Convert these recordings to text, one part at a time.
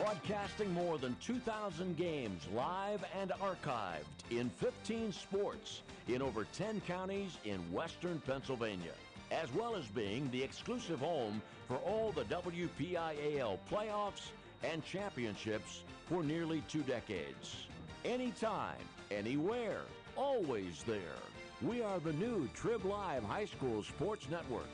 Broadcasting more than 2,000 games live and archived in 15 sports in over 10 counties in western Pennsylvania, as well as being the exclusive home for all the WPIAL playoffs and championships for nearly 2 decades. Anytime, anywhere, always there. We are the new Triblive High School Sports Network.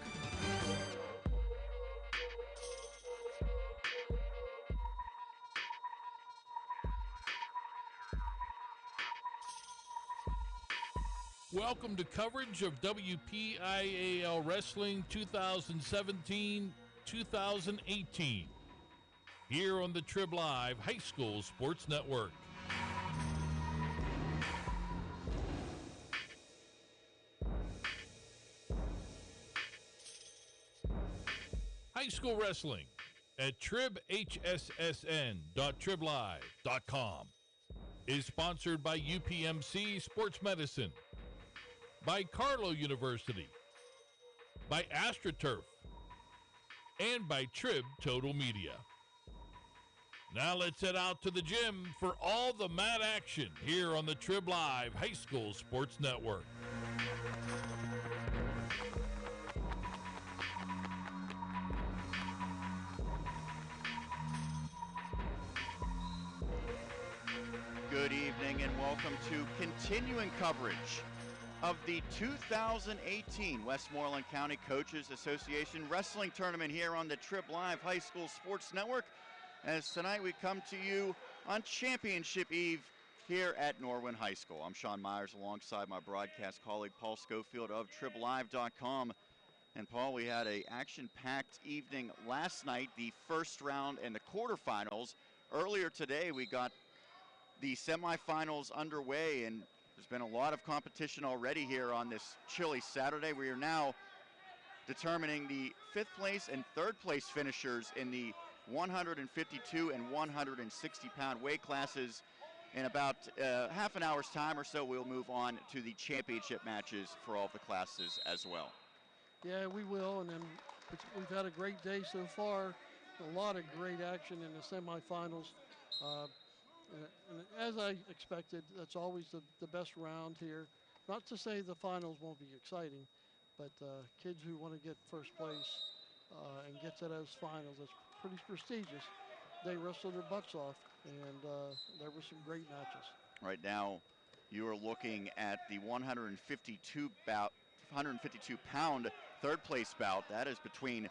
Welcome to coverage of WPIAL Wrestling 2017-2018 here on the Triblive High School Sports Network. High school wrestling at tribhssn.triblive.com is sponsored by UPMC Sports Medicine, by Carlow University, by AstroTurf, and by Trib Total Media. Now let's head out to the gym for all the mat action here on the Triblive High School Sports Network. Good evening and welcome to continuing coverage of the 2018 Westmoreland County Coaches Association Wrestling Tournament here on the Triblive High School Sports Network. As tonight we come to you on Championship Eve here at Norwin High School. I'm Sean Meyers alongside my broadcast colleague Paul Schofield of Triblive.com. And Paul, we had an action-packed evening last night, the first round and the quarterfinals. Earlier today we got the semifinals underway, and there's been a lot of competition already here on this chilly Saturday. We are now determining the 5th place and 3rd place finishers in the 152 and 160 pound weight classes. In about half an hour's time or so, we'll move on to the championship matches for all of the classes as well. Yeah, we will, and then we've had a great day so far. A lot of great action in the semifinals. And as I expected, that's always the best round here. Not to say the finals won't be exciting, but kids who want to get first place and get to those finals, that's pretty prestigious. They wrestled their butts off, and there were some great matches. Right now, you are looking at the 152 pound 3rd place bout. That is between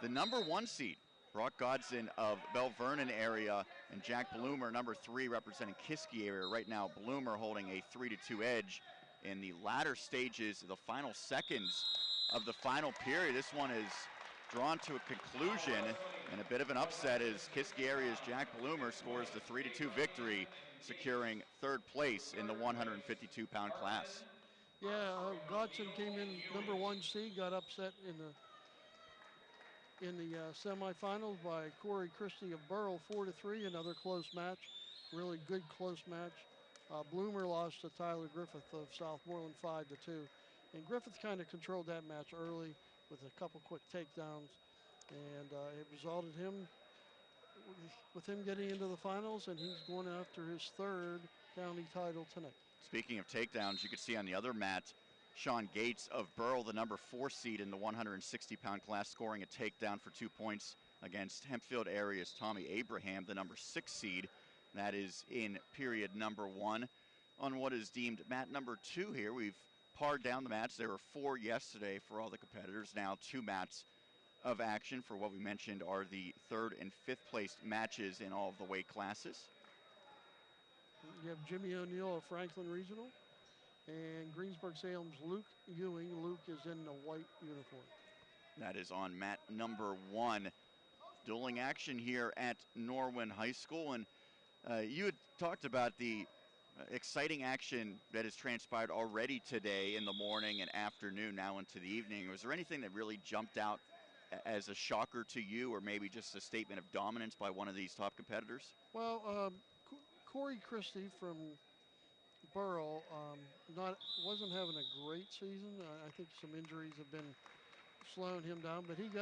the number 1 seed, Brock Godson of Bell Vernon area, and Jack Bloomer, number 3, representing Kiski area. Right now, Bloomer holding a 3-2 edge in the latter stages of the final seconds of the final period. This one is drawn to a conclusion, and a bit of an upset as Kiski area's Jack Bloomer scores the 3-2 victory, securing 3rd place in the 152 pound class. Yeah, Godson came in number 1 seed, got upset in the semifinals by Corey Christie of Burrell, 4-3, another close match, really good close match. Bloomer lost to Tyler Griffith of Southmoreland 5-2, and Griffith kind of controlled that match early with a couple quick takedowns, and it resulted with him getting into the finals, and he's going after his 3rd county title tonight. Speaking of takedowns, you can see on the other mat, Sean Gates of Burrell, the number 4 seed in the 160 pound class, scoring a takedown for 2 points against Hempfield area's Tommy Abraham, the number 6 seed. That is in period number 1. On what is deemed mat number 2 here, we've pared down the mats. There were 4 yesterday for all the competitors. Now 2 mats of action for what we mentioned are the 3rd and 5th place matches in all of the weight classes. You have Jimmy O'Neill of Franklin Regional, and Greensburg-Salem's Luke Ewing. Luke is in the white uniform. That is on mat number 1. Dueling action here at Norwin High School. And you had talked about the exciting action that has transpired already today in the morning and afternoon, now into the evening. Was there anything that really jumped out as a shocker to you, or maybe just a statement of dominance by one of these top competitors? Corey Christie from Burrell wasn't having a great season. I think some injuries have been slowing him down, but he's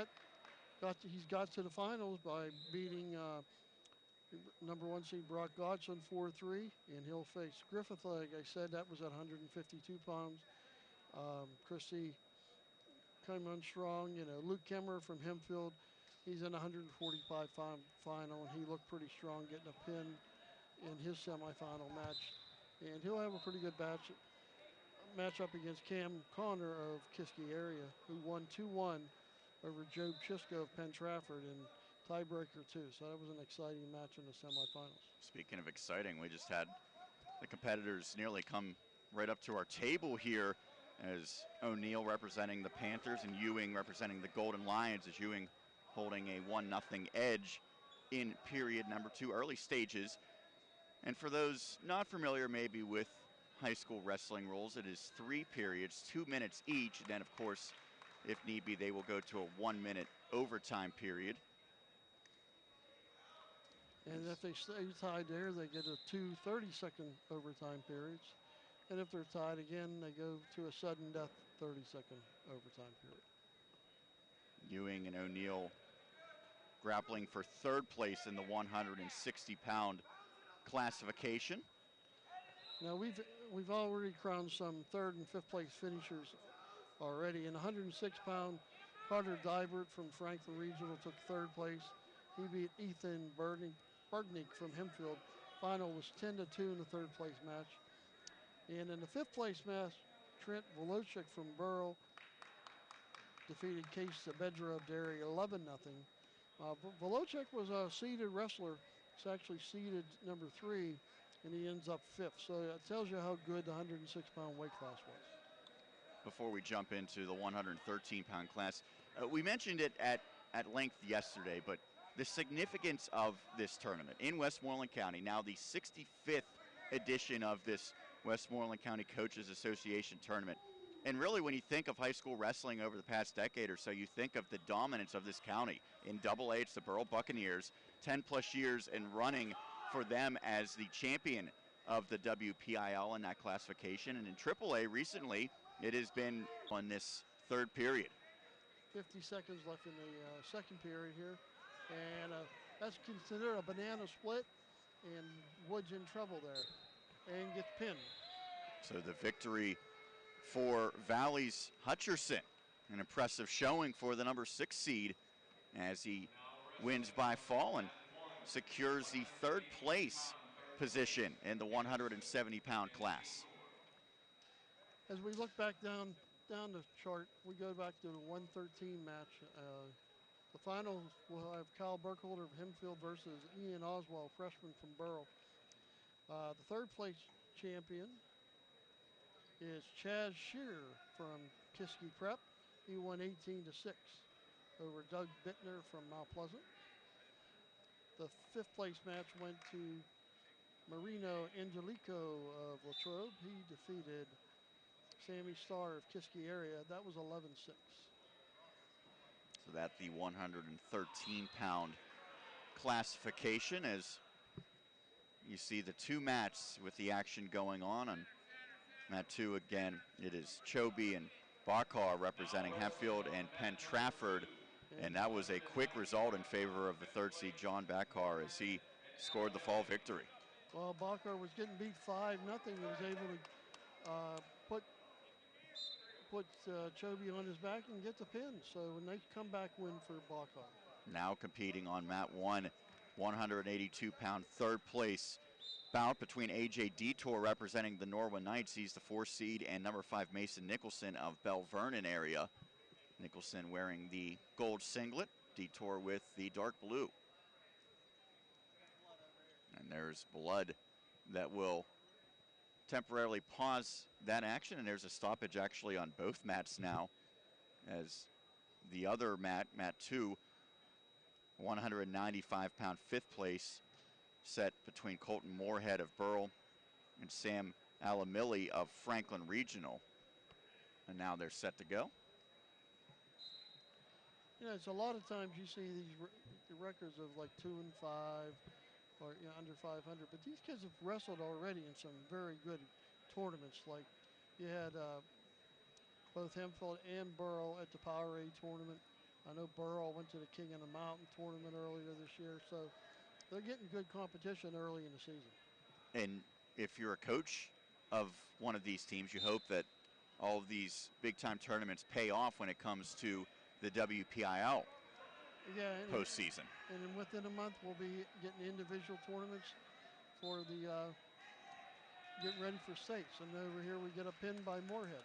got to the finals by beating Number 1 seed Brock Godson, 4-3, and he'll face Griffith. Like I said, that was at 152 pounds. Christie came on strong. Luke Kemmer from Hempfield, he's in 145 final, and he looked pretty strong, getting a pin in his semifinal match. And he'll have a pretty good match up against Cam Connor of Kiski area, who won 2-1 over Joe Chisco of Penn Trafford in tiebreaker 2. So that was an exciting match in the semifinals. Speaking of exciting, we just had the competitors nearly come right up to our table here, as O'Neill representing the Panthers and Ewing representing the Golden Lions, as Ewing holding a 1-0 edge in period number 2, early stages. And for those not familiar maybe with high school wrestling rules, it is 3 periods, 2 minutes each. Then, of course, if need be, they will go to a 1-minute overtime period. And if they stay tied there, they get a 2 30-second overtime periods. And if they're tied again, they go to a sudden death 30-second overtime period. Ewing and O'Neill grappling for 3rd place in the 160-pound classification. Now we've already crowned some 3rd and 5th place finishers already. In 106-pound, Carter Divert from Franklin Regional took 3rd place. He beat Ethan Bergnick from Hempfield. Final was 10-2 in the 3rd place match. And in the 5th place match, Trent Volocek from Burrell defeated Case Saavedra of Derry 11-0. Volocek was a seeded wrestler. He's actually seeded number 3, and he ends up 5th. So it tells you how good the 106-pound weight class was. Before we jump into the 113-pound class, we mentioned it at length yesterday, but the significance of this tournament in Westmoreland County, now the 65th edition of this Westmoreland County Coaches Association tournament. And really, when you think of high school wrestling over the past decade or so, you think of the dominance of this county. In AA, it's the Burrell Buccaneers, 10-plus years and running for them as the champion of the WPIL in that classification. And in AAA, recently, it has been on this 3rd period. 50 seconds left in the 2nd period here. And that's considered a banana split, and Wood's in trouble there and gets pinned. So the victory for Valley's Hutcherson, an impressive showing for the number 6 seed as he wins by fall and secures the 3rd place position in the 170-pound class. As we look back down the chart, we go back to the 113 match. The finals will have Kyle Burkholder of Hempfield versus Ian Oswald, freshman from Burrell. The 3rd place champion is Chaz Shearer from Kiski Prep. He won 18-6 over Doug Bittner from Mount Pleasant. The 5th place match went to Marino Angelico of Latrobe. He defeated Sammy Starr of Kiski area. That was 11-6. So that's the 113-pound classification, as you see the 2 mats with the action going on. On mat 2, again, it is Chobe and Bakar representing Hempfield and Penn Trafford. And that was a quick result in favor of the 3rd seed, John Bakar, as he scored the fall victory. Well, Bakar was getting beat 5-0. He was able to put Chobe on his back and get the pin. So a nice comeback win for Bakar. Now competing on mat 1, 182-pound 3rd place bout between AJ Detour representing the Norwin Knights. He's the 4 seed, and number 5 Mason Nicholson of Bell Vernon area. Nicholson wearing the gold singlet, Detour with the dark blue. And there's blood that will temporarily pause that action, and there's a stoppage actually on both mats now, as the other mat, mat 2, 195-pound 5th place, set between Colton Moorhead of Burrell and Sam Alamilli of Franklin Regional. And now they're set to go. It's a lot of times you see these records of like 2 and 5 or under 500, but these kids have wrestled already in some very good tournaments. Like you had both Hempfield and Burrell at the Powerade tournament. I know Burrell went to the King of the Mountain tournament earlier this year, so they're getting good competition early in the season. And if you're a coach of one of these teams, you hope that all of these big-time tournaments pay off when it comes to the WPIL postseason. And then within a month, we'll be getting individual tournaments for the getting ready for states. And over here, we get a pin by Moorhead.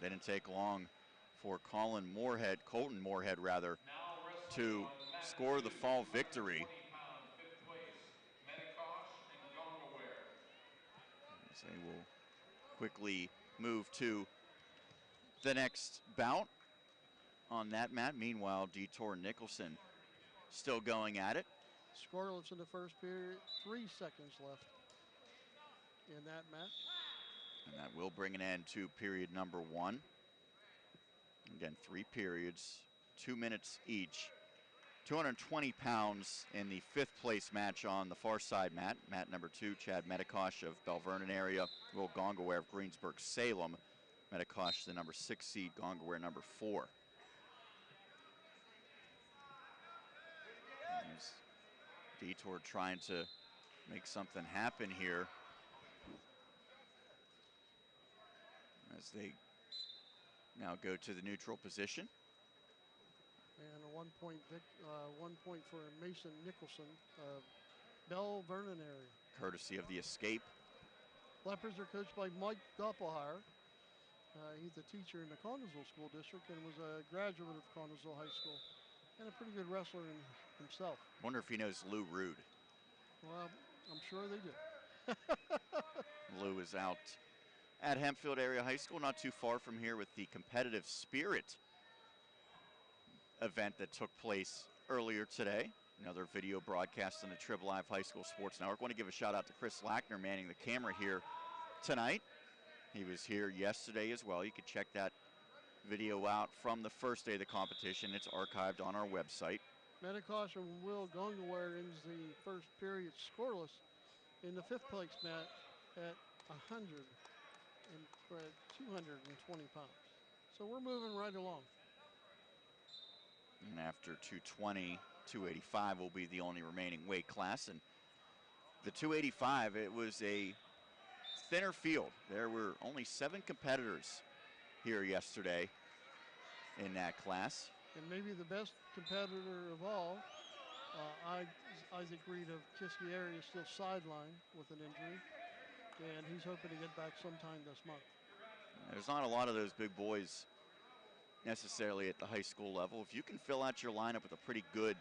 Didn't take long for Colton Moorhead, to score the fall victory. As they will quickly move to the next bout on that mat. Meanwhile, Detour Nicholson still going at it. Scoreless in the first period, 3 seconds left in that match. And that will bring an end to period number 1. Again, 3 periods, 2 minutes each. 220 pounds in the 5th place match on the far side mat. Mat number 2, Chad Medikosh of Bell Vernon area. Will Gongaware of Greensburg-Salem. Medikosh, the number 6 seed, Gongaware number 4. As Detour trying to make something happen here as they now go to the neutral position. And a 1 point for Mason Nicholson, Bell Vernon area. Courtesy of the escape. Leopards are coached by Mike Doppelheimer. He's a teacher in the Connersville School District and was a graduate of Connersville High School. And a pretty good wrestler himself. Wonder if he knows Lou Rude. Well, I'm sure they do. Lou is out at Hempfield Area High School, not too far from here, with the Competitive Spirit event that took place earlier today. Another video broadcast on the Triblive High School Sports Network. I want to give a shout out to Chris Lackner manning the camera here tonight. He was here yesterday as well. You can check that video out from the first day of the competition. It's archived on our website. Medikosh and Will Gongaware ends the first period scoreless in the 5th place match at 220 pounds. So we're moving right along. And after 220, 285 will be the only remaining weight class. And the 285, it was a thinner field. There were only 7 competitors here yesterday in that class. And maybe the best competitor of all, Isaac Reed of Kiski-area, is still sidelined with an injury. And he's hoping to get back sometime this month. There's not a lot of those big boys necessarily at the high school level. If you can fill out your lineup with a pretty good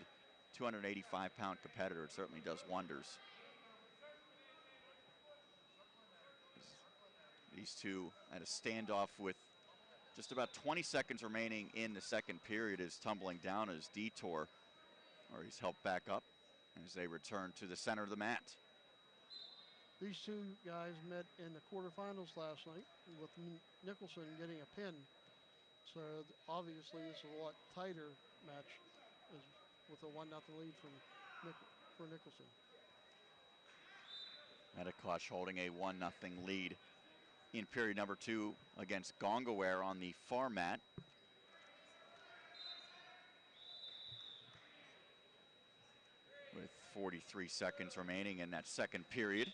285-pound competitor, it certainly does wonders. These two at a standoff with just about 20 seconds remaining in the second period is tumbling down as Detour, or he's helped back up as they return to the center of the mat. These two guys met in the quarterfinals last night with Nicholson getting a pin. So obviously this is a lot tighter match with a 1-0 lead for Nicholson. Medikosh holding a 1-0 lead in period number 2 against Gongaware on the far mat. With 43 seconds remaining in that second period.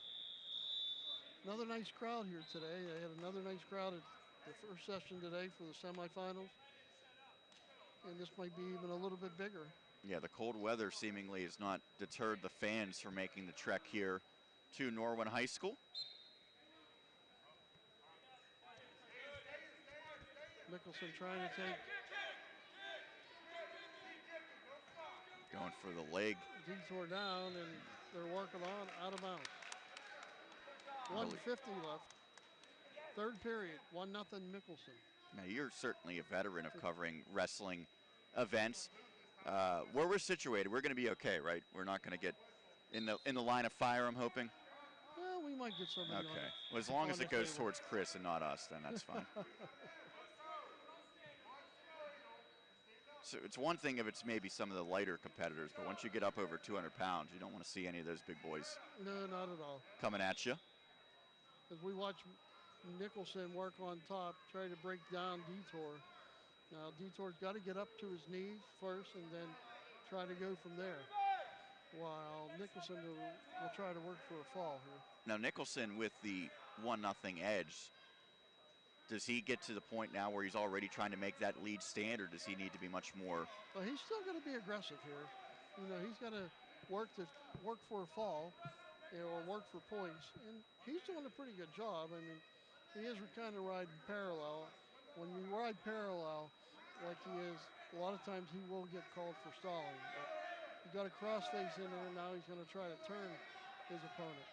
Another nice crowd here today. They had another nice crowd at the first session today for the semifinals. And this might be even a little bit bigger. Yeah, the cold weather seemingly has not deterred the fans from making the trek here to Norwin High School. Nicholson trying to take. Going for the leg. Detour down, and they're working on out of bounds. 1:50 left. Third period, 1-0 Nicholson. Now you're certainly a veteran of covering wrestling events. Where we're situated, we're going to be okay, right? We're not going to get in the line of fire, I'm hoping. Well, we might get somebody. Okay. Well, as long as it goes towards Chris and not us, then that's fine. So it's one thing if it's maybe some of the lighter competitors, but once you get up over 200 pounds, you don't want to see any of those big boys. No, not at all. Coming at you. As we watch Nicholson work on top, try to break down Detour. Now Detour's got to get up to his knees first and then try to go from there. while Nicholson will try to work for a fall here. Now Nicholson with the 1-0 edge, does he get to the point now where he's already trying to make that lead stand, or does he need to be much more? Well, he's still going to be aggressive here. You know, he's got to work for a fall, or work for points, and he's doing a pretty good job. I mean, he is kind of riding parallel. When you ride parallel like he is, a lot of times he will get called for stalling. But you got a crossface in there, and now he's going to try to turn his opponent.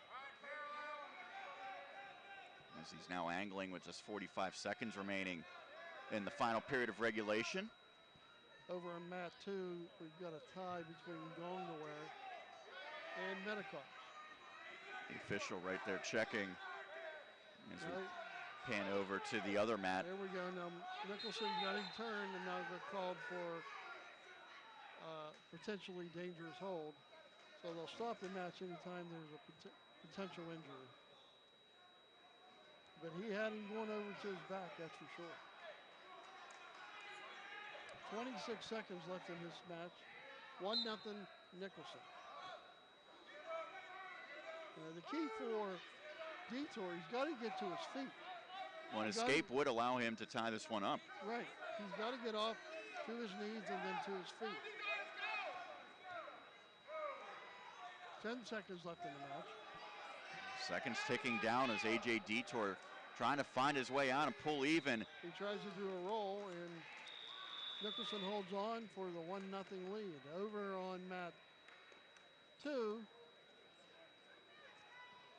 As he's now angling with just 45 seconds remaining in the final period of regulation. Over on mat 2, we've got a tie between Gongaware and Medikoff. The official right there checking as we pan over to the other mat. There we go. Now Nicholson's getting turned, and now they're called for potentially dangerous hold. So they'll stop the match anytime there's a potential injury. But he had him going over to his back, that's for sure. 26 seconds left in this match. 1-0 Nicholson. The key for Detour, he's got to get to his feet. Well, an escape would allow him to tie this one up. Right. He's got to get off to his knees and then to his feet. 10 seconds left in the match. Seconds ticking down as A.J. Detour trying to find his way out and pull even. He tries to do a roll, and Nicholson holds on for the 1-0 lead. Over on mat 2,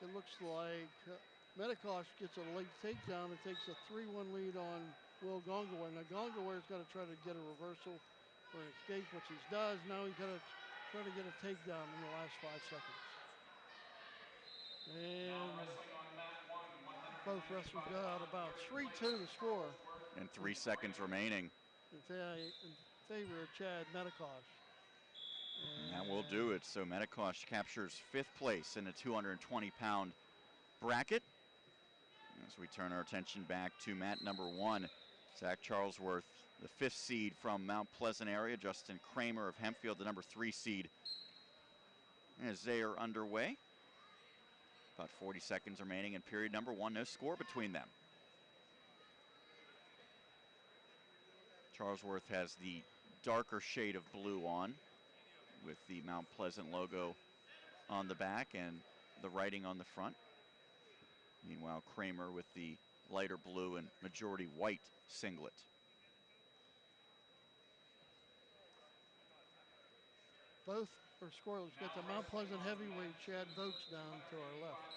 it looks like Medikoff gets a late takedown and takes a 3-1 lead on Will Gongaware. Now Gongaware's got to try to get a reversal or an escape, which he does. Now he's got to try to get a takedown in the last 5 seconds. And both wrestlers got about 3-2 to score. And 3 seconds remaining. In favor of Chad Medikoff. And that will do it. So Medikoff captures 5th place in the 220-pound bracket. As we turn our attention back to mat number 1, Zach Charlesworth, the 5th seed from Mount Pleasant area. Justin Kramer of Hempfield, the number 3 seed. As they are underway. About 40 seconds remaining in period number 1. No score between them. Charlesworth has the darker shade of blue on with the Mount Pleasant logo on the back and the writing on the front. Meanwhile, Kramer with the lighter blue and majority white singlet. Both are scoreless. Got the Mount Pleasant heavyweight Chad Vokes down to our left.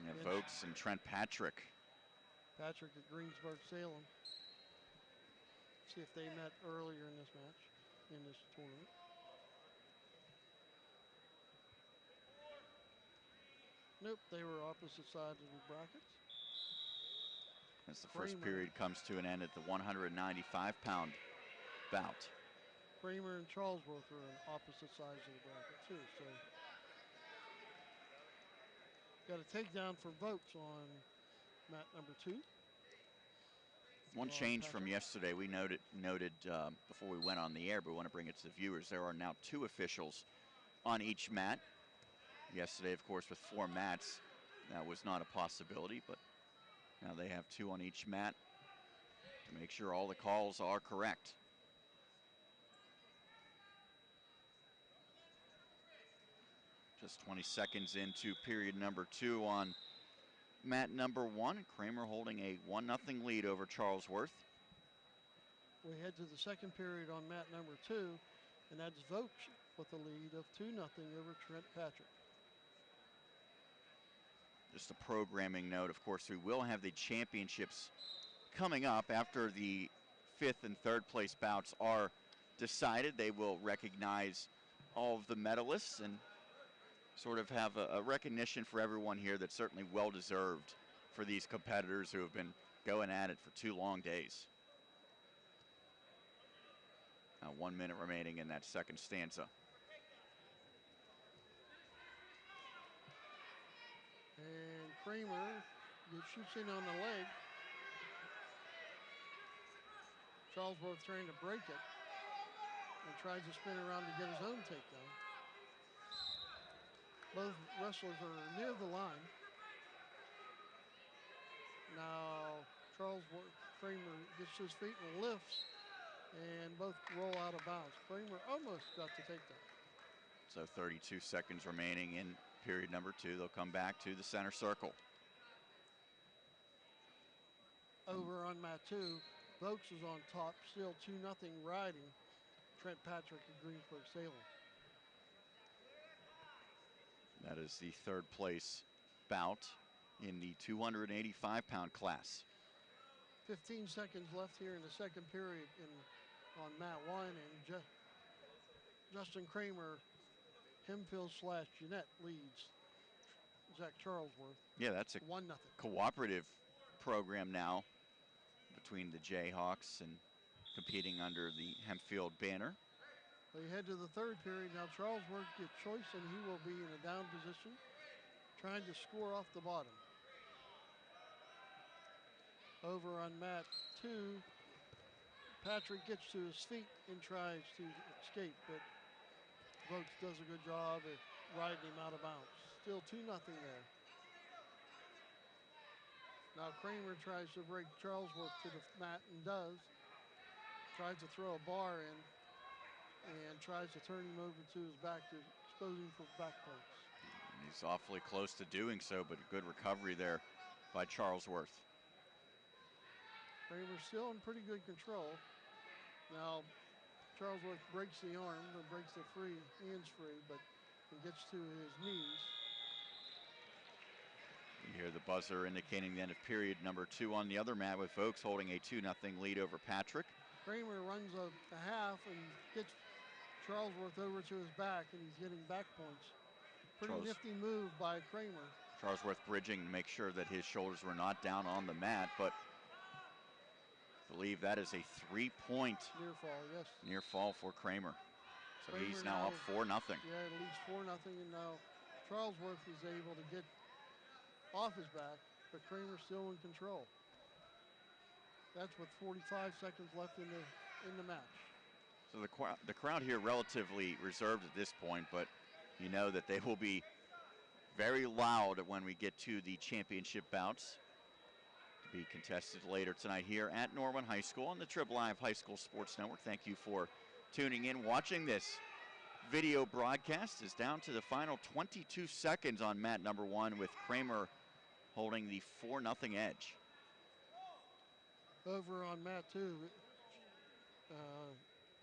Yeah, Vokes and Trent Patrick. Patrick at Greensburg, Salem. See if they met earlier in this match, in this tournament. Nope, they were opposite sides of the brackets. As the first period comes to an end at the 195-pound bout. Kramer and Charlesworth are on opposite sides of the bracket too, so. Got a takedown for Vokes on mat number 2. One change from yesterday, we noted before we went on the air, but we want to bring it to the viewers. There are now 2 officials on each mat. Yesterday, of course, with 4 mats, that was not a possibility, but now they have 2 on each mat to make sure all the calls are correct. Just 20 seconds into period number 2 on mat number 1. Kramer holding a 1-0 lead over Charlesworth. We head to the second period on mat number 2, and that's Vokes with a lead of 2-0 over Trent Patrick. Just a programming note, of course, we will have the championships coming up after the 5th and 3rd place bouts are decided. They will recognize all of the medalists and sort of have a recognition for everyone here that's certainly well-deserved for these competitors who have been going at it for 2 long days. 1 minute remaining in that second stanza. And Kramer shoots in on the leg. Charlesworth trying to break it. and tries to spin around to get his own takedown. Both wrestlers are near the line. Now Charles Kramer gets his feet and lifts, and both roll out of bounds. Kramer almost got the takedown. So 32 seconds remaining in period number 2. They'll come back to the center circle. Over on mat 2, Vokes is on top, still 2-0 riding Trent Patrick of Greensburg-Salem. That is the 3rd place bout in the 285-pound class. 15 seconds left here in the second period on mat 1, and Justin Kramer, Hemphill/Jeanette leads Zach Charlesworth. Yeah, that's a 1-0. cooperative program now between the Jayhawks and competing under the Hempfield banner. We head to the 3rd period. Now Charlesworth gets choice, and he will be in a down position, trying to score off the bottom. Over on mat 2, Patrick gets to his feet and tries to escape, but Vokes does a good job at riding him out of bounds. Still 2-0 there. Now Kramer tries to break Charlesworth to the mat and does. Tries to throw a bar in and tries to turn him over to his back to expose him for back points. He's awfully close to doing so, but a good recovery there by Charlesworth. Kramer's still in pretty good control. Now Charlesworth breaks the arm, or breaks the hands free, but he gets to his knees. You hear the buzzer indicating the end of period number 2 on the other mat, with Vokes holding a 2-0 lead over Patrick. Kramer runs a half and gets Charlesworth over to his back, and he's getting back points. Pretty nifty move by Kramer. Charlesworth bridging to make sure that his shoulders were not down on the mat, but I believe that is a 3-point near fall, yes. Near fall for Kramer. So Kramer he's now up 4-0. Yeah, it leads 4-0, and now Charlesworth is able to get off his back, but Kramer's still in control. That's with 45 seconds left in the match. So the crowd here relatively reserved at this point, but you know that they will be very loud when we get to the championship bouts to be contested later tonight here at Norwin High School on the Triblive High School Sports Network. Thank you for tuning in, watching this video broadcast. Is down to the final 22 seconds on mat number 1, with Kramer holding the 4-0 edge. Over on mat 2,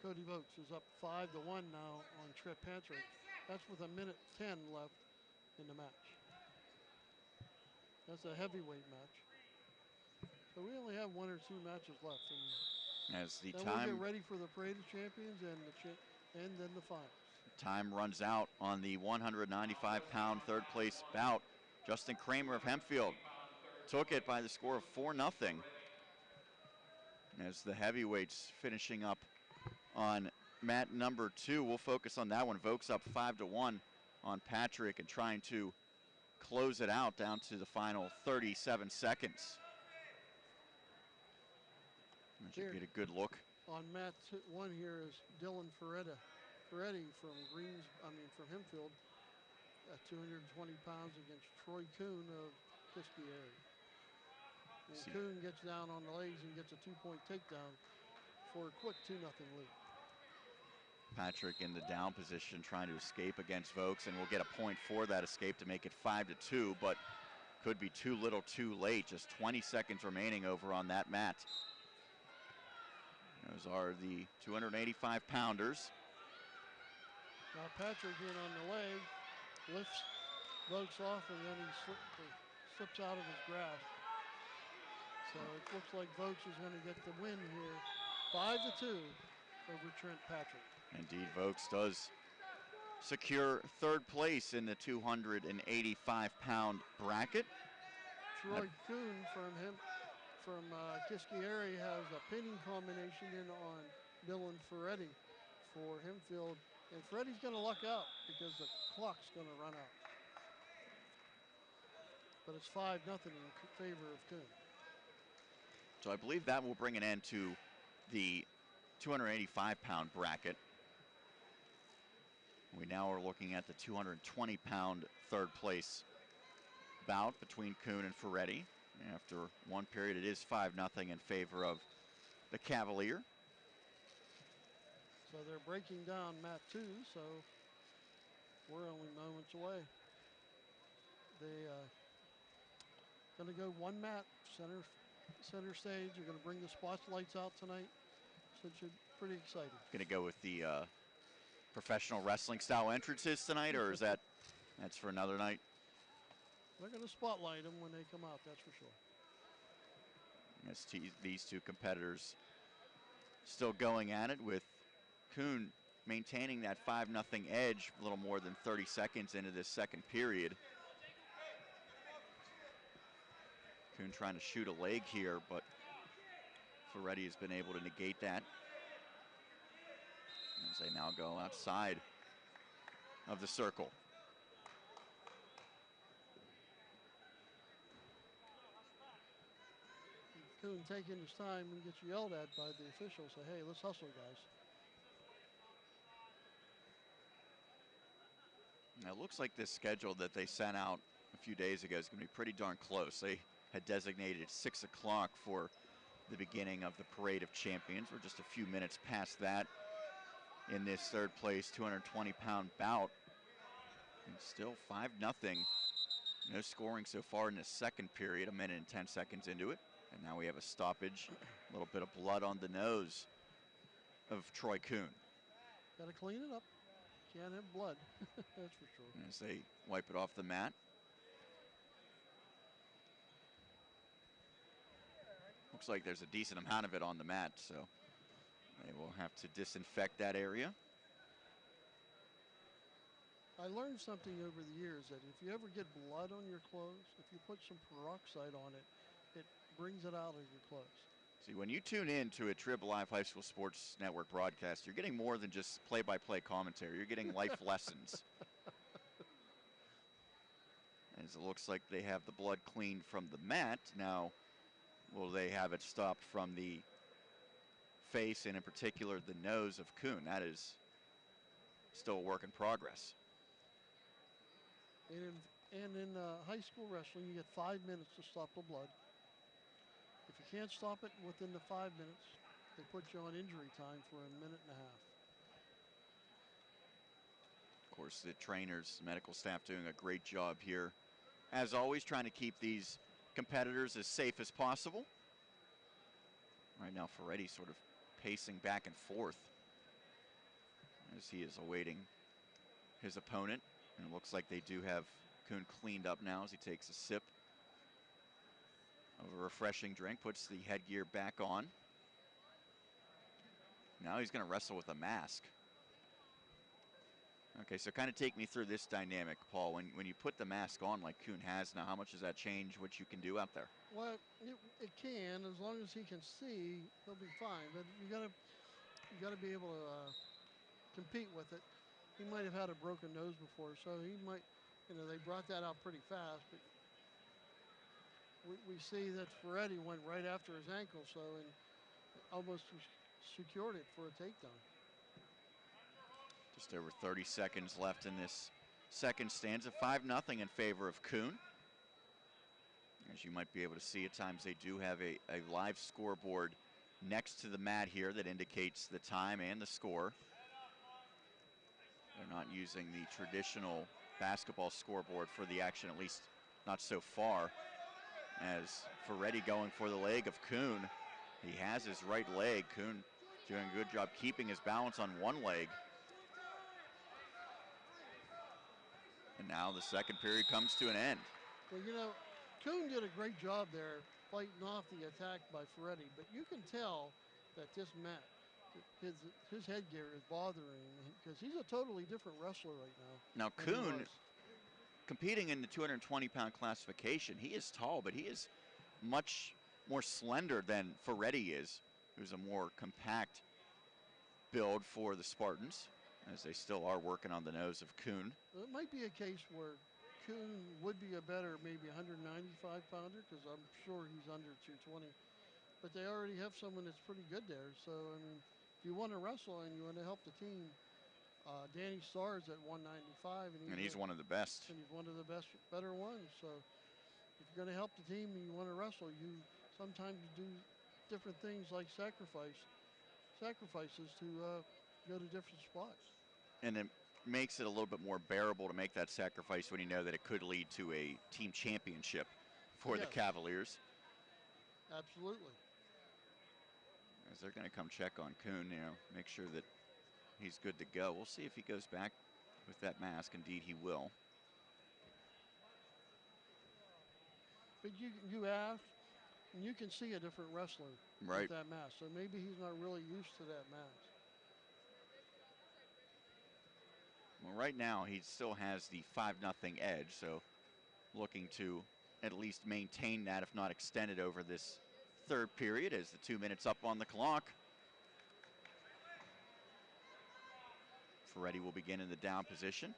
Cody Vokes is up 5-1 now on Trip Patrick. That's with 1:10 left in the match. That's a heavyweight match. So we only have 1 or 2 matches left. And as the then time we'll get ready for the Parade of Champions and then the finals. Time runs out on the 195-pound 3rd place bout. Justin Kramer of Hempfield took it by the score of 4-0. As the heavyweights finishing up on mat number 2, we'll focus on that one. Vokes up 5-1 on Patrick and trying to close it out down to the final 37 seconds. As you get a good look. On mat 1 here is Dylan Ferretti from Hempfield at 220 pounds against Troy Kuhn of Kiski-Area. And Kuhn gets down on the legs and gets a 2-point takedown for a quick 2-0 lead. Patrick in the down position trying to escape against Vokes, and will get a point for that escape to make it 5-2, but could be too little too late. Just 20 seconds remaining over on that mat. Those are the 285-pounders. Now Patrick in on the leg, lifts Vokes off, and then he slips out of his grasp. So it looks like Vokes is going to get the win here, 5-2 over Trent Patrick. Indeed, Vokes does secure 3rd place in the 285-pound bracket. Troy Kuhn from Kiski-Area has a pinning combination in on Dylan Ferretti for Hempfield. And Ferretti's going to luck out because the clock's going to run out. But it's 5-0 in favor of Kuhn. So I believe that will bring an end to the 285-pound bracket. We now are looking at the 220-pound third place bout between Kuhn and Ferretti. After one period, it is 5-0 in favor of the Cavalier. So they're breaking down mat 2, so we're only moments away. They going to go one mat, center stage. They're going to bring the spotlights out tonight, so it should be pretty exciting. Going to go with the professional wrestling style entrances tonight, or is that's for another night? They're going to spotlight them when they come out, that's for sure. As these two competitors still going at it, with Kuhn maintaining that 5-0 edge a little more than 30 seconds into this second period. Kuhn trying to shoot a leg here, but Ferretti has been able to negate that as they now go outside of the circle. Kuhn taking his time and gets yelled at by the officials. Say, hey, let's hustle, guys. Now, it looks like this schedule that they sent out a few days ago is going to be pretty darn close. They had designated 6 o'clock for the beginning of the Parade of Champions. We're just a few minutes past that in this third place 220-pound bout. And still 5-0. No scoring so far in the second period, a minute and 10 seconds into it. And now we have a stoppage, a little bit of blood on the nose of Troy Kuhn. Got to clean it up. Can't have blood, that's for sure. As they wipe it off the mat. Looks like there's a decent amount of it on the mat, so they will have to disinfect that area. I learned something over the years that if you ever get blood on your clothes, if you put some peroxide on it, it brings it out of your clothes. See, when you tune in to a Triblive High School Sports Network broadcast, you're getting more than just play-by-play commentary. You're getting life lessons. As it looks like they have the blood cleaned from the mat. Now, will they have it stopped from the face and in particular the nose of Kuhn? That is still a work in progress. And in high school wrestling, you get 5 minutes to stop the blood. If you can't stop it within the 5 minutes, they put you on injury time for a minute and a half. Of course, the trainers, medical staff doing a great job here. As always, trying to keep these competitors as safe as possible. Right now, Ferretti sort of pacing back and forth as he is awaiting his opponent. And it looks like they do have Kuhn cleaned up now as he takes a sip of a refreshing drink, puts the headgear back on. Now he's going to wrestle with a mask. Okay, so kind of take me through this dynamic, Paul. When you put the mask on like Kuhn has now, how much does that change what you can do out there? Well, it can, as long as he can see, he'll be fine. But you gotta be able to compete with it. He might have had a broken nose before, so he might, they brought that out pretty fast. But we see that Ferretti went right after his ankle, so and almost secured it for a takedown. Just over 30 seconds left in this second stanza. 5-0 in favor of Kuhn. As you might be able to see at times, they do have a live scoreboard next to the mat here that indicates the time and the score. They're not using the traditional basketball scoreboard for the action, at least not so far. As Ferretti going for the leg of Kuhn. He has his right leg. Kuhn doing a good job keeping his balance on one leg. And now the second period comes to an end. Well, Kuhn did a great job there fighting off the attack by Ferretti, but you can tell that this mat, his headgear is bothering him because he's a totally different wrestler right now. Now Kuhn, competing in the 220-pound classification, he is tall, but he is much more slender than Ferretti is, who's a more compact build for the Spartans, as they still are working on the nose of Kuhn. Well, it might be a case where Kuhn would be a better maybe 195-pounder because I'm sure he's under 220. But they already have someone that's pretty good there. So, I mean, if you want to wrestle and you want to help the team, Danny Starr's at 195, and he's one of the best. And he's one of the better ones. So if you're going to help the team and you want to wrestle, you sometimes do different things like sacrifices to go to different spots. And it makes it a little bit more bearable to make that sacrifice when you know that it could lead to a team championship for the Cavaliers. Absolutely. As they're going to come check on Kuhn, make sure that he's good to go. We'll see if he goes back with that mask. Indeed, he will. But you ask, and you can see a different wrestler with that mask. So maybe he's not really used to that mask. Well, right now he still has the 5-0 edge, so looking to at least maintain that, if not extend it over this third period, as the 2 minutes up on the clock. Ferretti will begin in the down position.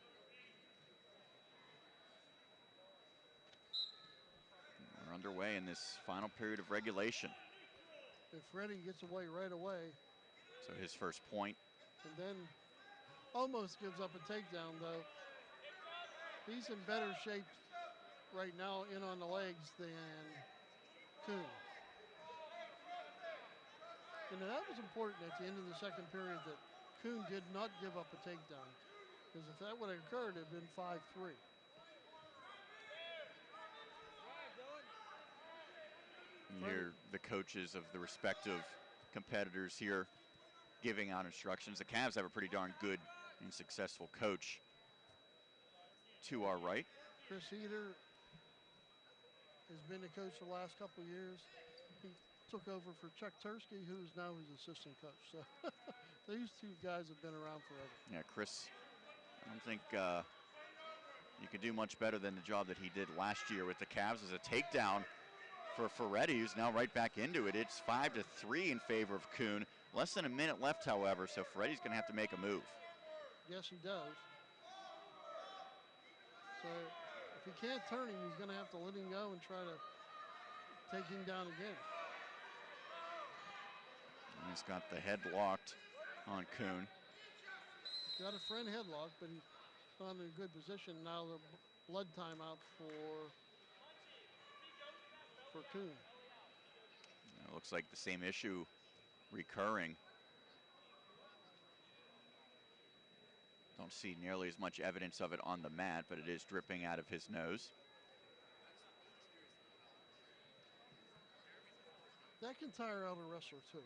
We're underway in this final period of regulation. If Ferretti gets away right away. So his first point. And then almost gives up a takedown, though. He's in better shape right now in on the legs than Kuhn. And that was important at the end of the second period, that Kuhn did not give up a takedown. Because if that would have occurred, it would have been 5-3. You hear the coaches of the respective competitors here giving out instructions. The Cavs have a pretty darn good and successful coach to our right. Chris Eder has been the coach the last couple of years. He took over for Chuck Tursky, who is now his assistant coach. So these two guys have been around forever. Yeah, Chris, I don't think you could do much better than the job that he did last year with the Cavs as a takedown for Ferretti, who's now right back into it. It's 5-3 in favor of Kuhn. Less than a minute left, however, so Ferretti's going to have to make a move. Yes, he does. So if he can't turn him, he's going to have to let him go and try to take him down again. And he's got the head locked on Kuhn. Got a friend headlock, but he's not in a good position. Now the blood timeout for Kuhn. It looks like the same issue recurring. Don't see nearly as much evidence of it on the mat, but it is dripping out of his nose. That can tire out a wrestler too.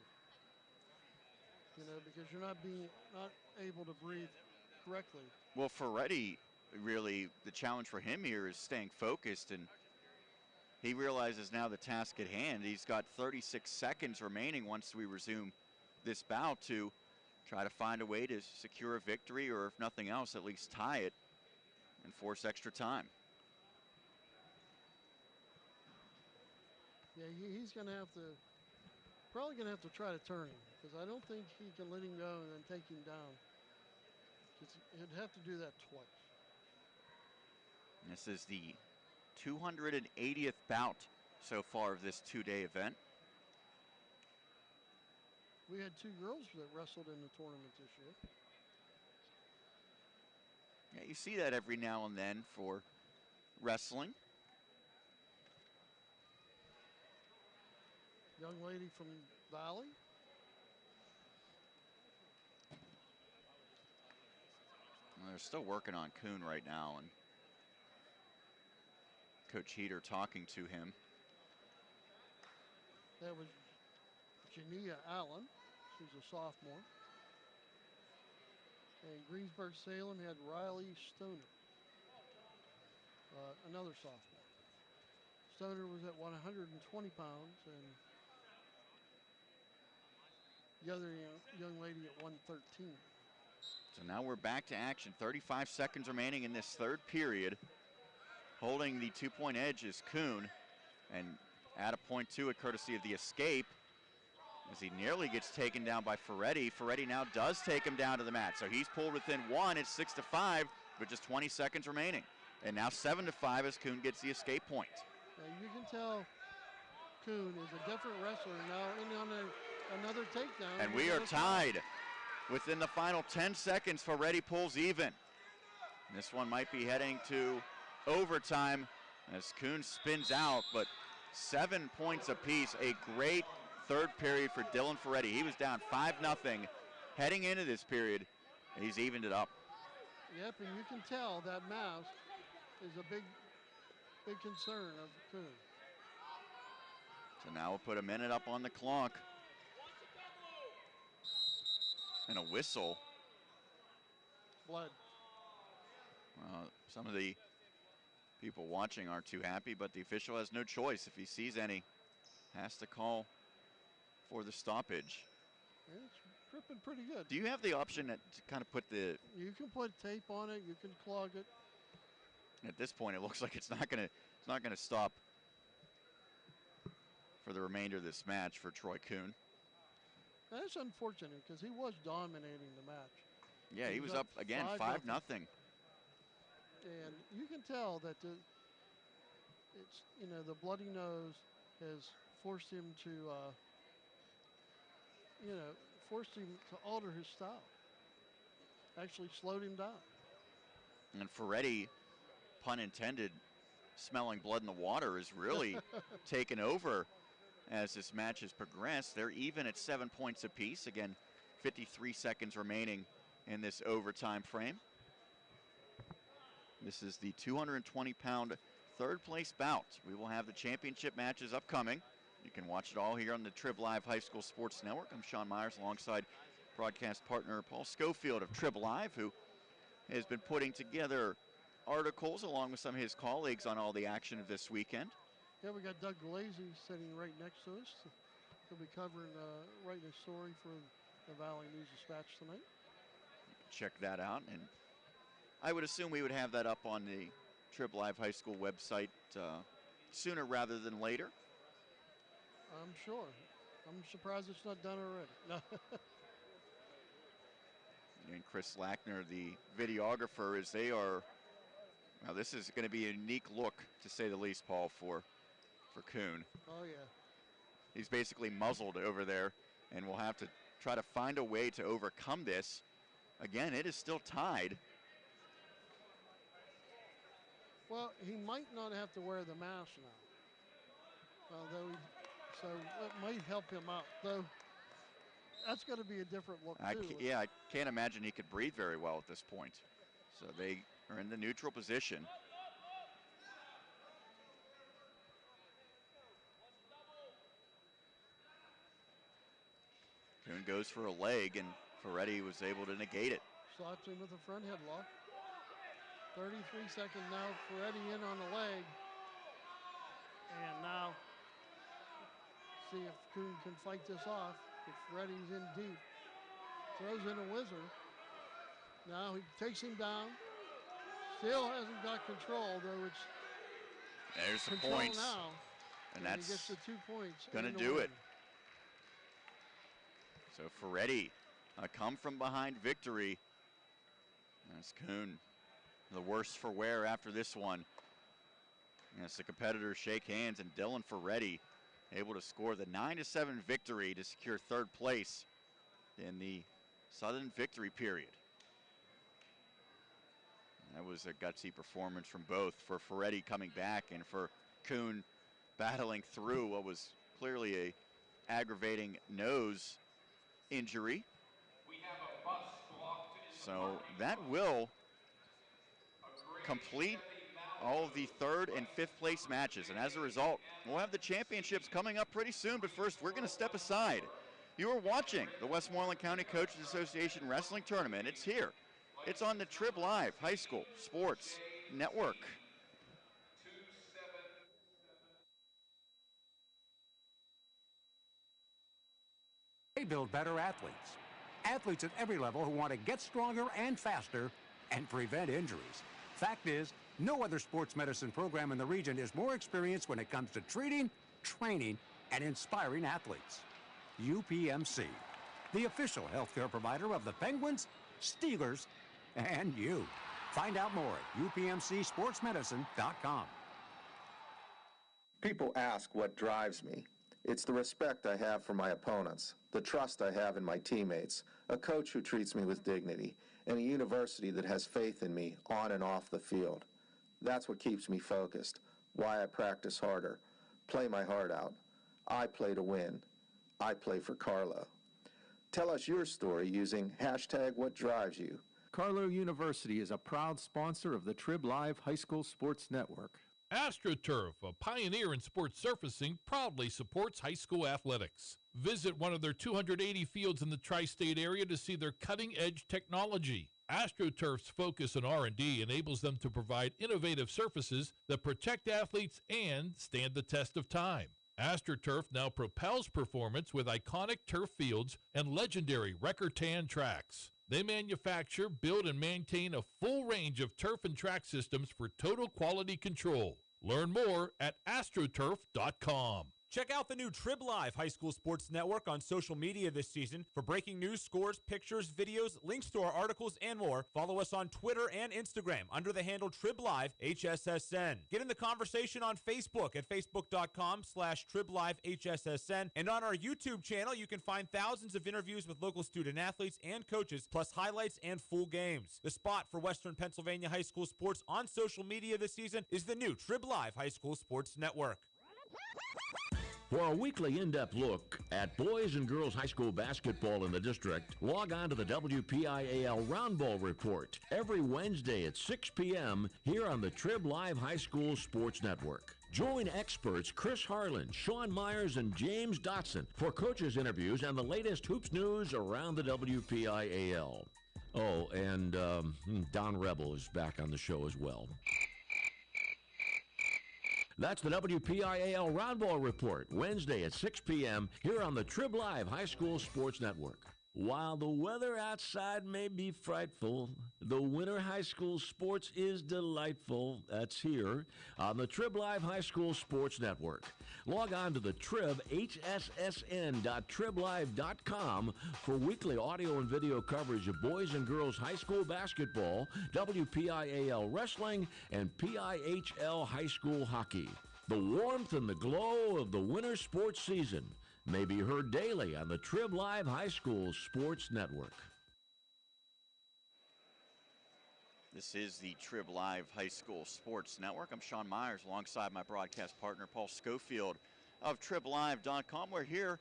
Because you're not able to breathe correctly. Well, Ferretti, really, the challenge for him here is staying focused, and he realizes now the task at hand. He's got 36 seconds remaining once we resume this bout to try to find a way to secure a victory, or if nothing else, at least tie it and force extra time. Yeah, he's going to have to, probably going to have to try to turn him, because I don't think he can let him go and then take him down. He'd have to do that twice. And this is the 280th bout so far of this two-day event. We had two girls that wrestled in the tournament this year. Yeah, you see that every now and then for wrestling. Young lady from Valley. Well, they're still working on Kuhn right now, and Coach Heater talking to him. That was Jania Allen. She's a sophomore. And Greensburg-Salem had Riley Stoner, another sophomore. Stoner was at 120 pounds, and the other young lady at 113. So now we're back to action. 35 seconds remaining in this third period. Holding the 2-point edge is Kuhn, and add a point to it courtesy of the escape as he nearly gets taken down by Ferretti. Ferretti now does take him down to the mat, so he's pulled within one. It's 6-5, but just 20 seconds remaining. And now 7-5 as Kuhn gets the escape point. You can tell Kuhn is a different wrestler now in on another takedown. And we are tied. within the final 10 seconds, Ferretti pulls even. This one might be heading to overtime as Kuhn spins out, but 7 points apiece. A great third period for Dylan Ferretti. He was down 5-0 heading into this period, and he's evened it up. Yep, and you can tell that mask is a big concern of Kuhn. So now we'll put a minute up on the clock. And a whistle. Blood. Some of the people watching aren't too happy, but the official has no choice. If he sees any, has to call for the stoppage. It's dripping pretty good. Do you have the option to kind of put the... You can put tape on it. You can clog it. At this point, it looks like it's not going to stop for the remainder of this match for Troy Kuhn. That's unfortunate because he was dominating the match. Yeah, he was up again, 5-0. And you can tell that the bloody nose has forced him to, alter his style. Actually slowed him down. And Ferretti, pun intended, smelling blood in the water, is really taken over as this match has progressed. They're even at 7 points apiece. Again, 53 seconds remaining in this overtime frame. This is the 220-pound third place bout. We will have the championship matches upcoming. You can watch it all here on the Triblive High School Sports Network. I'm Sean Meyers alongside broadcast partner Paul Schofield of Triblive, who has been putting together articles along with some of his colleagues on all the action of this weekend. Yeah, we got Doug Galazzi sitting right next to us. He'll be covering, writing a story for the Valley News-Dispatch tonight. Check that out, and I would assume we would have that up on the Triblive High School website sooner rather than later. I'm sure. I'm surprised it's not done already. No. And Chris Lackner, the videographer, as they are. Now this is going to be a unique look, to say the least, Paul, for Kuhn. Oh yeah. He's basically muzzled over there, and we'll have to try to find a way to overcome this. Again, it is still tied. Well, he might not have to wear the mask now. So it might help him out, though. That's going to be a different look, too. I can't imagine he could breathe very well at this point. So they are in the neutral position. Kuhn goes for a leg, and Ferretti was able to negate it. Slots him with a front headlock. 33 seconds now, Ferretti in on the leg. And now, see if Kuhn can fight this off. If Ferretti's in deep. Throws in a whizzer. Now he takes him down. Still hasn't got control, though it's there's the control points. now. And he that's gets the 2 points. gonna do it. So Ferretti, a come from behind victory. That's Kuhn, the worse for wear after this one. As the competitors shake hands, and Dylan Ferretti able to score the 9-7 victory to secure third place in the Southern Victory period. That was a gutsy performance from both, for Ferretti coming back and for Kuhn battling through what was clearly a aggravating nose injury. So that will complete all of the third and fifth place matches, and as a result, we'll have the championships coming up pretty soon. But first, we're going to step aside. You are watching the Westmoreland County Coaches Association Wrestling Tournament. It's here. It's on the Triblive High School Sports Network. They build better athletes. Athletes at every level who want to get stronger and faster and prevent injuries. Fact is, no other sports medicine program in the region is more experienced when it comes to treating, training, and inspiring athletes. UPMC, the official healthcare provider of the Penguins, Steelers, and you. Find out more at upmcsportsmedicine.com. People ask what drives me. It's the respect I have for my opponents, the trust I have in my teammates, a coach who treats me with dignity, and a university that has faith in me on and off the field. That's what keeps me focused, why I practice harder, play my heart out. I play to win. I play for Carlo. Tell us your story using #WhatDriveSYou. Carlo University is a proud sponsor of the Triblive High School Sports Network. AstroTurf, a pioneer in sports surfacing, proudly supports high school athletics. Visit one of their 280 fields in the tri-state area to see their cutting-edge technology. AstroTurf's focus on R&D enables them to provide innovative surfaces that protect athletes and stand the test of time. AstroTurf now propels performance with iconic turf fields and legendary record-tan tracks. They manufacture, build, and maintain a full range of turf and track systems for total quality control. Learn more at astroturf.com. Check out the new Triblive High School Sports Network on social media this season for breaking news, scores, pictures, videos, links to our articles, and more. Follow us on Twitter and Instagram under the handle Triblive HSSN. Get in the conversation on Facebook at facebook.com/Triblive HSSN. And on our YouTube channel, you can find thousands of interviews with local student athletes and coaches, plus highlights and full games. The spot for Western Pennsylvania high school sports on social media this season is the new Triblive High School Sports Network. For a weekly in-depth look at boys and girls high school basketball in the district, log on to the WPIAL Roundball Report every Wednesday at 6 p.m. here on the Triblive High School Sports Network. Join experts Chris Harlan, Sean Meyers, and James Dotson for coaches' interviews and the latest hoops news around the WPIAL. Oh, and Don Rebel is back on the show as well. That's the WPIAL Roundball Report, Wednesday at 6 p.m. here on the Triblive High School Sports Network. While the weather outside may be frightful, the winter high school sports is delightful. That's here on the Triblive High School Sports Network. Log on to the Trib, hssn.triblive.com for weekly audio and video coverage of boys and girls high school basketball, WPIAL wrestling, and PIHL high school hockey. The warmth and the glow of the winter sports season may be heard daily on the Triblive High School Sports Network. This is the Triblive High School Sports Network. I'm Sean Meyers alongside my broadcast partner Paul Schofield of Triblive.com. We're here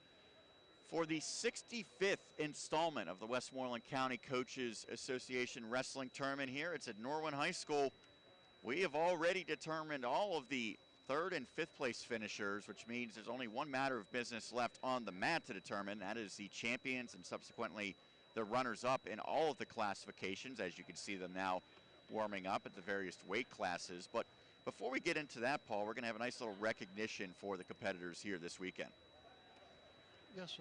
for the 65th installment of the Westmoreland County Coaches Association Wrestling Tournament here. It's at Norwin High School. We have already determined all of the third and fifth place finishers, which means there's only one matter of business left on the mat to determine. That is the champions and subsequently the runners-up in all of the classifications, as you can see them now warming up at the various weight classes. But before we get into that, Paul, we're going to have a nice little recognition for the competitors here this weekend. Yes,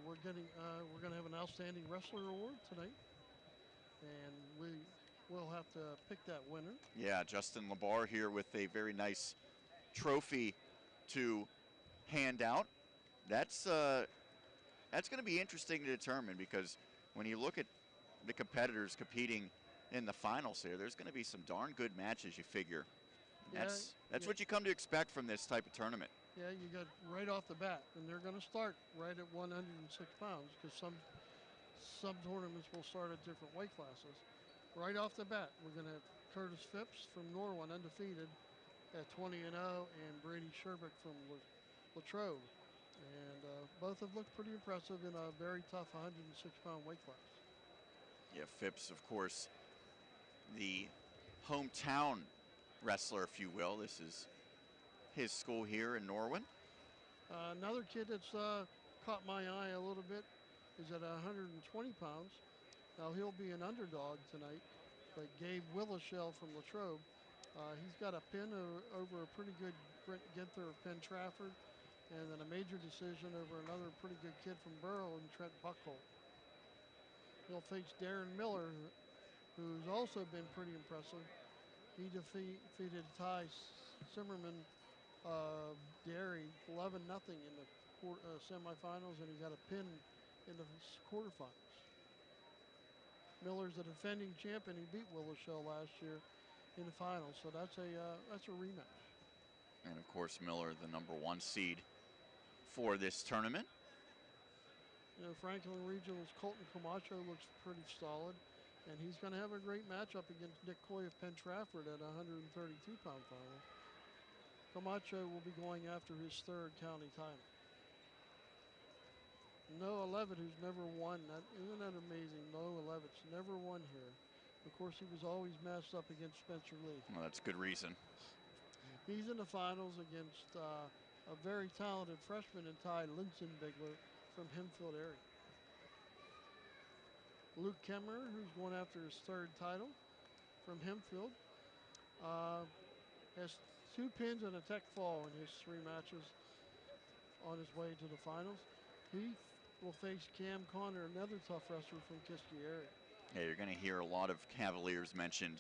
we're going to have an outstanding wrestler award tonight, and we'll have to pick that winner. Yeah, Justin LeBar here with a very nice trophy to hand out. That's going to be interesting to determine, because when you look at the competitors competing in the finals here, there's going to be some darn good matches, you figure. That's what you come to expect from this type of tournament. Yeah, you got right off the bat, and they're going to start right at 106 pounds, because some tournaments will start at different weight classes. Right off the bat, we're going to have Curtis Phipps from Norwin, undefeated at 20-0, and Brady Sherbick from Latrobe. And both have looked pretty impressive in a very tough 106-pound weight class. Yeah, Phipps, of course, the hometown wrestler, if you will. This is his school here in Norwin. Another kid that's caught my eye a little bit is at 120 pounds. Now, he'll be an underdog tonight, but Gabe Willishell from Latrobe, he's got a pin over a pretty good Brent Ginther of Penn Trafford, and then a major decision over another pretty good kid from Burrow and Trent Buckholt. He'll face Darren Miller, who's also been pretty impressive. He defeated Ty Zimmerman of Derry 11-0 in the semifinals, and he got a pin in the quarterfinals. Miller's the defending champion. He beat Willishell last year in the finals, so that's a rematch. And of course, Miller, the #1 seed for this tournament. You know, Franklin Regional's Colton Camacho looks pretty solid, and he's going to have a great matchup against Nick Coy of Penn Trafford at 132-pound finals. Camacho will be going after his 3rd county title. Noah Levitt, who's never won. Isn't that amazing? Noah Levitt's never won here. Of course, he was always matched up against Spencer Lee. Well, that's good reason. He's in the finals against a very talented freshman in Ty Linsenbigler from Hempfield area. Luke Kemmer, who's going after his 3rd title from Hempfield, has 2 pins and a tech fall in his 3 matches on his way to the finals. He will face Cam Connor, another tough wrestler from Kiski area. Yeah, you're going to hear a lot of Cavaliers mentioned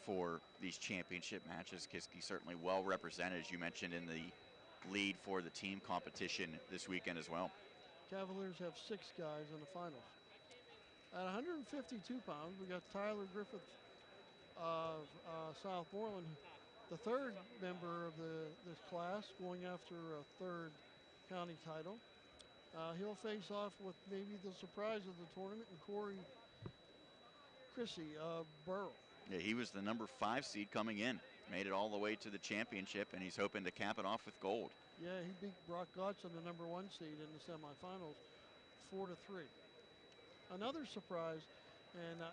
for these championship matches. Kiski certainly well represented, as you mentioned, in the lead for the team competition this weekend as well. Cavaliers have 6 guys in the finals. At 152 pounds, we got Tyler Griffith of Southmoreland, the 3rd member of this class, going after a 3rd county title. He'll face off with maybe the surprise of the tournament, and Corey Chrissy of Burrell. Yeah, he was the number 5 seed coming in. Made it all the way to the championship, and he's hoping to cap it off with gold. Yeah, he beat Brock Godson, the number 1 seed in the semifinals, 4-3. Another surprise, and I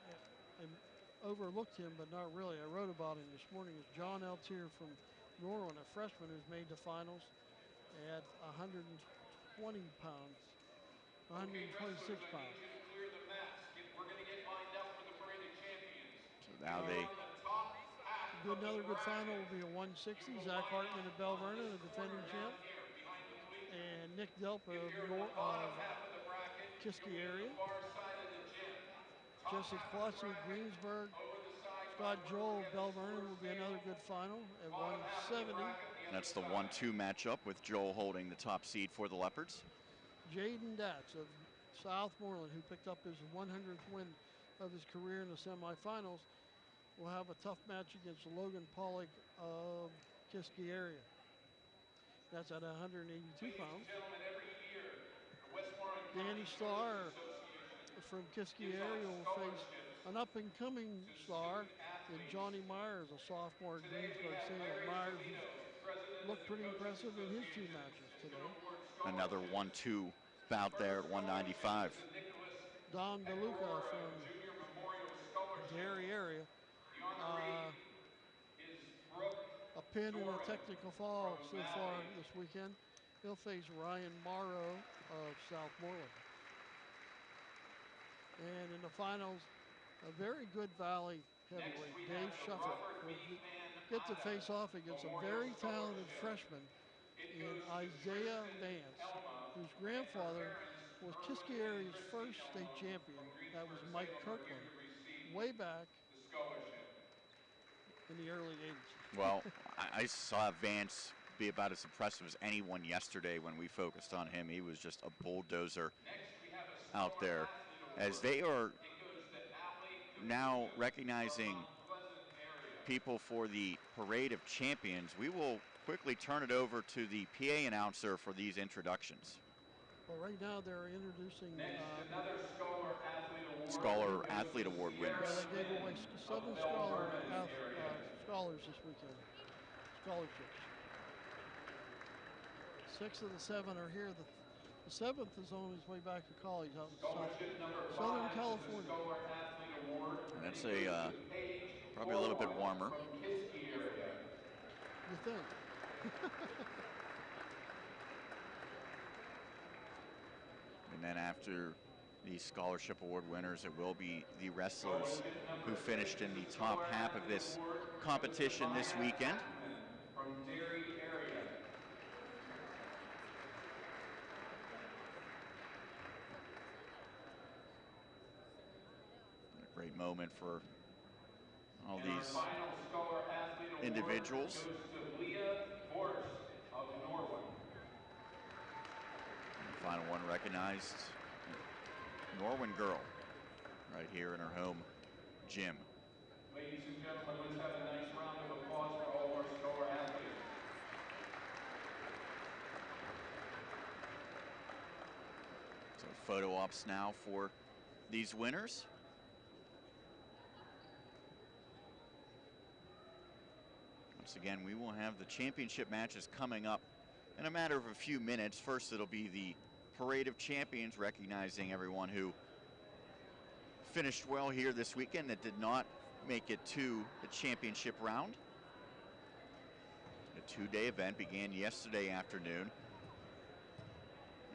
overlooked him, but not really. I wrote about him this morning, is John Altier from Norwin, a freshman who's made the finals at 120 pounds, 126 pounds. So now they... Another good final will be a 160. Zach Hartman of Bell Vernon, the defending champ, and Nick Delpa of Kiski area. Jesse Klotz of Greensburg. Scott Joel of Bell Vernon will be another good final at 170. That's the 1-2 matchup with Joel holding the top seed for the Leopards. Jaden Datz of Southmoreland, who picked up his 100th win of his career in the semifinals, will have a tough match against Logan Pollock of Kiski area. That's at 182 pounds. Danny Starr from Kiski area will face an up-and-coming star in Johnny Meyers, a sophomore at Greensburg City. Meyers looked pretty impressive in his 2 matches today. Another 1-2 bout there at 195. Don DeLuca from Gary area. A pin and a technical fall so far this weekend. He'll face Ryan Morrow of Southmoreland. And in the finals, a very good Valley heavyweight, Dave Shufford, will get to face off against a very talented freshman in Isaiah Vance, whose grandfather was Kiski area's first state champion. That was Mike Kirkland, way back in the early 80s. Well, I saw Vance be about as impressive as anyone yesterday when we focused on him. He was just a bulldozer out there. As they are now recognizing people for the Parade of Champions, we will quickly turn it over to the PA announcer for these introductions. Well, right now they're introducing Scholar Athlete Award winners. Yeah, they gave away 7 scholars this weekend, scholarships. 6 of the 7 are here. The 7th is on his way back to college out in Southern California. And that's probably a little bit warmer. You think? And then after the scholarship award winners, it will be the wrestlers who finished in the top half of this competition this weekend. A great moment for all these individuals. The final one recognized, Norwin girl, right here in her home gym. Ladies and gentlemen, let's have a nice round of applause for all our scholar athletes. So photo ops now for these winners. Once again, we will have the championship matches coming up in a matter of a few minutes. First, it'll be the Parade of Champions, recognizing everyone who finished well here this weekend that did not make it to the championship round. The two-day event began yesterday afternoon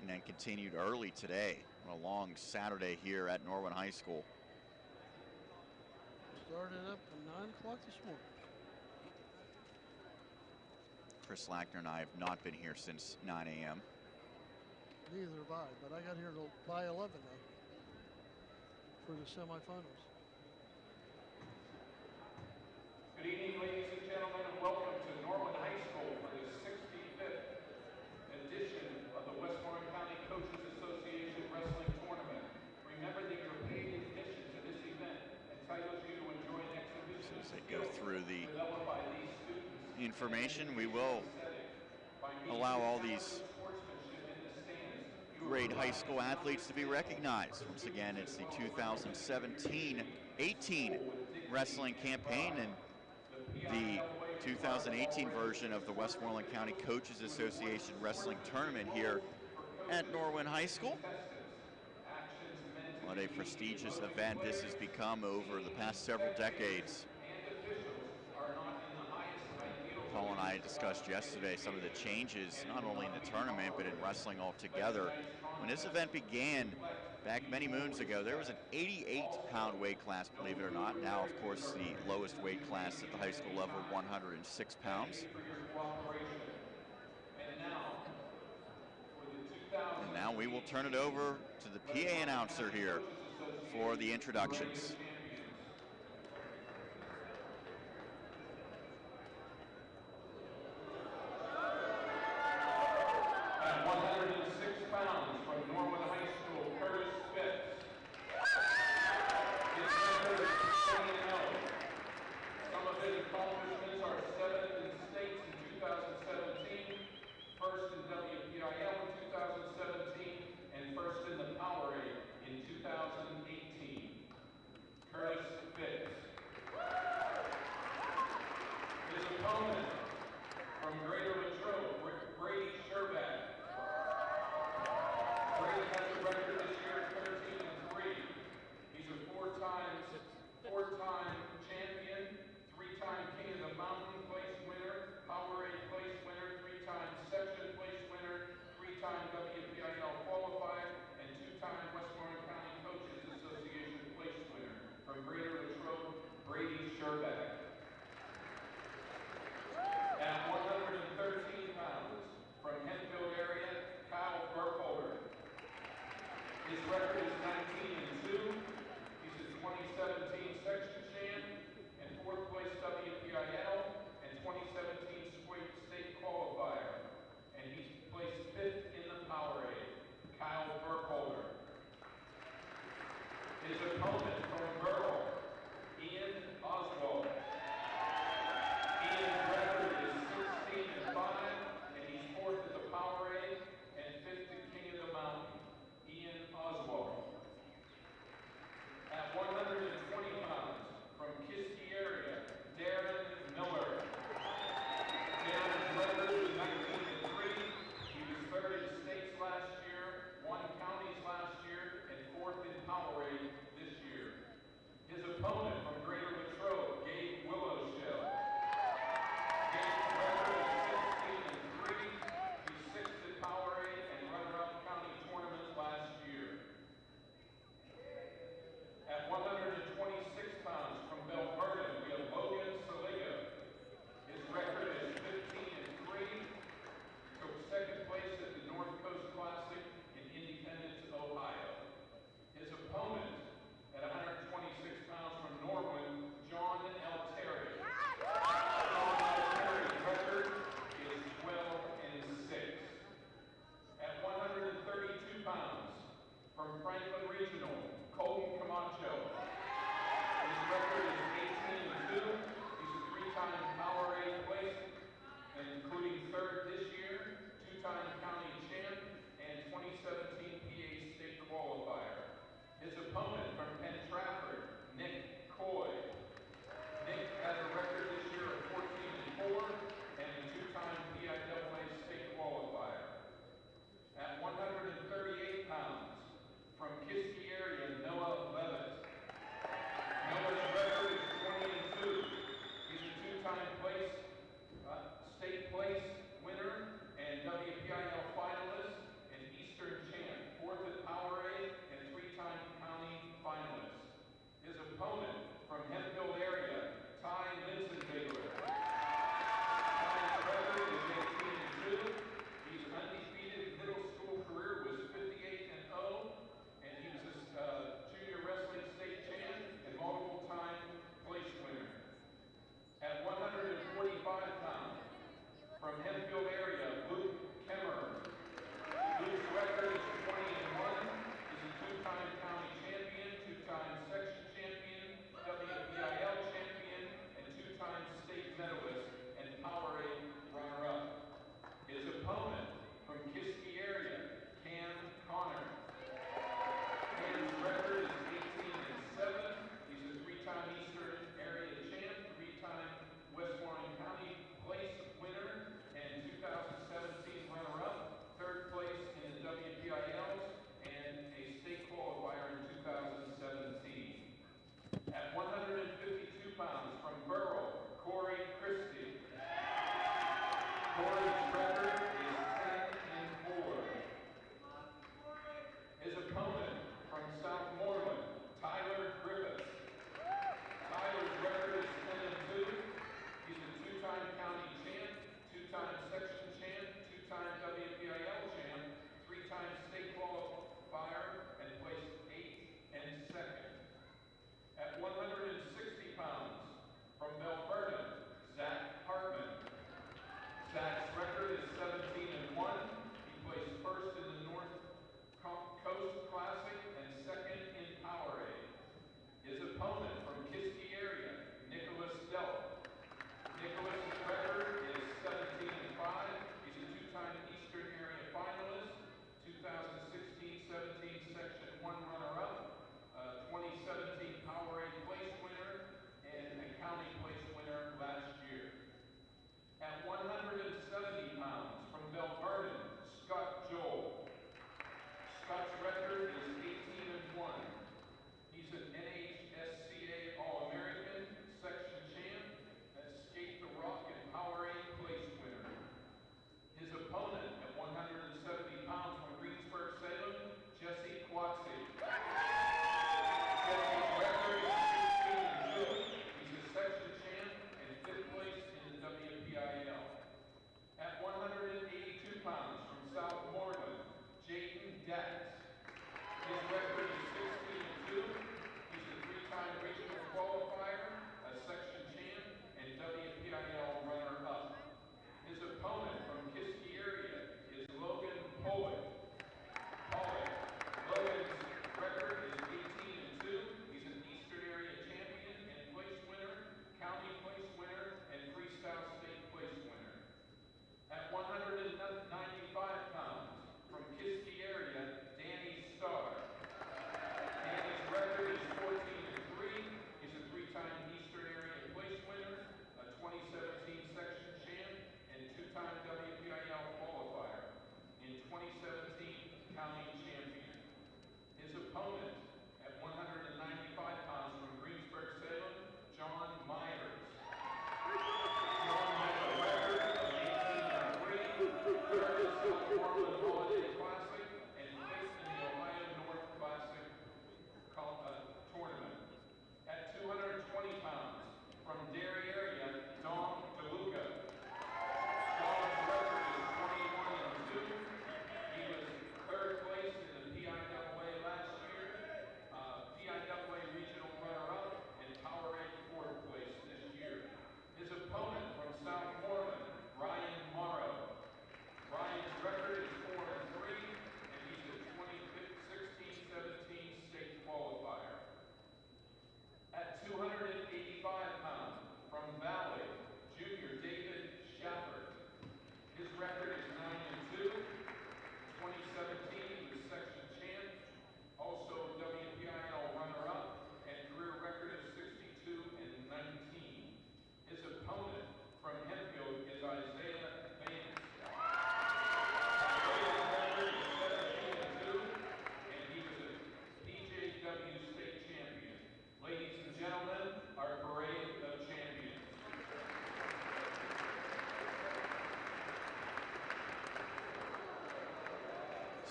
and then continued early today on a long Saturday here at Norwin High School. Started up at 9 o'clock this morning. Chris Lackner and I have not been here since 9 a.m. Neither have I, but I got here by 11 though for the semifinals. Good evening, ladies and gentlemen, and welcome to Norwin High School for the 65th edition of the Westmoreland County Coaches Association Wrestling Tournament. Remember that you're paid in addition to this event entitles you to enjoy an exhibition. As they go through the information, we will allow all these great high school athletes to be recognized. Once again, it's the 2017-18 wrestling campaign and the 2018 version of the Westmoreland County Coaches Association Wrestling Tournament here at Norwin High School. What a prestigious event this has become over the past several decades. Paul and I discussed yesterday some of the changes, not only in the tournament, but in wrestling altogether. When this event began back many moons ago, there was an 88-pound weight class, believe it or not. Now, of course, the lowest weight class at the high school level, 106 pounds. And now we will turn it over to the PA announcer here for the introductions.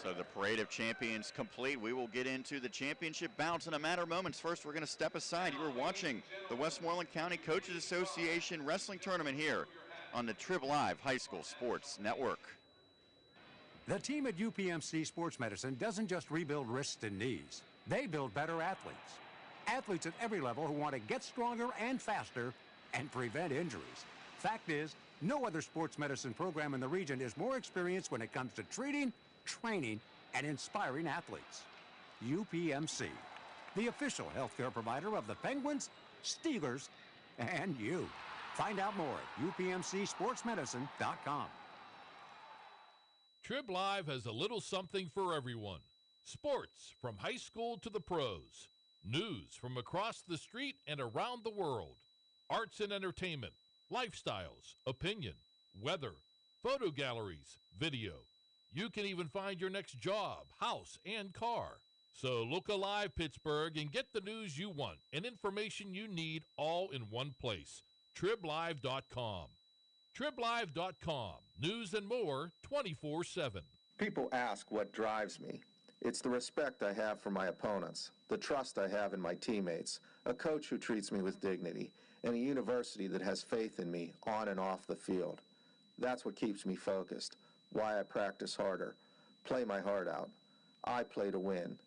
So the parade of champions complete. We will get into the championship bouts in a matter of moments. First, we're going to step aside. You are watching the Westmoreland County Coaches Association Wrestling Tournament here on the Triblive High School Sports Network. The team at UPMC Sports Medicine doesn't just rebuild wrists and knees. They build better athletes. Athletes at every level who want to get stronger and faster and prevent injuries. Fact is, no other sports medicine program in the region is more experienced when it comes to treating, training, and inspiring athletes. UPMC, the official healthcare provider of the Penguins, Steelers, and you. Find out more at upmcsportsmedicine.com. Triblive has a little something for everyone. Sports from high school to the pros. News from across the street and around the world. Arts and entertainment, lifestyles, opinion, weather, photo galleries, video. You can even find your next job, house, and car. So look alive, Pittsburgh, and get the news you want and information you need all in one place. Triblive.com. Triblive.com. News and more 24/7. People ask what drives me. It's the respect I have for my opponents, the trust I have in my teammates, a coach who treats me with dignity, and a university that has faith in me on and off the field. That's what keeps me focused, why I practice harder, play my heart out. I play to win.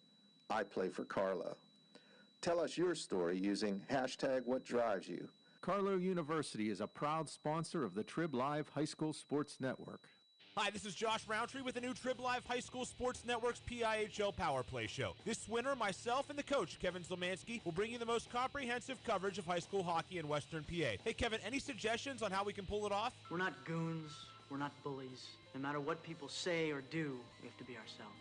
I play for Carlo. Tell us your story using #WhatDriveSYou. Carlo University is a proud sponsor of the Triblive High School Sports Network. Hi, this is Josh Roundtree with the new Triblive High School Sports Network's PIHL Power Play show. This winter, myself and the coach, Kevin Zlomansky, will bring you the most comprehensive coverage of high school hockey in Western PA. Hey, Kevin, any suggestions on how we can pull it off? We're not goons. We're not bullies. No matter what people say or do, we have to be ourselves.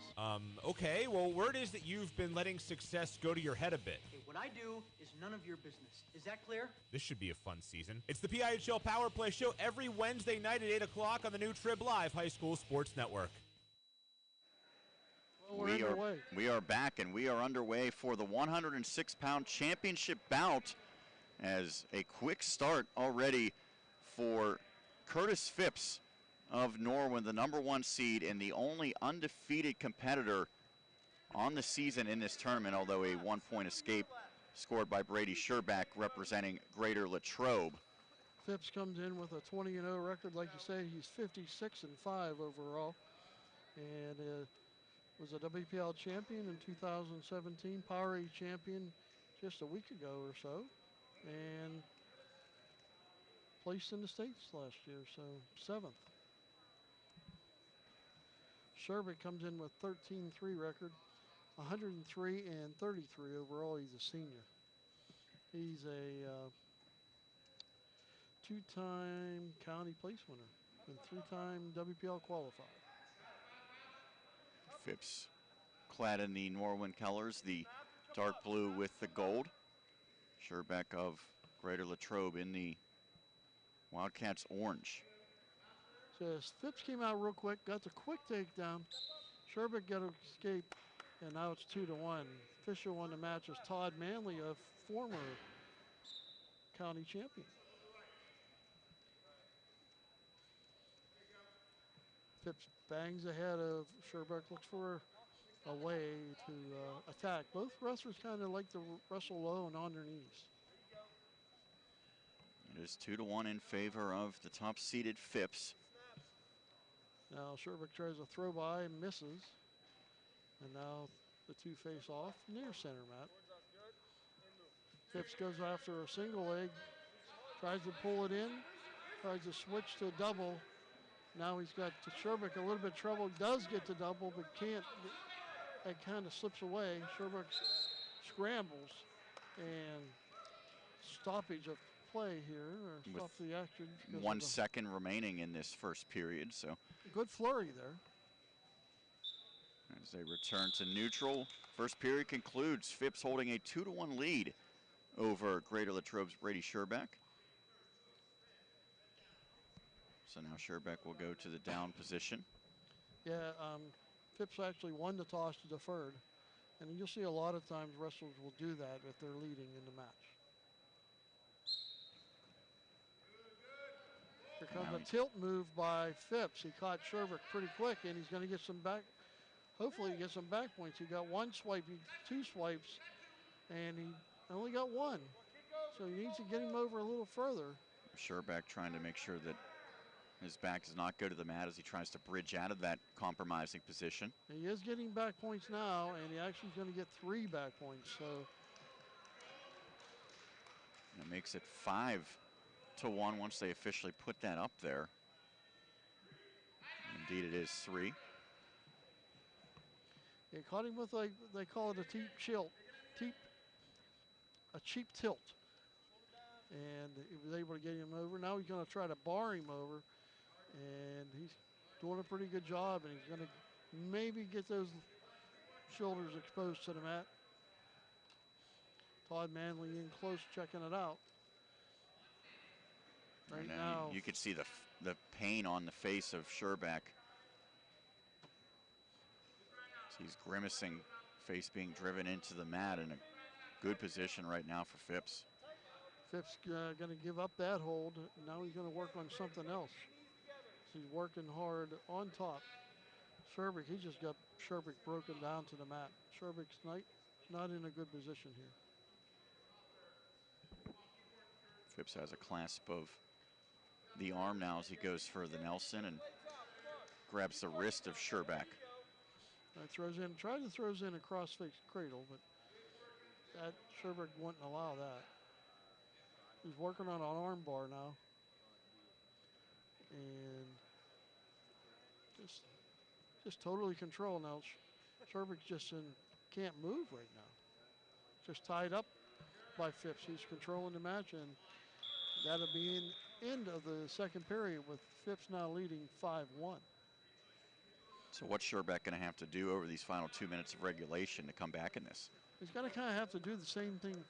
Okay. Well, word is that you've been letting success go to your head a bit. Okay, what I do is none of your business. Is that clear? This should be a fun season. It's the PIHL Power Play show every Wednesday night at 8 o'clock on the new Triblive High School Sports Network. Well, we are back, and we are underway for the 106-pound championship bout as a quick start already for Curtis Phipps of Norwin, the #1 seed and the only undefeated competitor on the season in this tournament, although a 1-point escape scored by Brady Sherback representing Greater Latrobe. Phipps comes in with a 20-0 record. Like you say, he's 56-5 overall, and was a WPL champion in 2017, Powerade champion just a week ago or so, and placed in the States last year, so 7th. Sherbick comes in with 13-3 record, 103-33 overall. He's a senior. He's a two-time county place winner and 3-time WPL qualifier. Phipps clad in the Norwin colors, the dark blue with the gold. Sherbeck of Greater Latrobe in the Wildcats orange. Says Phipps came out real quick, got the quick takedown. Sherbeck got an escape, and now it's 2-1. Official won the match is Todd Manley, a former county champion. Phipps bangs ahead of Sherbeck, looks for a way to attack. Both wrestlers kind of like to wrestle low and on their knees. It is 2-1 in favor of the top-seeded Phipps. Now Sherbeck tries a throw by and misses. And now the two face off near center mat. Phipps goes after a single leg, tries to pull it in, tries to switch to a double. Now he's got Sherbeck a little bit of trouble, does get to double, but can't. It kind of slips away. Sherbeck scrambles and stoppage of play here, or stop the action. 1 second remaining in this first period, so. Good flurry there. As they return to neutral, first period concludes. Phipps holding a 2-1 lead over Greater Latrobe's Brady Sherbeck. So now Sherbeck will go to the down position. Yeah, Phipps actually won the toss to deferred. And you'll see a lot of times wrestlers will do that if they're leading in the match. Here comes a tilt move by Phipps. He caught Sherbeck pretty quick, and he's going to get some back hopefully he gets some back points. He got one swipe, 2 swipes, and he only got 1. So he needs to get him over a little further. Sherbeck trying to make sure that his back does not go to the mat as he tries to bridge out of that compromising position. He is getting back points now, and he actually is going to get 3 back points. So it makes it 5-1 once they officially put that up there. Indeed, it is 3. He caught him with, like, they call it a cheap tilt. And he was able to get him over. Now he's going to try to bar him over. And he's doing a pretty good job. And he's going to maybe get those shoulders exposed to the mat. Todd Manley in close checking it out. Right now, you could see the pain on the face of Sherbeck. He's grimacing, face being driven into the mat in a good position right now for Phipps. Phipps going to give up that hold. Now he's going to work on something else. So he's working hard on top. Sherbeck, he just got Sherbeck broken down to the mat. Sherbeck's not in a good position here. Phipps has a clasp of the arm now as he goes for the Nelson and grabs the wrist of Sherbeck. Tried to throws in a cross-face cradle, but that Sherbeck wouldn't allow that. He's working on an arm bar now. And just totally controlled now. Sherbeck just can't move right now. Just tied up by Phipps. He's controlling the match, and that'll be in end of the second period with Phipps now leading 5-1. So what's Sherbeck going to have to do over these final 2 minutes of regulation to come back in this? He's going to kind of have to do the same thing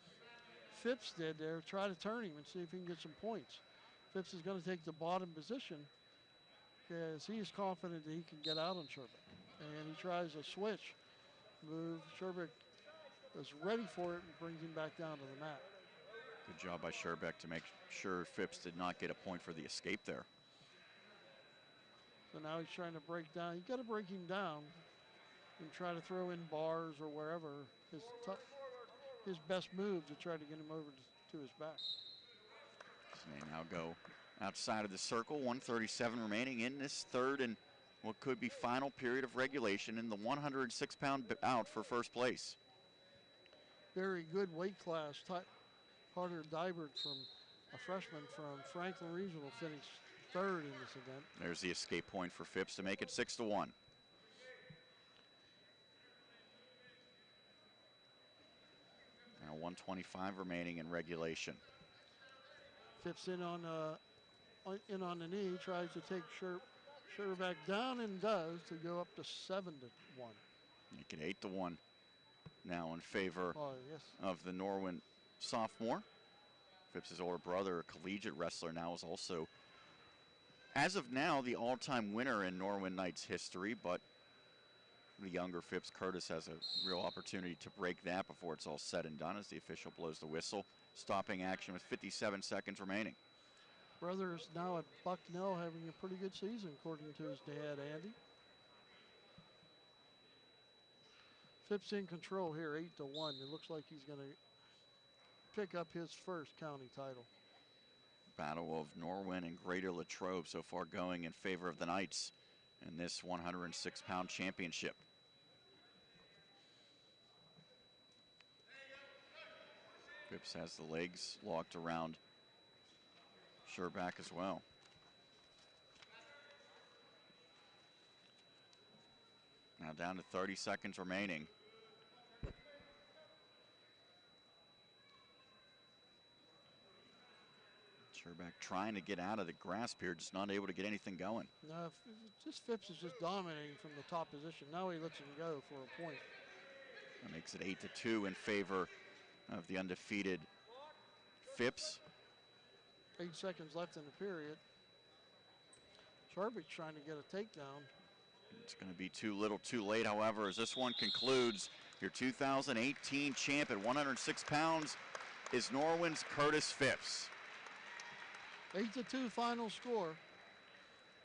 Phipps did there, try to turn him and see if he can get some points. Phipps is going to take the bottom position because he is confident that he can get out on Sherbeck. And he tries a switch move. Sherbeck is ready for it and brings him back down to the mat. Good job by Sherbeck to make sure Phipps did not get a point for the escape there. So now he's trying to break down. You got to break him down and try to throw in bars or wherever. His best move to try to get him over to his back. So they now go outside of the circle. 1:37 remaining in this third and what could be final period of regulation in the 106-pound bout for first place. Very good weight class. Carter Dybert, from a freshman from Franklin Regional, finished third in this event. There's the escape point for Phipps to make it 6-1. Now 1:25 remaining in regulation. Phipps in on the knee, tries to take Sherbeck down and does to go up to 7-1. Make it 8-1 now in favor of the Norwin sophomore. Phipps' older brother, a collegiate wrestler, now is also, as of now, the all-time winner in Norwin Knights history, but the younger Phipps Curtis has a real opportunity to break that before it's all said and done as the official blows the whistle, stopping action with 57 seconds remaining. Brother is now at Bucknell having a pretty good season, according to his dad, Andy. Phipps in control here, 8-1. It looks like he's going to pick up his first county title. Battle of Norwin and Greater Latrobe so far going in favor of the Knights in this 106-pound championship. Phipps has the legs locked around Sherbeck as well. Now down to 30 seconds remaining. Sherbeck trying to get out of the grasp here, just not able to get anything going. No, just Phipps is just dominating from the top position. Now he lets him go for a point. That makes it 8-2 in favor of the undefeated Phipps. 8 seconds left in the period. Sherbeck's trying to get a takedown. It's going to be too little too late, however, as this one concludes. Your 2018 champ at 106 pounds is Norwin's Curtis Phipps. 8-2 final score.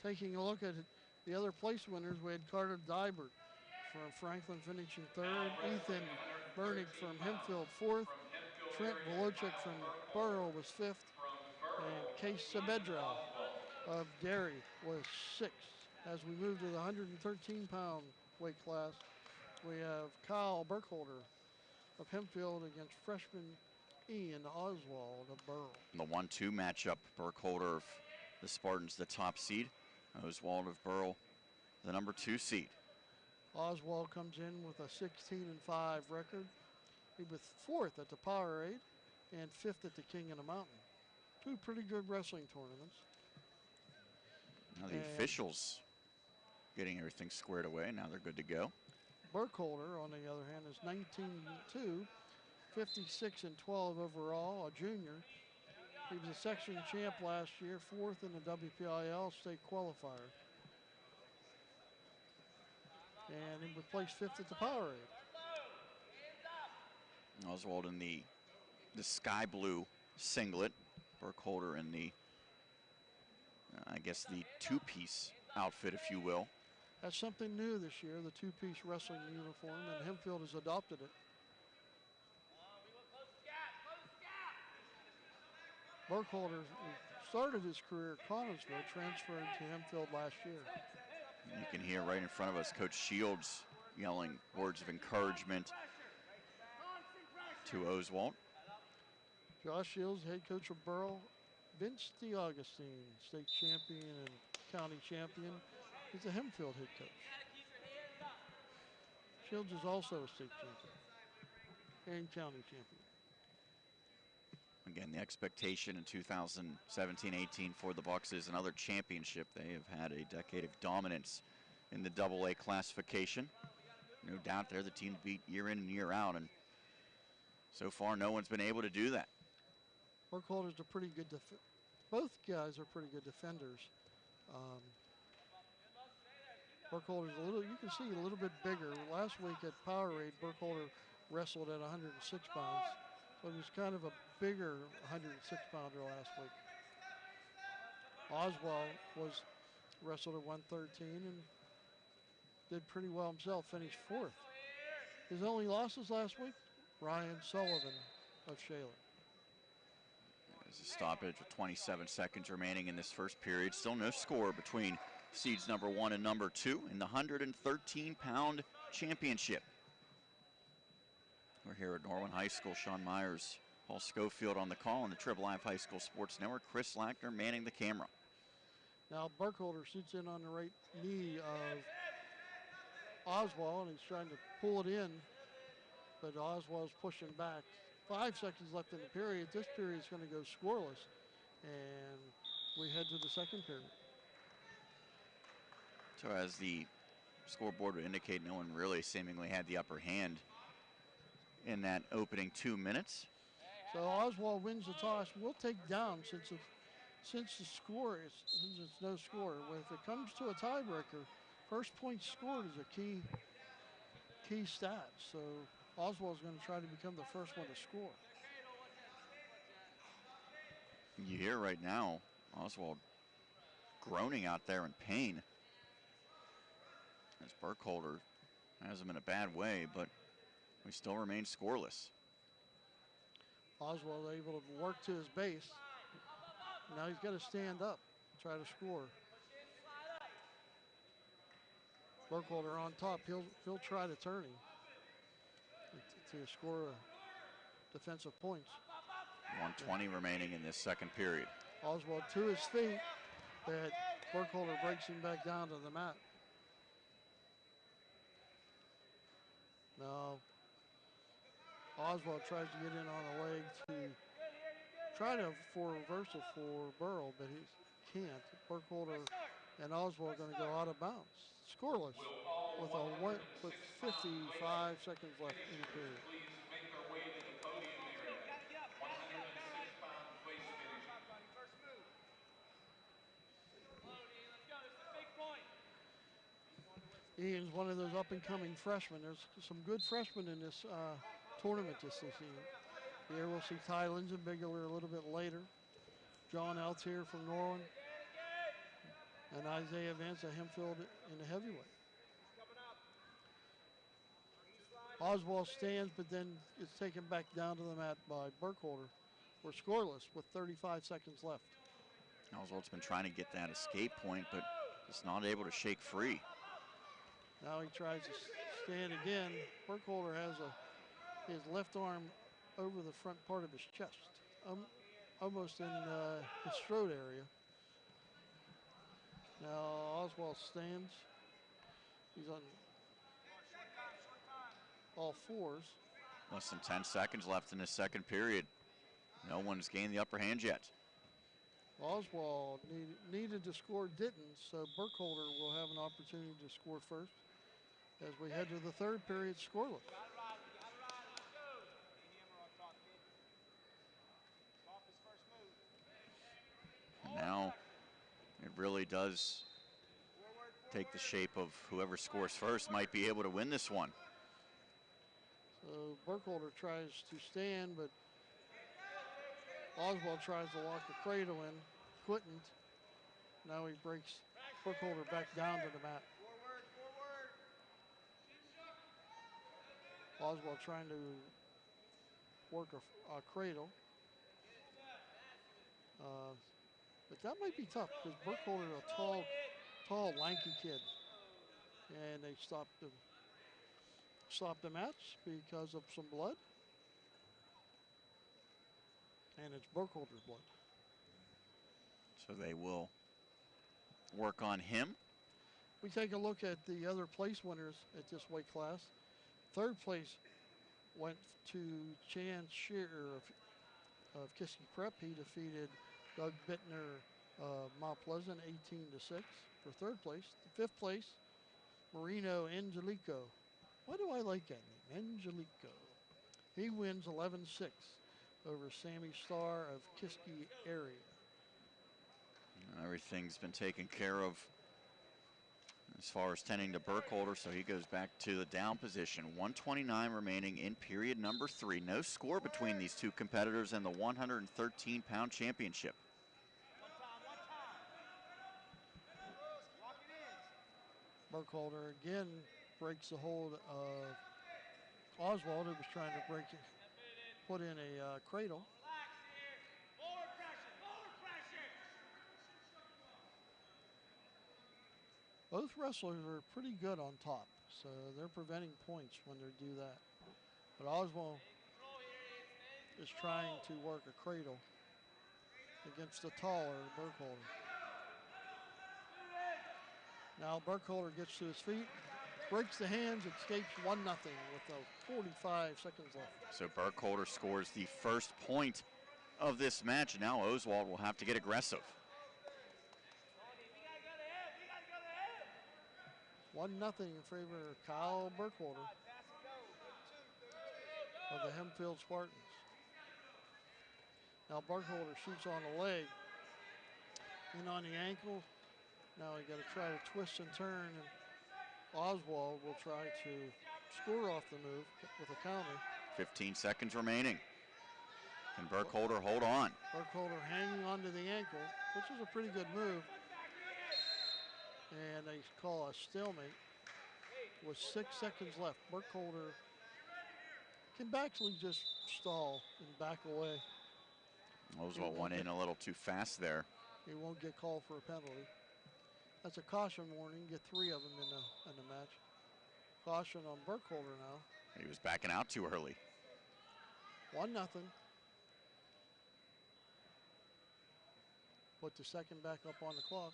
Taking a look at the other place winners, we had Carter Dybert from Franklin finishing third. Ethan Bernick from Hempfield fourth. Trent Volochek from Borough was fifth. And Case Saavedra of Derry was sixth. As we move to the 113-pound weight class, we have Kyle Burkholder of Hempfield against freshman Ian Oswald of Borough. The 1-2 matchup, Burkholder of the Spartans, the top seed. Oswald of Borough, the number 2 seed. Oswald comes in with a 16-5 record. He was fourth at the Powerade and fifth at the King of the Mountain. 2 pretty good wrestling tournaments. Now the officials getting everything squared away. Now they're good to go. Burkholder, on the other hand, is 19-2, 56-12 overall, a junior. He was a section champ last year, fourth in the WPIL state qualifier. And he was placed fifth at the Powerade. Oswald in the sky blue singlet. Burkholder in the, I guess, the 2-piece outfit, if you will. That's something new this year, the 2-piece wrestling uniform, and Hempfield has adopted it. Burkholder started his career at Connellsville, transferred to Hempfield last year. You can hear right in front of us Coach Shields yelling words of encouragement to Oswald. Josh Shields, head coach of Borough. Vince DeAugustine, state champion and county champion. He's a Hempfield head coach. Shields is also a state champion and county champion. Again, the expectation in 2017-18 for the Bucks is another championship. They have had a decade of dominance in the AA classification. No doubt they're the team to beat year in and year out, and so far no one's been able to do that. Burkholder's a pretty good both guys are pretty good defenders. Burkholder's a little, you can see a little bit bigger. Last week at Powerade, Burkholder wrestled at 106 pounds. So he was kind of a bigger 106-pounder last week. Oswald wrestled at 113 and did pretty well himself, finished fourth. His only losses last week, Ryan Sullivan of Shaler. There's a stoppage with 27 seconds remaining in this first period. Still no score between seeds number 1 and number 2 in the 113-pound championship. We're here at Norwin High School. Sean Meyers, Paul Schofield on the call on the Triblive High School Sports Network. Chris Lackner manning the camera. Now Burkholder sits in on the right knee of Oswald, and he's trying to pull it in, but Oswald's pushing back. 5 seconds left in the period. This period is going to go scoreless, and we head to the second period. So as the scoreboard would indicate, no one really seemingly had the upper hand in that opening 2 minutes. So Oswald wins the toss. We'll take down since the score is, since it's no score. If it comes to a tiebreaker, first point scored is a key stat. So Oswald's going to try to become the first one to score. You hear right now Oswald groaning out there in pain as Burkholder has him in a bad way, but we still remain scoreless. Oswald able to work to his base. Now he's got to stand up, try to score. Burkholder on top. He'll try to turn him to score defensive points. 1:20 remaining in this second period. Oswald to his feet, but Burkholder breaks him back down to the mat. Now Oswald tries to get in on a leg to try to for reversal for Burrow, but he can't. Burkholder and Oswald are going to go out of bounds. Scoreless with 55 seconds left in the period. Ian's one of those up-and-coming freshmen. There's some good freshmen in this tournament this season. Here we'll see Ty Linsenbigler a little bit later. John Altier from Norwin. And Isaiah Vance of Hempfield in the heavyweight. Oswald stands, but then is taken back down to the mat by Burkholder. We're scoreless with 35 seconds left. Oswald's been trying to get that escape point, but just not able to shake free. Now he tries to stand again. Burkholder has his left arm over the front part of his chest, almost in his throat area. Now Oswald stands. He's on all fours. Less than 10 seconds left in the second period. No one's gained the upper hand yet. Oswald needed to score, didn't, so Burkholder will have an opportunity to score first as we head to the third period scoreless. And now it really does take the shape of whoever scores first might be able to win this one. So Burkholder tries to stand, but Oswald tries to lock the cradle in, couldn't. Now he breaks Burkholder back down to the mat. Oswald trying to work a cradle. But that might be tough because Burkholder is a tall, lanky kid. And they stopped the match because of some blood. And it's Burkholder's blood. So they will work on him. We take a look at the other place winners at this weight class. Third place went to Chan Shearer of Kiski Prep. He defeated Doug Bittner of Mount Pleasant 18-6 for third place. The fifth place, Marino Angelico. Why do I like that name? Angelico. He wins 11-6 over Sammy Starr of Kiski area. Everything's been taken care of as far as tending to Burkholder, so he goes back to the down position. 1:29 remaining in period number 3. No score between these two competitors in the 113-pound championship. Burkholder again breaks the hold of Oswald, who was trying to put in a cradle. Both wrestlers are pretty good on top, so they're preventing points when they do that. But Oswald is trying to work a cradle against the taller Burkholder. Now Burkholder gets to his feet, breaks the hands, escapes 1-0 with 45 seconds left. So Burkholder scores the first point of this match. Now Oswald will have to get aggressive. 1-0 in favor of Kyle Burkholder of the Hempfield Spartans. Now Burkholder shoots on the leg, in on the ankle. Now he got to try to twist and turn, and Oswald will try to score off the move with a counter. 15 seconds remaining. Can Burkholder hold on? Burkholder hanging onto the ankle, which is a pretty good move. And they call a stalemate with 6 seconds left. Burkholder can actually just stall and back away. Oswald went in a little too fast there. He won't get called for a penalty. That's a caution warning. Get 3 of them in the match. Caution on Burkholder now. He was backing out too early. 1-0. Put the second back up on the clock.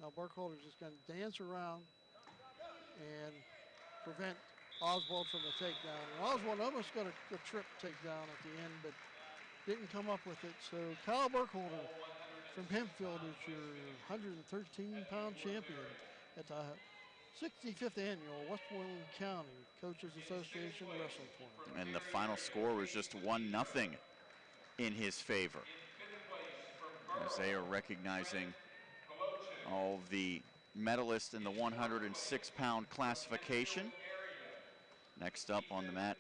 Now Burkholder's just going to dance around and prevent Oswald from the takedown. And Oswald almost got a trip takedown at the end, but didn't come up with it. So Kyle Burkholder from Hempfield is your 113-pound champion at the 65th annual Westmoreland County Coaches Association Wrestling Tournament. And the final score was just 1-0 in his favor, as they are recognizing all the medalists in the 106-pound classification. Next up on the mat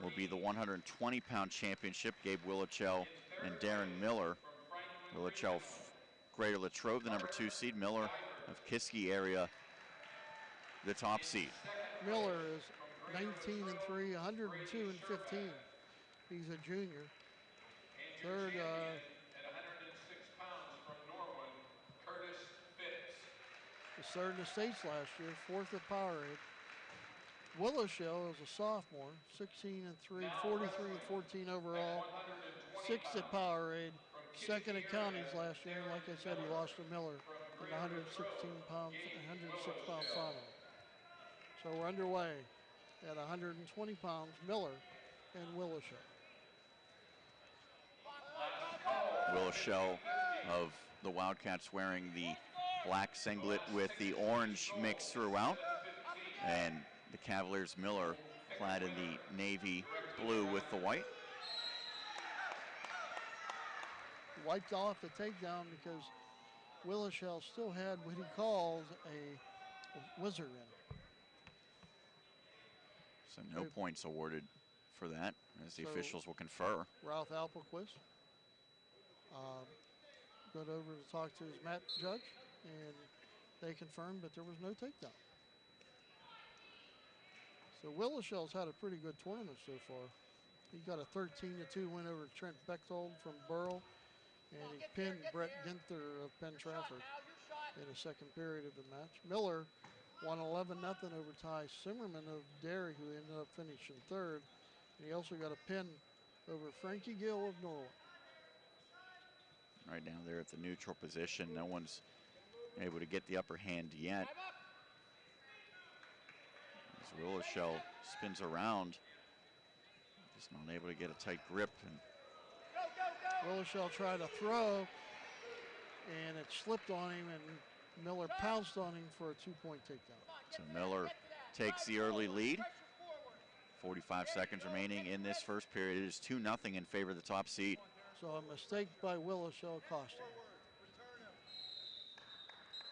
will be the 120-pound championship. Gabe Willichel and Darren Miller. Willichel, Greater Latrobe, the number 2 seed. Miller of Kiski area, the top seed. Miller is 19 and 3, 102 and 15. He's a junior. Third, at 106 pounds from Norwin, Curtis Fitz. was third in the states last year, fourth at Powerade. Willowshell is a sophomore, 16 and 3, 43 and 14 overall, sixth at Powerade, second at counties last year. And like I said, he lost to Miller in the 106 pound final. So we're underway at 120 pounds, Miller and Willowshell. Willowshell of the Wildcats wearing the black singlet with the orange mix throughout. And the Cavaliers, Miller, clad in the navy blue with the white. Wiped off the takedown because Willowshell still had what he calls a wizard in it. So no points awarded for that, as the officials will confer. Ralph Alpelquist got over to talk to his mat judge, and they confirmed that there was no takedown. So Willowshell's had a pretty good tournament so far. He got a 13-2 win over Trent Bechtold from Burrell, and he pinned Brett Ginther of Penn Trafford in the second period of the match. Miller won 11-0 over Ty Simmerman of Derry, who ended up finishing third. And he also got a pin over Frankie Gill of Norwin. Right down there at the neutral position. No one's able to get the upper hand yet. As Willowshell spins around, just not able to get a tight grip. And Willowshell tried to throw, and it slipped on him, and Miller pounced on him for a 2-point takedown. So Miller takes the early lead. 45 seconds remaining in this first period. It is 2-0 in favor of the top seed. So a mistake by Willowshell cost him.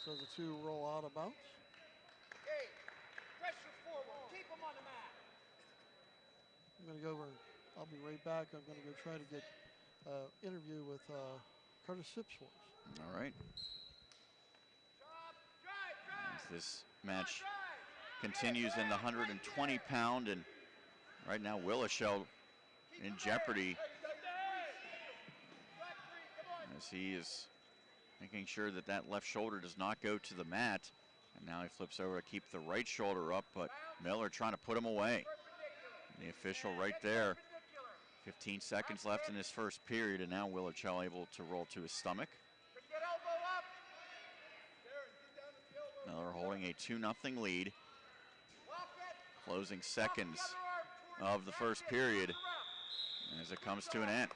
So the two roll out of bounds. I'm going to go over, I'll be right back. I'm going to go try to get an interview with Curtis Phipps for us. All right. As this match continues in the 120-pound, and right now Willowshell in jeopardy as he is making sure that that left shoulder does not go to the mat. And now he flips over to keep the right shoulder up, but Miller trying to put him away. The official right there. 15 seconds left in this first period, and now Willowshell able to roll to his stomach. Miller holding a 2-0 lead. Closing seconds of the first period as it comes to an end.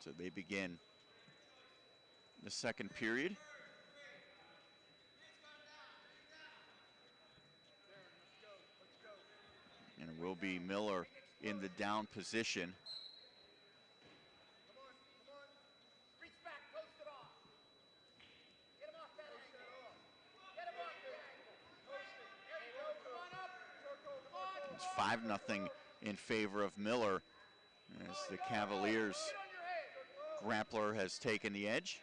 So they begin the second period. And it will be Miller in the down position. It's 5-0 in favor of Miller as the Cavaliers grappler has taken the edge.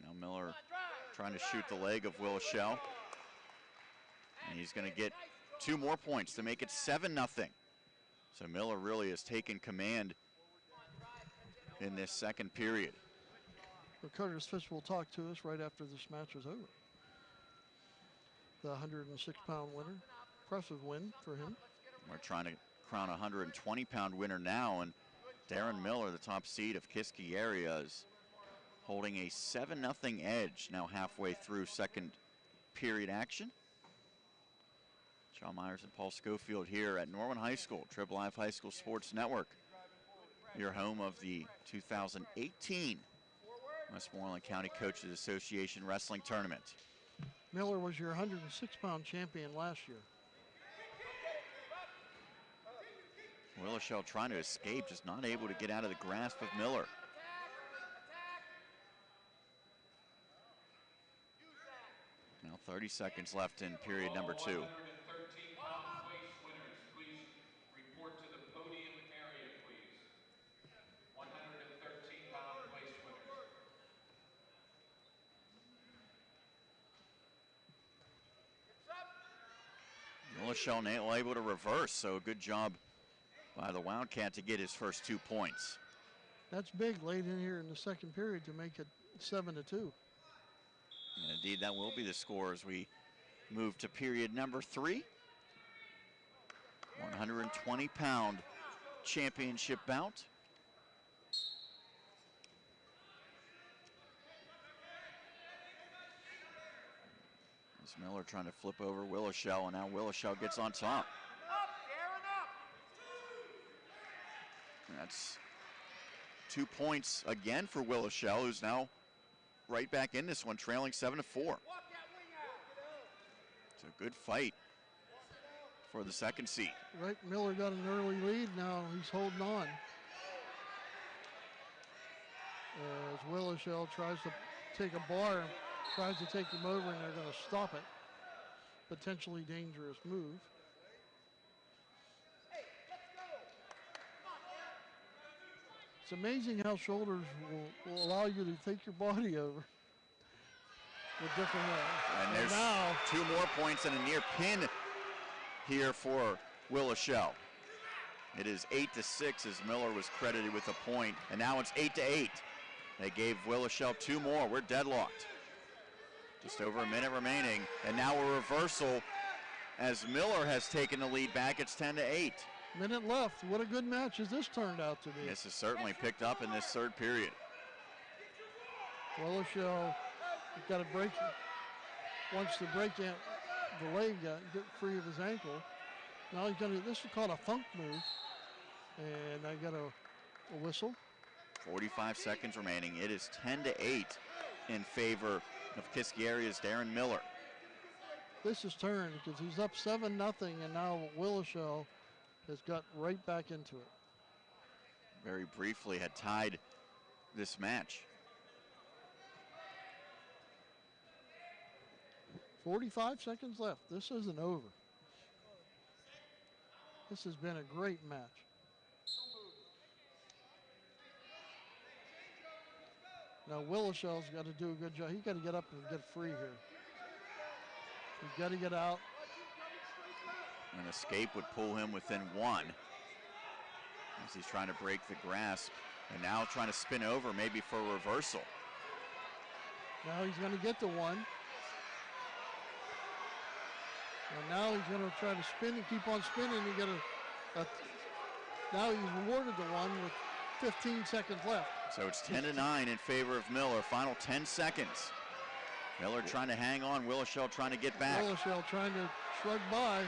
Now Miller trying to shoot the leg of Willowshell. And he's going to get 2 more points to make it 7-0. So Miller really has taken command in this second period. Well, Curtis Phipps will talk to us right after this match is over. The 106-pound winner. Impressive win for him. We're trying to crown a 120-pound winner now, and Darren Miller, the top seed of Kiski area, is holding a 7-0 edge now halfway through second period action. John Meyers and Paul Schofield here at Norwin High School, Triblive High School Sports Network, your home of the 2018 Westmoreland County Coaches Association Wrestling Tournament. Miller was your 106-pound champion last year. Willowshell trying to escape, just not able to get out of the grasp of Miller. Now 30 seconds left in period number 2. 13-pound weight winner Willishow able to reverse, so good job by the Wildcat to get his first 2 points. That's big late in here in the second period to make it 7-2. And indeed, that will be the score as we move to period number 3. 120-pound championship bout. As Miller trying to flip over Willishow, and now Willishow gets on top. That's 2 points again for Willishow, who's now right back in this one, trailing 7-4. It's a good fight for the second seed. Right, Miller got an early lead, now he's holding on. As Willishow tries to take a bar, tries to take him over, and they're going to stop it. Potentially dangerous move. It's amazing how shoulders will allow you to take your body over with different ways. And there's now 2 more points and a near pin here for Willishow. It is 8-6 as Miller was credited with a point, and now it's 8-8. They gave Willishow 2 more. We're deadlocked. Just over a minute remaining, and now a reversal as Miller has taken the lead back. It's 10-8. Minute left. What a good match has this turned out to be. This has certainly picked up in this third period. Willishow got to break it. Once the leg get free of his ankle. Now he's going to, this is called a thunk move. And I got a whistle. 45 seconds remaining. It is 10-8 in favor of Kisciaria's Darren Miller. This is turned because he's up 7-0, and now Willishow has got right back into it. Very briefly had tied this match. 45 seconds left. This isn't over. This has been a great match. Now Willishow's got to do a good job. He's got to get up and get free here. He's got to get out. An escape would pull him within 1 as he's trying to break the grasp, and now trying to spin over maybe for a reversal. Now he's going to get to 1. And now he's going to try to spin and keep on spinning. He got now he's rewarded the 1 with 15 seconds left. So it's 10-9 in favor of Miller. Final 10 seconds. Miller trying to hang on. Willishow trying to get back. Willishow trying to shrug by.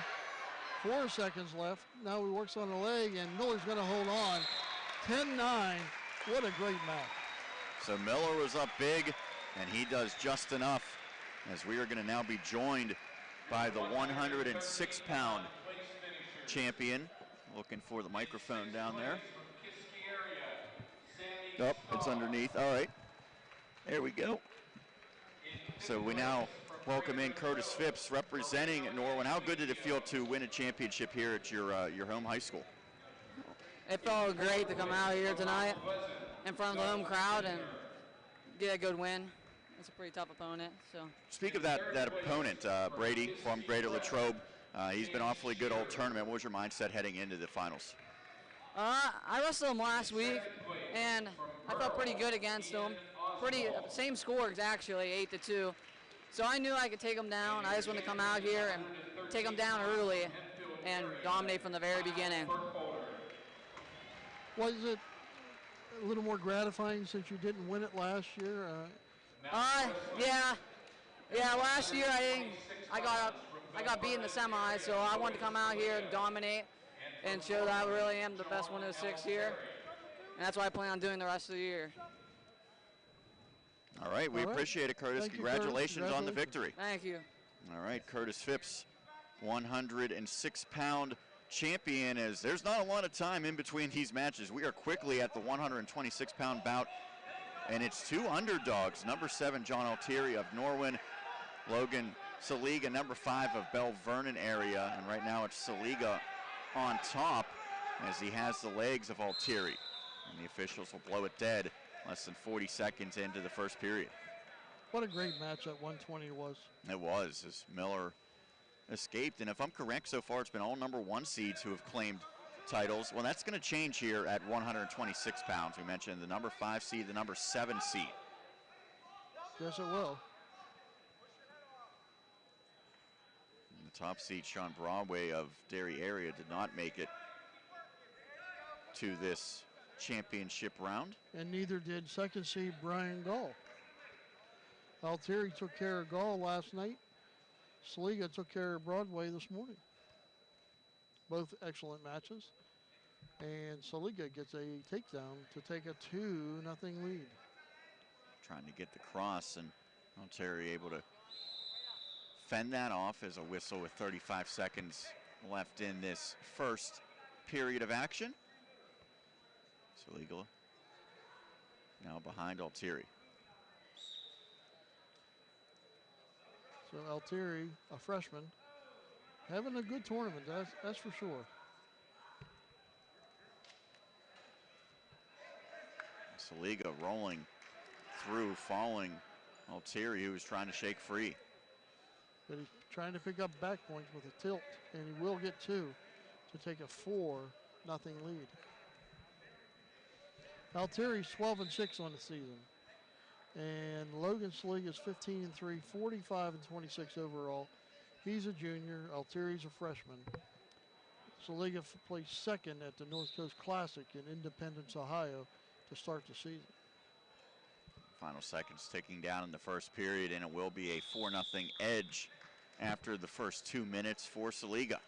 4 seconds left. Now he works on the leg, and Miller's going to hold on. 10-9. What a great match. So Miller was up big, and he does just enough, as we are going to now be joined by the 106-pound champion. Looking for the microphone down there. Oh, it's underneath. All right. There we go. So we now welcome in Curtis Phipps representing Norwin. How good did it feel to win a championship here at your home high school? It felt great to come out here tonight in front of the home crowd and get a good win. It's a pretty tough opponent. So. Speak of that opponent, Brady from Greater Latrobe. He's been awfully good all tournament. What was your mindset heading into the finals? I wrestled him last week, and I felt pretty good against him. Same scores actually, 8-2. So I knew I could take him down. I just wanted to come out here and take him down early and dominate from the very beginning. Was it a little more gratifying since you didn't win it last year? Yeah. Last year I got beat in the semis, so I wanted to come out here and dominate and show that I really am the best 106 here. And that's what I plan on doing the rest of the year. All right, we appreciate it, Curtis. Congratulations on the victory. Thank you. All right, Curtis Phipps, 106-pound champion. As there's not a lot of time in between these matches. We are quickly at the 126-pound bout, and it's 2 underdogs. Number 7, John Altieri of Norwin, Logan Saliga, number 5 of Bell Vernon area, and right now it's Saliga on top as he has the legs of Altieri, and the officials will blow it dead less than 40 seconds into the first period. What a great match that 120 was. It was, as Miller escaped. And if I'm correct, so far it's been all number 1 seeds who have claimed titles. Well, that's going to change here at 126 pounds. We mentioned the number 5 seed, the number 7 seed. Yes, it will. And the top seed, Sean Broadway of Derry area, did not make it to this championship round. And neither did second seed Brian Gall. Altieri took care of Gall last night. Saliga took care of Broadway this morning. Both excellent matches. And Saliga gets a takedown to take a 2-0 lead. Trying to get the cross, and Altieri able to fend that off as a whistle with 35 seconds left in this first period of action. Saliga now behind Altieri. So Altieri, a freshman, having a good tournament, that's for sure. Saliga rolling through, falling Altieri, who was trying to shake free. But he's trying to pick up back points with a tilt, and he will get 2 to take a 4-0 lead. Altieri's 12-6 on the season. And Logan Saliga is 15-3, 45-26 overall. He's a junior. Altieri's a freshman. Saliga placed second at the North Coast Classic in Independence, Ohio to start the season. Final seconds ticking down in the first period, and it will be a 4-0 edge after the first 2 minutes for Saliga.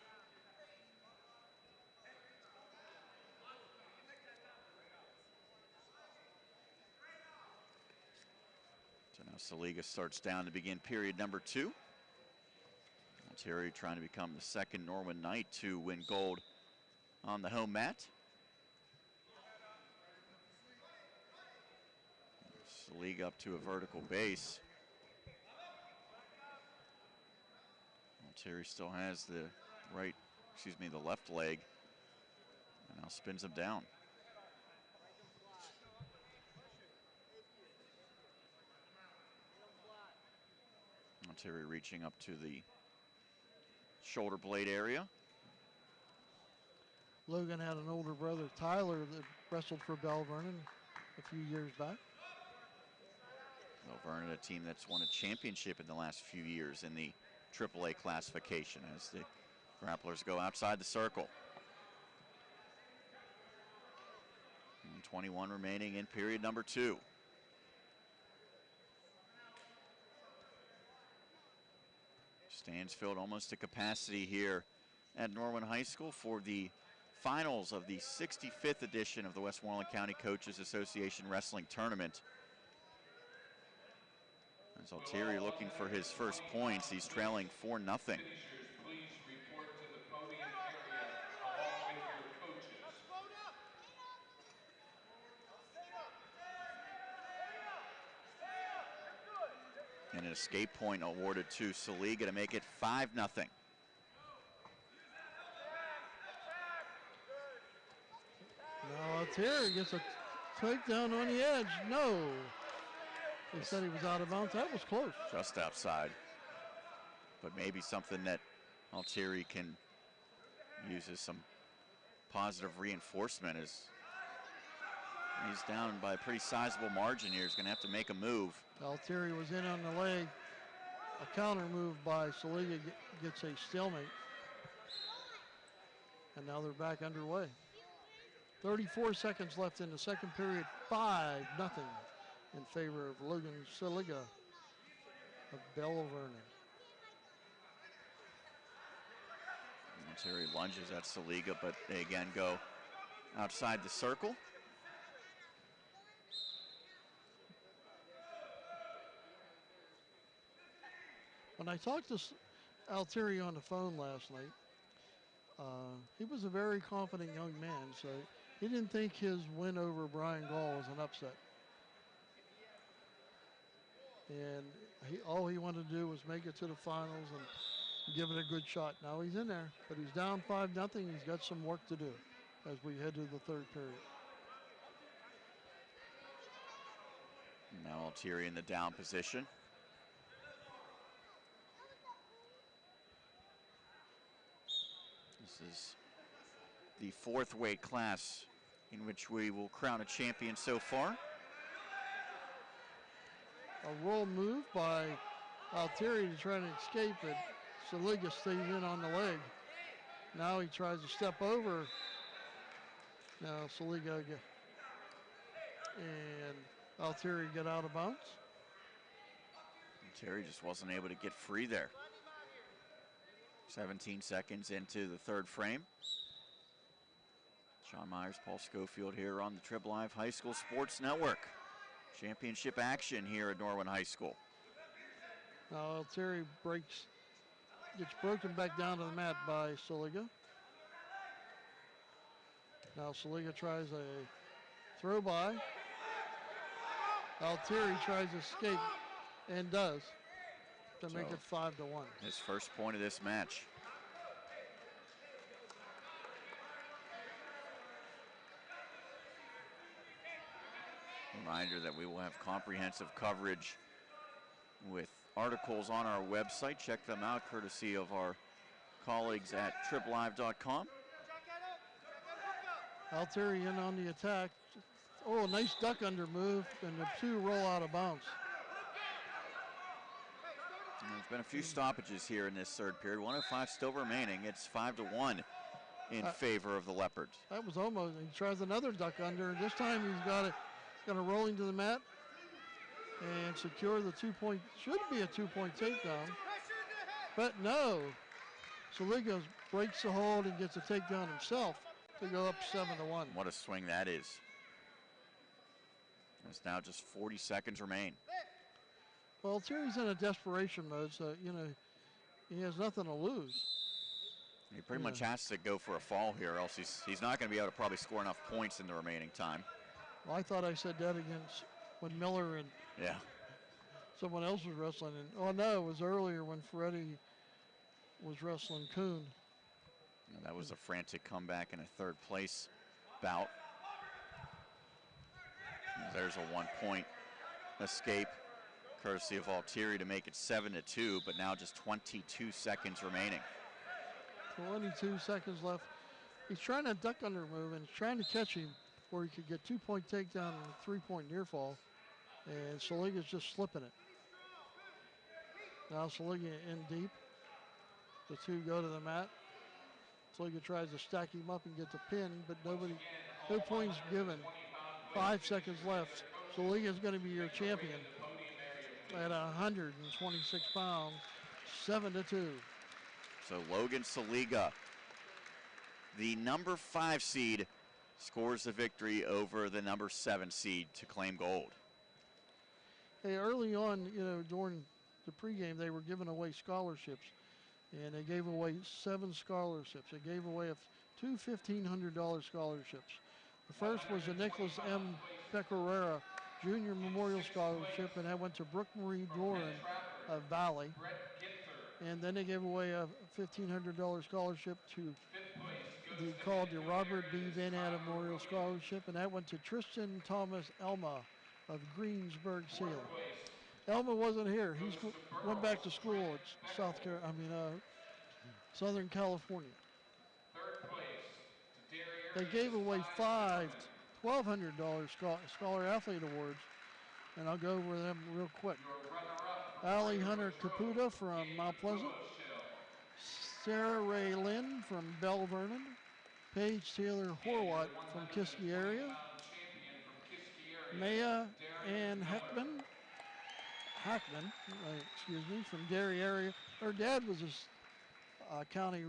So now Saliga starts down to begin period number 2. Altieri trying to become the second Norwin Knight to win gold on the home mat. Saliga up to a vertical base. Altieri still has the left leg, and now spins him down. Altieri reaching up to the shoulder blade area. Logan had an older brother, Tyler, that wrestled for Bell Vernon a few years back. Bell Vernon, a team that's won a championship in the last few years in the AAA classification as the grapplers go outside the circle. And 21 remaining in period number 2. Stands filled almost to capacity here at Norwin High School for the finals of the 65th edition of the Westmoreland County Coaches Association Wrestling Tournament. As Altieri looking for his first points, he's trailing 4-0. And an escape point awarded to Saliga to make it 5-0. Now Altieri gets a takedown on the edge. No. They said he was out of bounds. That was close. Just outside. But maybe something that Altieri can use as some positive reinforcement as he's down by a pretty sizable margin here. He's going to have to make a move. Altieri was in on the leg. A counter move by Saliga gets a stalemate. And now they're back underway. 34 seconds left in the second period. 5-0 in favor of Logan Saliga of Bell Vernon. Altieri lunges at Saliga, but they again go outside the circle. When I talked to Altieri on the phone last night, he was a very confident young man, so he didn't think his win over Brian Gall was an upset. And all he wanted to do was make it to the finals and give it a good shot. Now he's in there, but he's down 5-0. He's got some work to do as we head to the third period. Now Altieri in the down position. This is the 4th weight class in which we will crown a champion so far. A roll move by Altieri to try to escape it. Saliga stays in on the leg. Now he tries to step over. Now Saliga and Altieri get out of bounds. Terry just wasn't able to get free there. 17 seconds into the 3rd frame. Sean Meyers, Paul Schofield here on the Triblive High School Sports Network. Championship action here at Norwin High School. Now Altieri gets broken back down to the mat by Saliga. Now Saliga tries a throw by. Altieri tries to escape and does to make it 5-1. His first point of this match. Reminder that we will have comprehensive coverage with articles on our website. Check them out courtesy of our colleagues at triblive.com. Altieri in on the attack. Oh, a nice duck under move, and the 2 roll out of bounds. There's been a few stoppages here in this 3rd period. 1:05 still remaining. It's 5-1 in favor of the Leopards. That was almost. He tries another duck under. This time he's got it. He's going to roll into the mat and secure the 2-point. Should be a 2-point takedown, but no. Saliga breaks the hold and gets a takedown himself to go up 7-1. What a swing that is. It's now just 40 seconds remain. Well, Terry's in a desperation mode, so, he has nothing to lose. He pretty much has to go for a fall here, or else he's not going to be able to probably score enough points in the remaining time. Well, I thought I said that against when Miller and someone else was wrestling. Oh, no, it was earlier when Freddie was wrestling Kuhn. That was a frantic comeback in a 3rd place bout. There's a 1-point escape, courtesy of Altieri, to make it 7-2, but now just 22 seconds remaining. 22 seconds left. He's trying to duck under move and trying to catch him where he could get 2-point takedown and a 3-point near fall. And Saliga's just slipping it. Now Saliga in deep. The 2 go to the mat. Saliga tries to stack him up and get the pin, but no points given. 5 seconds left. Saliga's going to be your champion at 126 pounds, 7-2. So Logan Saliga, the number 5 seed, scores the victory over the number 7 seed to claim gold. Hey, early on, during the pregame, they were giving away scholarships, and they gave away 7 scholarships. They gave away 2 $1,500 scholarships. The first was the Nicholas M. Pecorara Junior Memorial Scholarship, and that went to Brooke Marie Doran of Valley. And then they gave away a $1,500 scholarship to called the Robert B. Van Adam Memorial Scholarship, and that went to Tristan Thomas Elma of Greensburg Salem. Elma wasn't here. He went back to school at Southern California. They gave away 5 $1,200 Scholar Athlete Awards, and I'll go over them real quick. Allie Hunter Caputa from Mount Pleasant, Sarah Ray Lynn from Bell Vernon, Paige Taylor Horwat from Kiski area, Maya Ann Hackman, from Derry area. Her dad was a county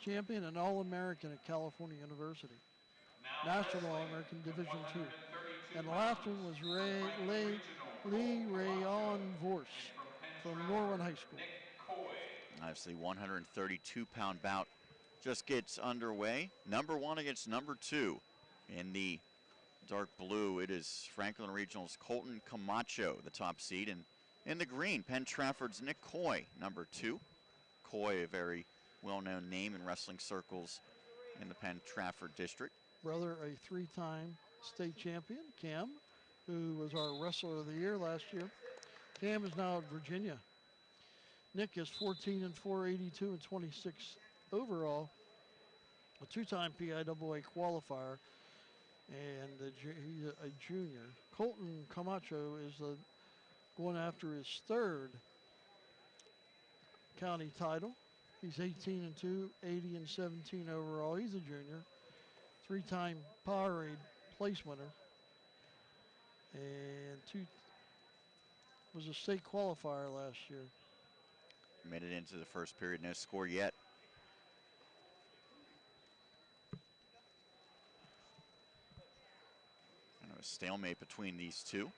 champion and All-American at California University. National All-American Division II. And the last one was Lee Rayon Vorse from Norwin High School. Obviously, 132-pound bout just gets underway. Number 1 against number 2. In the dark blue, it is Franklin Regional's Colton Camacho, the top seed. And in the green, Penn Trafford's Nick Coy, number 2. Coy, a very well-known name in wrestling circles in the Penn Trafford district. Brother, a 3-time state champion, Cam, who was our Wrestler of the Year last year. Cam is now at Virginia. Nick is 14-4, 82 and 26 overall. a two-time PIAA qualifier, and he's a junior. Colton Camacho is going after his third county title. He's 18-2, 80-17 overall. He's a junior, three-time Powerade place winner, and was a state qualifier last year. Made it into the first period, no score yet. Kind of a stalemate between these two.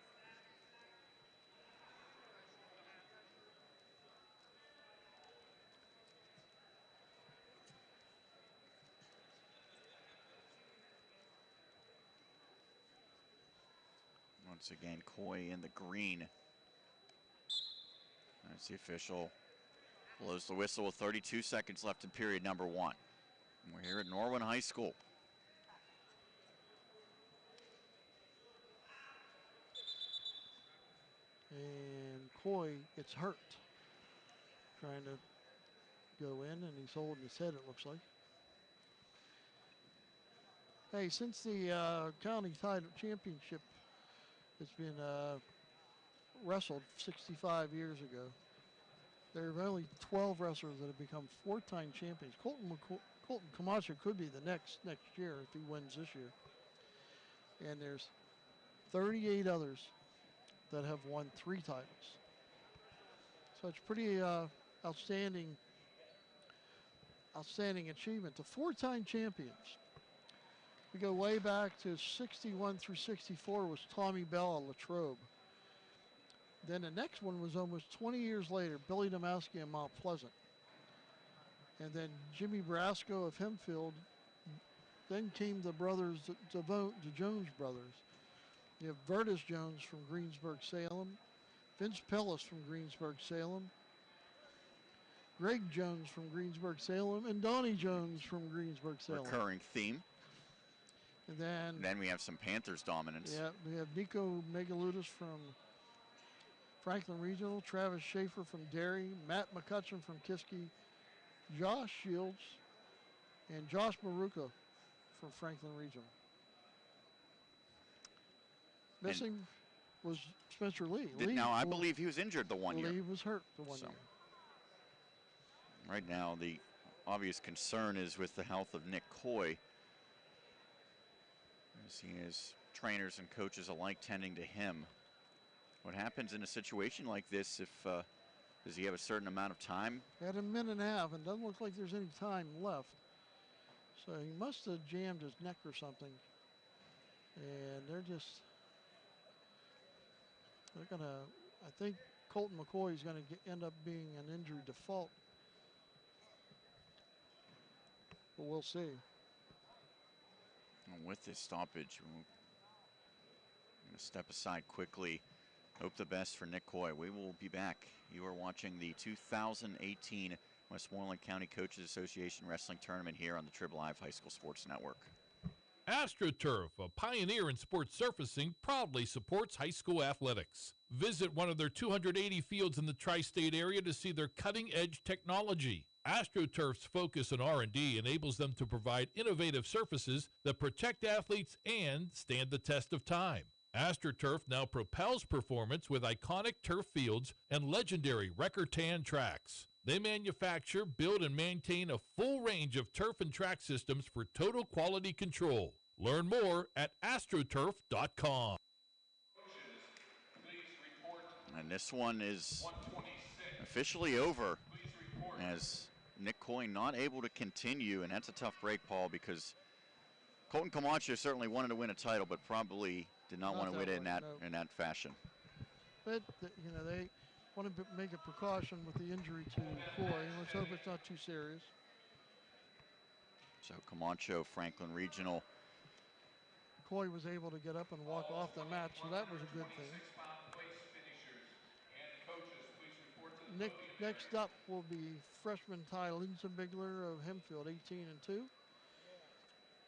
Once again, Coy in the green. That's the official. Blows the whistle with 32 seconds left in period number 1. We're here at Norwin High School. And Coy gets hurt trying to go in, and he's holding his head, it looks like. Hey, since the county title championship has been wrestled 65 years ago, there are only 12 wrestlers that have become 4-time champions. Colton Camacho could be the next year if he wins this year. And there's 38 others that have won 3 titles. So it's pretty outstanding achievement. The 4-time champions. We go way back to 61 through 64 was Tommy Bell of Latrobe. Then the next one was almost 20 years later, Billy Domowski of Mount Pleasant. And then Jimmy Brasco of Hempfield. Then came the brothers, the Jones brothers. You have Vertus Jones from Greensburg-Salem, Vince Pellis from Greensburg-Salem, Greg Jones from Greensburg-Salem, and Donnie Jones from Greensburg-Salem. Recurring theme. And then we have some Panthers dominance. Yeah, we have Nico Megaludis from Franklin Regional, Travis Schaefer from Derry, Matt McCutcheon from Kiski, Josh Shields, and Josh Maruka from Franklin Regional. Missing was Spencer Lee. I believe he was injured the one year. Lee was hurt the one year. Right now, the obvious concern is with the health of Nick Coy. Seeing his trainers and coaches alike tending to him. What happens in a situation like this if does he have a certain amount of time? He had a minute and a half, and doesn't look like there's any time left. So he must have jammed his neck or something. And they're gonna, I think Colton McCoy is gonna end up being an injury default. But we'll see. And with this stoppage, we're going to step aside quickly. Hope the best for Nick Coy. We will be back. You are watching the 2018 Westmoreland County Coaches Association Wrestling Tournament here on the Triblive High School Sports Network. AstroTurf, a pioneer in sports surfacing, proudly supports high school athletics. Visit one of their 280 fields in the tri-state area to see their cutting-edge technology. AstroTurf's focus on R&D enables them to provide innovative surfaces that protect athletes and stand the test of time. AstroTurf now propels performance with iconic turf fields and legendary record tan tracks. They manufacture, build, and maintain a full range of turf and track systems for total quality control. Learn more at astroturf.com. And this one is officially over as Nick Coy not able to continue, and that's a tough break, Paul, because Colton Camacho certainly wanted to win a title, but probably did not want to win it in that fashion. But they want to make a precaution with the injury to Coy. Let's hope it's not too serious. So Camacho, Franklin Regional. Coy was able to get up and walk off the mat, so that was a good thing. Next up will be freshman Ty Linsenbigler of Hempfield, 18-2.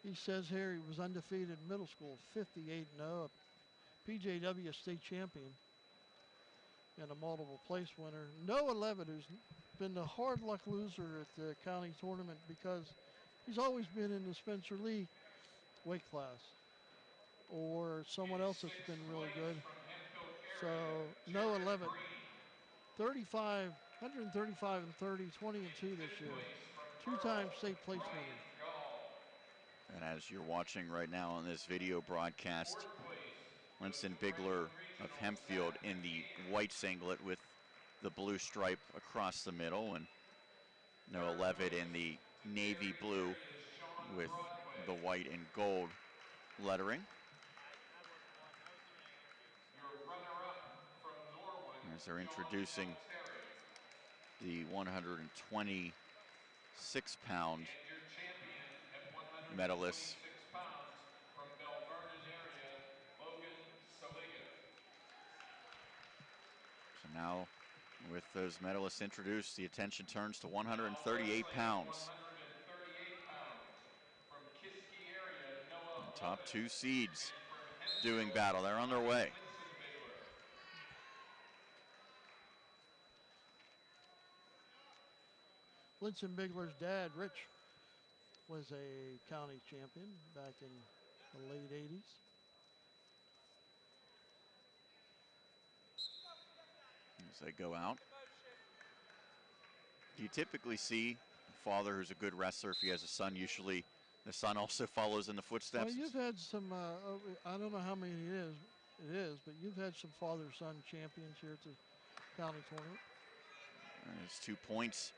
He says here he was undefeated in middle school, 58-0, a PJW state champion and a multiple place winner. Noah Levitt, who's been the hard luck loser at the county tournament because he's always been in the Spencer Lee weight class, or someone else that's been really good. So Noah Levitt, 135 and 30, 20 and 2 this year. Two-time state place winner. And as you're watching right now on this video broadcast, Winston Bigler of Hempfield in the white singlet with the blue stripe across the middle, and Noah Levitt in the navy blue with the white and gold lettering. As they're introducing the 126-pound medalists. So now, with those medalists introduced, the attention turns to 138 pounds. The top two seeds doing battle. They're on their way. Linson Bigler's dad, Rich, was a county champion back in the late 80s. As they go out. Do you typically see a father who's a good wrestler? If he has a son, usually the son also follows in the footsteps? Well, you've had some, I don't know how many it is, but you've had some father-son champions here at the county tournament. There's 2 points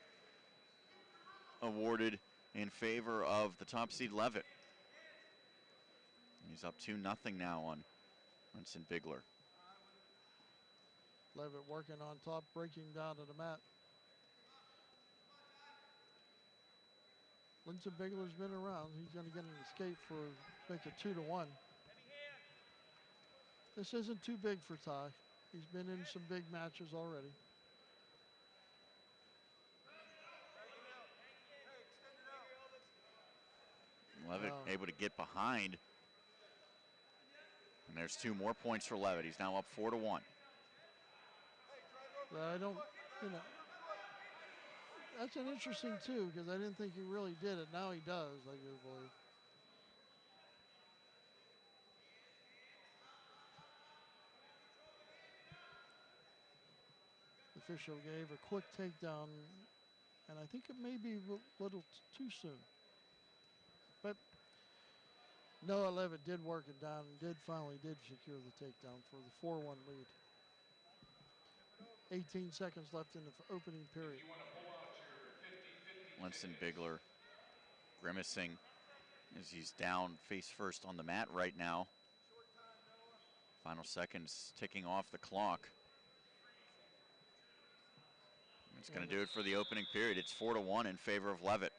awarded in favor of the top seed Levitt. He's up 2-0 now on Winston Bigler. Levitt working on top, breaking down to the mat. Linson Bigler's been around. He's going to get an escape for make it 2-1. This isn't too big for Ty. He's been in some big matches already. Levitt able to get behind. And there's 2 more points for Levitt. He's now up 4-1. I don't, that's an interesting too, because I didn't think he really did it. Now he does, I do believe. The official gave a quick takedown, and I think it may be a little too soon. But Noah Levitt did work it down and finally secure the takedown for the 4-1 lead. 18 seconds left in the opening period. Winston Bigler grimacing as he's down face first on the mat right now. Final seconds ticking off the clock. It's going to do it for the opening period. It's 4-1 in favor of Levitt.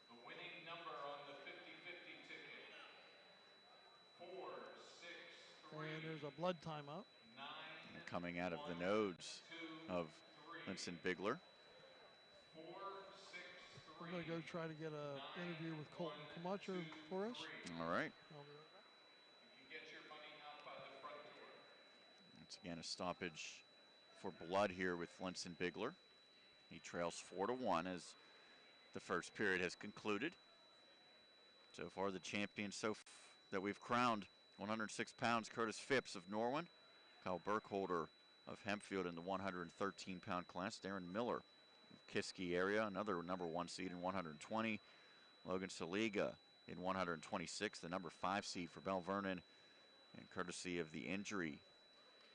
The winning number on the 50-50 ticket, 4-6-3. And there's a blood timeout. Coming out of the nose of Winston Bigler. We're going to go try to get an interview with Colton Camacho for us. All right. You can get your money out by the front door. Once again, a stoppage for blood here with Winston Bigler. He trails 4-1 as the first period has concluded. So far, the champions that we've crowned, 106 pounds, Curtis Phipps of Norwin. Kyle Burkholder of Hempfield in the 113-pound class. Darren Miller of Kiski area, another number 1 seed in 120. Logan Saliga in 126, the number 5 seed for Bell Vernon. And courtesy of the injury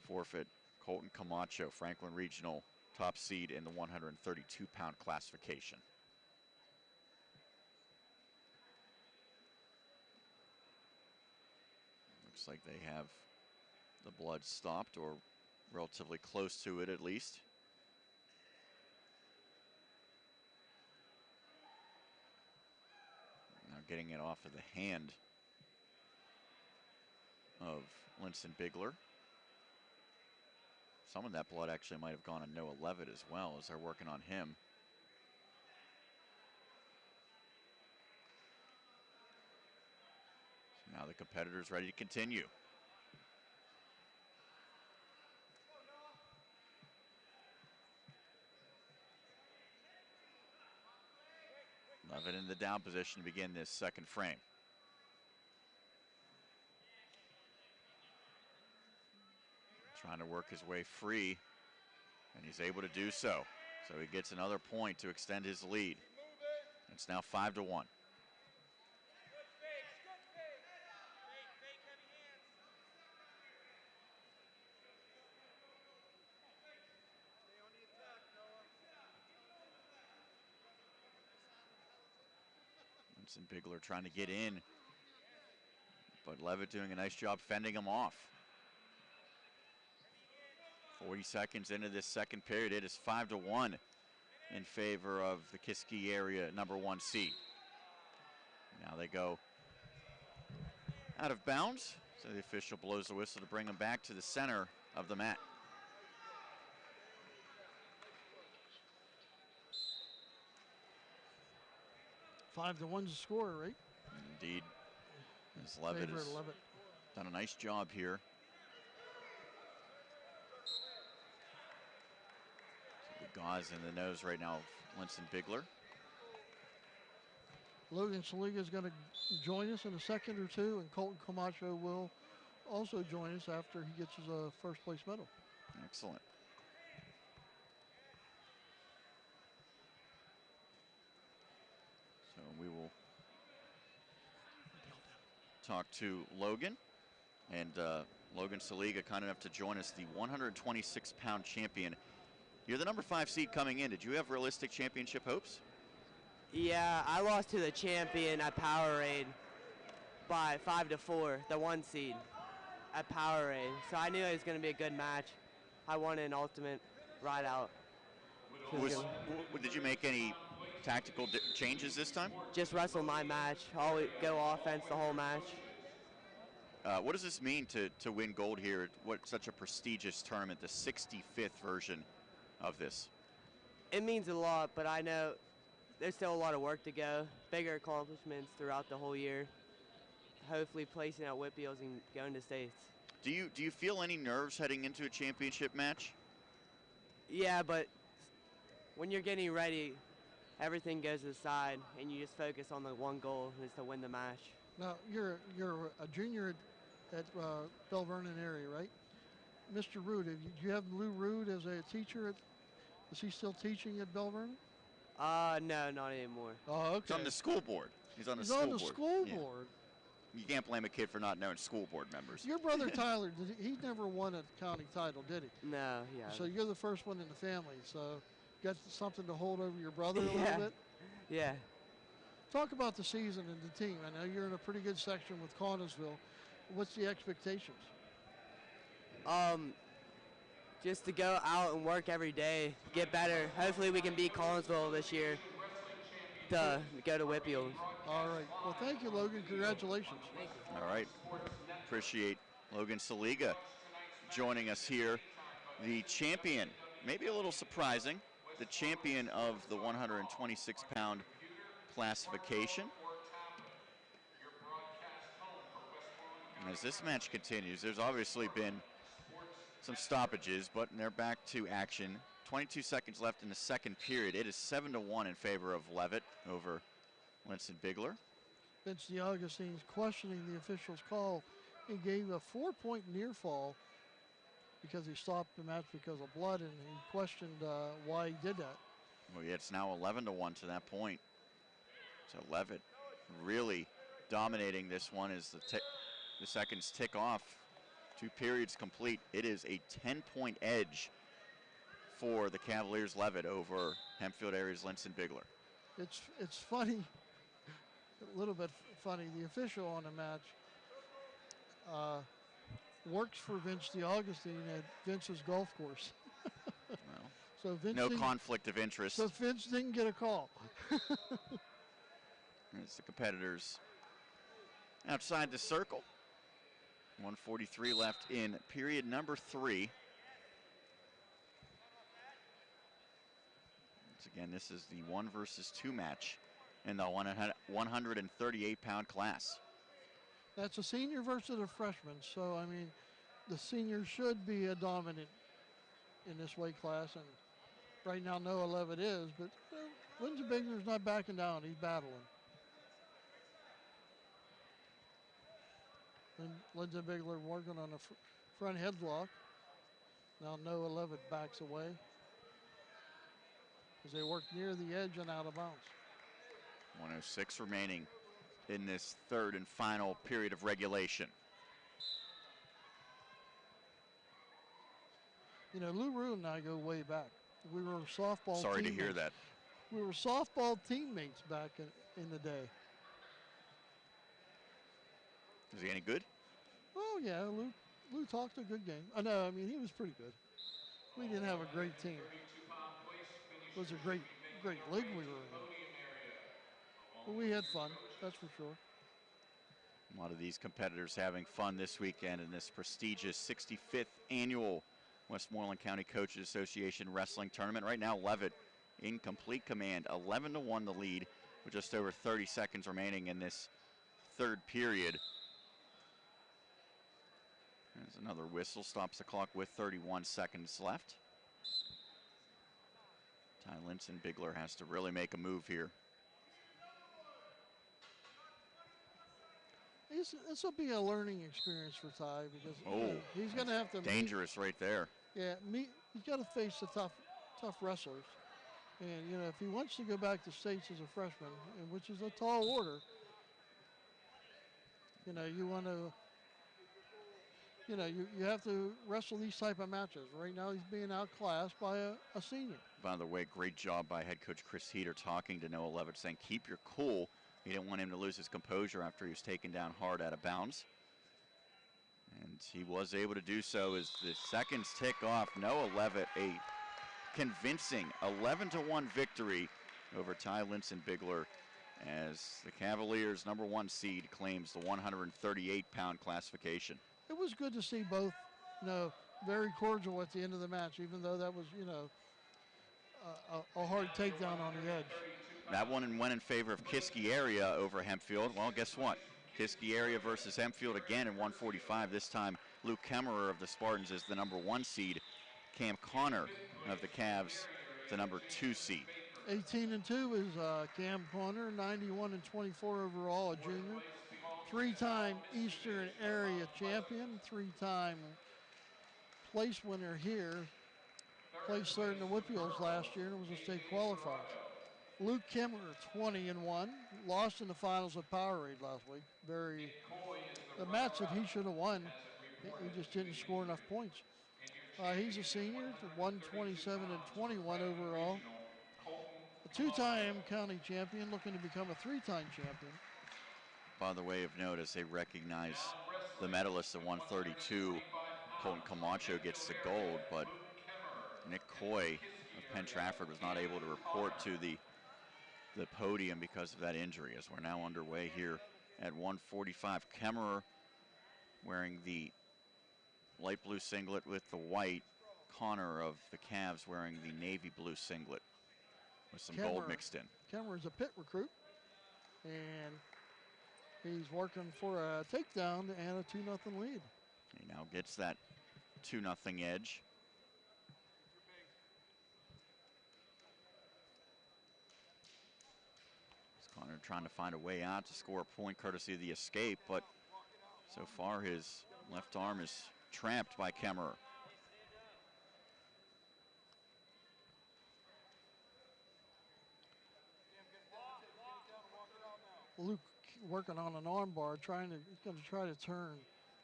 forfeit, Colton Camacho, Franklin Regional, top seed in the 132-pound classification. Looks like they have the blood stopped, or relatively close to it at least. Now getting it off of the hand of Winston Bigler. Some of that blood actually might have gone on Noah Levitt as well, as they're working on him. So now the competitor's ready to continue. Levitt in the down position to begin this second frame. Trying to work his way free, and he's able to do so. So he gets another point to extend his lead. It's now 5-1. Vincent Bigler trying to get in, but Levitt doing a nice job fending him off. 40 seconds into this second period, it is 5-1 in favor of the Kiski area #1 seed. Now they go out of bounds, so the official blows the whistle to bring them back to the center of the mat. Five to 1's the score, right? Indeed. As Levitt has done a nice job here. So the gauze in the nose right now of Winston Bigler. Logan Saliga is going to join us in a second or two, and Colton Camacho will also join us after he gets his first place medal. Excellent. So we will talk to Logan, and Logan Saliga kind enough to join us, the 126-pound champion. You're the #5 seed coming in. Did you have realistic championship hopes? Yeah, I lost to the champion at Powerade by 5-4, the 1 seed at Powerade. So I knew it was going to be a good match. I won an ultimate ride out. Did you make any tactical changes this time? Just wrestle my match. Always go offense the whole match. What does this mean to win gold here at such a prestigious tournament, the 65th version of this? It means a lot, but I know there's still a lot of work to go. Bigger accomplishments throughout the whole year. Hopefully placing at Whitfields and going to states. Do you feel any nerves heading into a championship match? Yeah, but when you're getting ready, everything goes aside, and you just focus on the one goal, is to win the match. Now, you're a junior at Bell Vernon area, right? Mr. Rood, do you have Lou Rood as a teacher? Is he still teaching at Bell Vernon? No, not anymore. Oh, okay. He's on the school board. He's on the school Yeah. board. You can't blame a kid for not knowing school board members. Your brother Tyler, he never won a county title, did he? No, yeah. So you're the first one in the family, so got something to hold over your brother a little bit? Yeah. Talk about the season and the team. I know you're in a pretty good section with Connellsville. What's the expectations? Just to go out and work every day, get better. Hopefully we can beat Collinsville this year to go to Whitfield. All right. Well, thank you, Logan. Congratulations. Thank you. All right. Appreciate Logan Saliga joining us here. The champion, maybe a little surprising, the champion of the 126-pound classification. And as this match continues, there's obviously been some stoppages, but they're back to action. 22 seconds left in the second period. It is 7-1 in favor of Levitt over Winston Bigler. Vince DeAugustine's questioning the official's call. He gave a 4-point near fall because he stopped the match because of blood, and he questioned why he did that. Well, yeah, it's now 11-1 to that point. So Levitt really dominating this one as the seconds tick off. 2 periods complete. It is a 10-point edge for the Cavaliers Levitt over Hempfield area's Winston Bigler. It's funny, a little bit funny. The official on the match works for Vince DeAugustine at Vince's golf course. Well, so Vince no conflict of interest. So Vince didn't get a call. It's the competitors outside the circle. 1:43 left in period number 3. Once again, this is the 1 versus 2 match in the 138-pound class. That's a senior versus a freshman, so I mean, the senior should be a dominant in this weight class, and right now Noah Levitt is, but Lindsey Bigler's not backing down. He's battling. Lindsey Bigler working on the front headlock. Now Noah Levitt backs away as they work near the edge and out of bounds. 1:06 remaining in this third and final period of regulation. You know, Lou Rue and I go way back. We were softball Sorry teammates. to hear that. We were softball teammates back in the day. Is he any good? Oh, yeah, Lou talked a good game. No, I mean, he was pretty good. We didn't have a great team. It was a great league we were in. But we had fun, that's for sure. A lot of these competitors having fun this weekend in this prestigious 65th annual Westmoreland County Coaches Association Wrestling Tournament. Right now, Levitt in complete command, 11-1 the lead with just over 30 seconds remaining in this third period. There's another whistle, stops the clock with 31 seconds left. Ty Linson Bigler has to really make a move here. This will be a learning experience for Ty because he's going to have to dangerous right there. Yeah, he's got to face the tough wrestlers, and you know if he wants to go back to states as a freshman, which is a tall order, you know you want to, you know you have to wrestle these type of matches. Right now he's being outclassed by a senior. By the way, great job by head coach Chris Heater talking to Noah Levitt, saying keep your cool. He didn't want him to lose his composure after he was taken down hard out of bounds. And he was able to do so as the seconds tick off. Noah Levitt, a convincing 11-1 victory over Ty Linson Bigler as the Cavaliers' #1 seed claims the 138-pound classification. It was good to see both, you know, very cordial at the end of the match, even though that was, you know, a hard takedown on the edge. That one went in favor of Kiski area over Hempfield. Well, guess what? Kiski area versus Hempfield again in 145. This time, Luke Kemmerer of the Spartans is the #1 seed. Cam Connor of the Cavs, the #2 seed. 18-2 is Cam Connor, 91-24 overall, a junior. 3-time Eastern Area champion, 3-time place winner here. Placed third in the Whippeals last year and was a state qualifier. Luke Kemmerer, 20-1, lost in the finals of Powerade last week. The match that he should have won, he just didn't score enough points. He's a senior, 127-21 overall. A 2-time county champion, looking to become a 3-time champion. By the way of note, as they recognize the medalists at 132, Colton Camacho gets the gold, but Nick Coy of Penn Trafford was not able to report to the podium because of that injury, as we're now underway here at 145. Kemmerer wearing the light blue singlet with the white. Connor of the Cavs wearing the navy blue singlet with some gold mixed in. Kemmerer's a pit recruit, and he's working for a takedown and a 2-0 lead. He now gets that 2-0 edge. Connor trying to find a way out to score a point courtesy of the escape, but so far his left arm is trapped by Kemmerer. Luke working on an arm bar, he's going to try to turn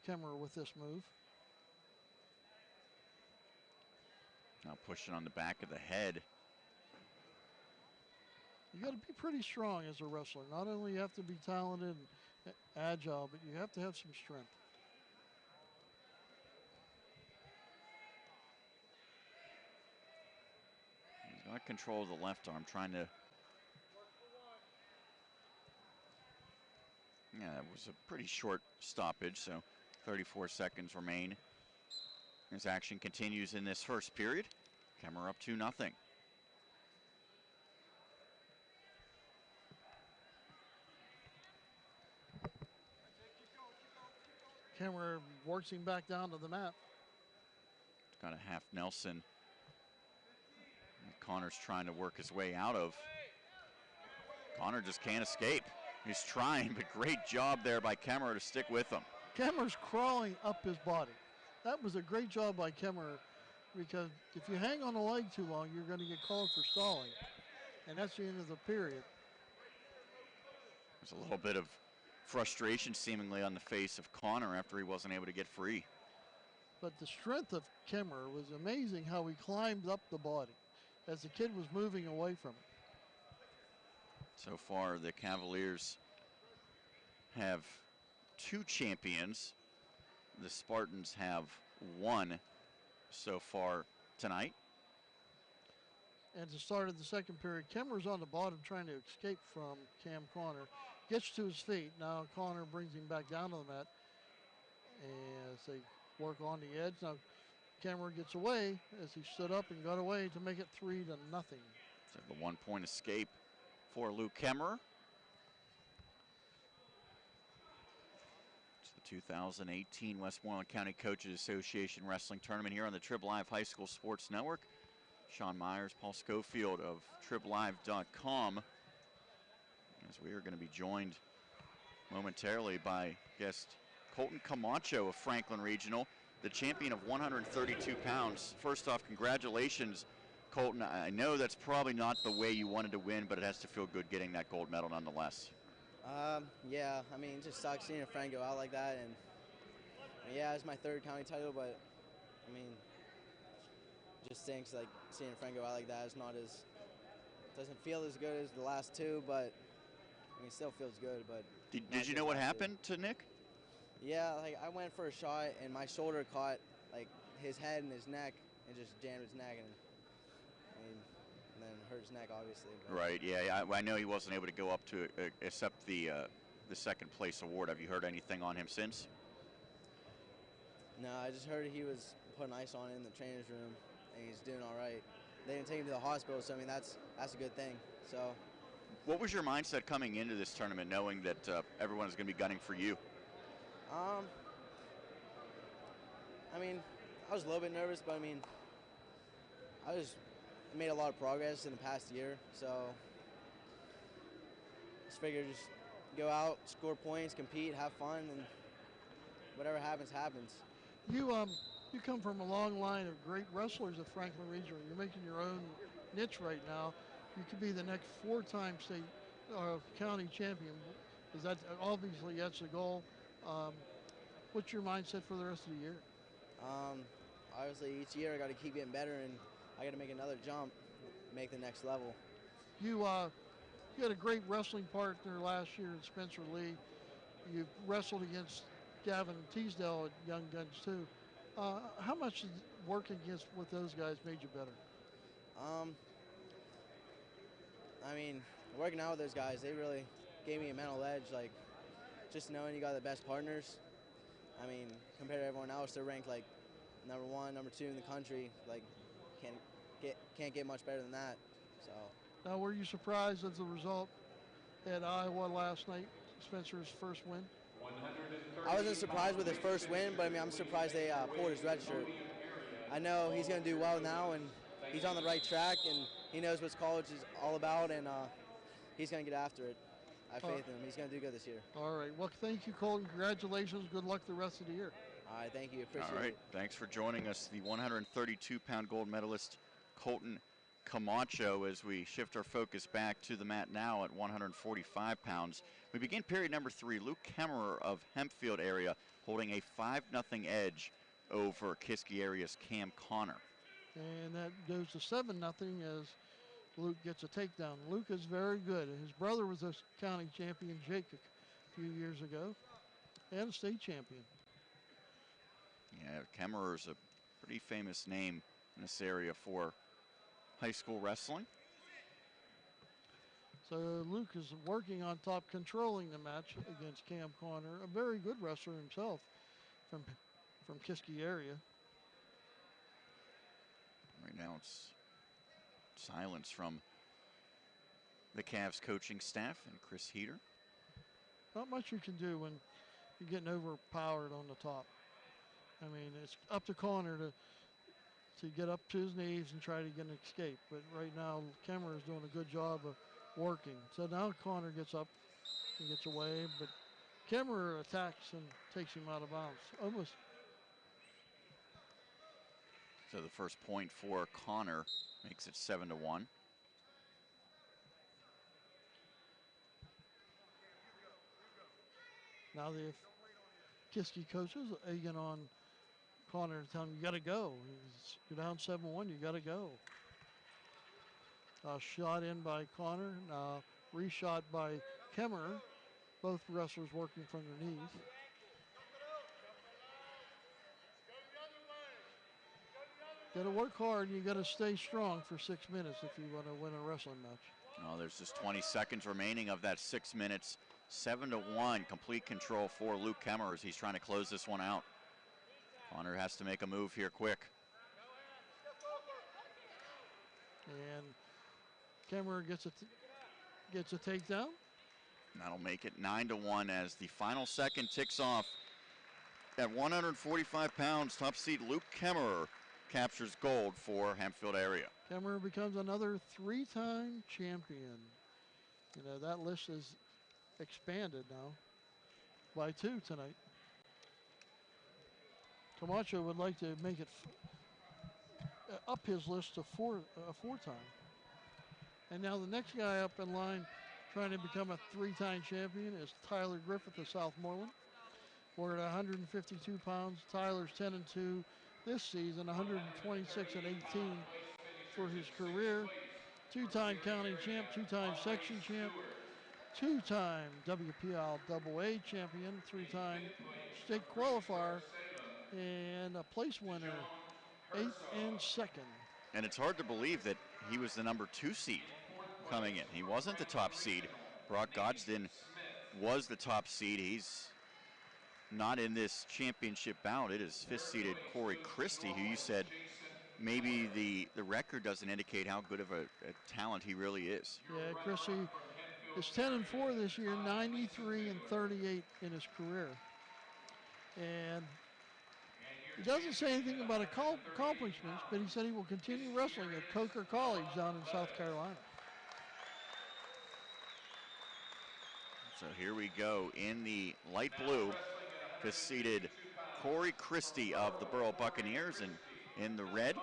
Kemmerer with this move. Now pushing on the back of the head. You got to be pretty strong as a wrestler. Not only you have to be talented and agile, but you have to have some strength. He's got control of the left arm, trying to. Yeah, it was a pretty short stoppage, so 34 seconds remain. As action continues in this first period. Kemmerer up 2-0. Kemmerer works him back down to the mat. Got a half Nelson. Connor's trying to work his way out of. Connor just can't escape. He's trying, but great job there by Kemmerer to stick with him. Kemmerer's crawling up his body. That was a great job by Kemmerer, because if you hang on the leg too long, you're going to get called for stalling. And that's the end of the period. There's a little bit of frustration seemingly on the face of Connor after he wasn't able to get free. But the strength of Kemmerer was amazing, how he climbed up the body as the kid was moving away from it. So far, the Cavaliers have 2 champions. The Spartans have 1 so far tonight. And to start of the second period, Kemmerer's on the bottom trying to escape from Cam Connor. Gets to his feet. Now Connor brings him back down to the mat as they work on the edge. Now Kemmerer gets away as he stood up and got away to make it 3-0. So the 1-point escape for Luke Kemmerer. It's the 2018 Westmoreland County Coaches Association Wrestling Tournament here on the Triblive High School Sports Network. Sean Meyers, Paul Schofield of Triblive.com. As we are going to be joined momentarily by guest Colton Camacho of Franklin Regional, the champion of 132 pounds. First off, congratulations, Colton. I know that's probably not the way you wanted to win, but it has to feel good getting that gold medal nonetheless. Yeah, I mean, it just sucks seeing a friend go out like that. And yeah, it's my 3rd county title, but I mean, just stinks like seeing a friend go out like that. It's not as, doesn't feel as good as the last 2, but I mean, it still feels good. But did you know what happened to Nick? Yeah, like I went for a shot and my shoulder caught like his head and his neck and just jammed his neck, and then hurt his neck obviously. But. Right. Yeah. I know he wasn't able to go up to accept the 2nd place award. Have you heard anything on him since? No, I just heard he was putting ice on it in the trainer's room and he's doing all right. They didn't take him to the hospital, so I mean that's a good thing. So. What was your mindset coming into this tournament, knowing that everyone is going to be gunning for you? I mean, I was a little bit nervous, but I mean, I made a lot of progress in the past year, so just figured just go out, score points, compete, have fun, and whatever happens, happens. You come from a long line of great wrestlers at Franklin Regional. You're making your own niche right now. You could be the next 4-time state county champion. Is that obviously that's the goal? What's your mindset for the rest of the year? Obviously, each year I got to keep getting better, and I got to make another jump, make the next level. You had a great wrestling partner last year in Spencer Lee. You wrestled against Gavin Teasdale at Young Guns too. How much did working with those guys made you better? I mean, working out with those guys, they really gave me a mental edge. Like, just knowing you got the best partners. I mean, compared to everyone else, they're ranked like number 1, number 2 in the country. Like, can't get much better than that. So. Now, were you surprised at the result at Iowa last night, Spencer's first win? I wasn't surprised with his first win, but I mean, I'm surprised they pulled his red shirt. I know he's going to do well now, and he's on the right track, and he knows what college is all about, and he's going to get after it. I have faith in him. He's going to do good this year. All right. Well, thank you, Colton. Congratulations. Good luck the rest of the year. All right. Thank you. Appreciate it. All right. Thanks for joining us, the 132-pound gold medalist, Colton Camacho, as we shift our focus back to the mat now at 145 pounds. We begin period number 3. Luke Kemmerer of Hempfield area holding a 5-0 edge over Kiski area's Cam Connor. And that goes to 7-0 as Luke gets a takedown. Luke is very good. His brother was a county champion, Jake, a few years ago, and a state champion. Yeah, Kemmerer is a pretty famous name in this area for high school wrestling. So Luke is working on top, controlling the match against Cam Connor, a very good wrestler himself from Kiski area. Right now it's silence from the Cavs coaching staff and Chris Heater. Not much you can do when you're getting overpowered on the top. I mean, it's up to Connor to get up to his knees and try to get an escape. But right now, Kemmerer is doing a good job of working. So now Connor gets up and gets away, but Kemmerer attacks and takes him out of bounds. Almost. So the first point for Connor makes it 7-1. Now the Kiski coaches are egging on Connor to tell him, you got to go. You're down 7-1, you got to go. Shot in by Connor, now reshot by Kemmerer. Both wrestlers working from underneath. Got to work hard, and you got to stay strong for 6 minutes if you want to win a wrestling match. Oh, there's just 20 seconds remaining of that 6 minutes. 7-1, complete control for Luke Kemmerer as he's trying to close this one out. Connor has to make a move here quick. And Kemmerer gets a takedown. That'll make it 9-1 as the final second ticks off. At 145 pounds, top seed Luke Kemmerer captures gold for Hempfield area. Kemmerer becomes another 3-time champion. You know, that list is expanded now by 2 tonight. Camacho would like to make it up his list to 4-time. And now the next guy up in line trying to become a 3-time champion is Tyler Griffith of Southmoreland. We're at 152 pounds. Tyler's 10-2 this season, 126-18 for his career. 2-time county champ, 2-time section champ, 2-time WPL AA champion, 3-time state qualifier, and a place winner, 8th and 2nd. And it's hard to believe that he was the number 2 seed coming in. He wasn't the top seed. Brock Godsden was the top seed. He's not in this championship bout. It is 5th seeded Corey Christie, who you said maybe the record doesn't indicate how good of a talent he really is. Yeah, Christie is 10-4 this year, 93-38 in his career. And he doesn't say anything about accomplishments, but he said he will continue wrestling at Coker College down in South Carolina. So here we go in the light blue, 5th seeded Corey Christie of the Borough Buccaneers, and in the red,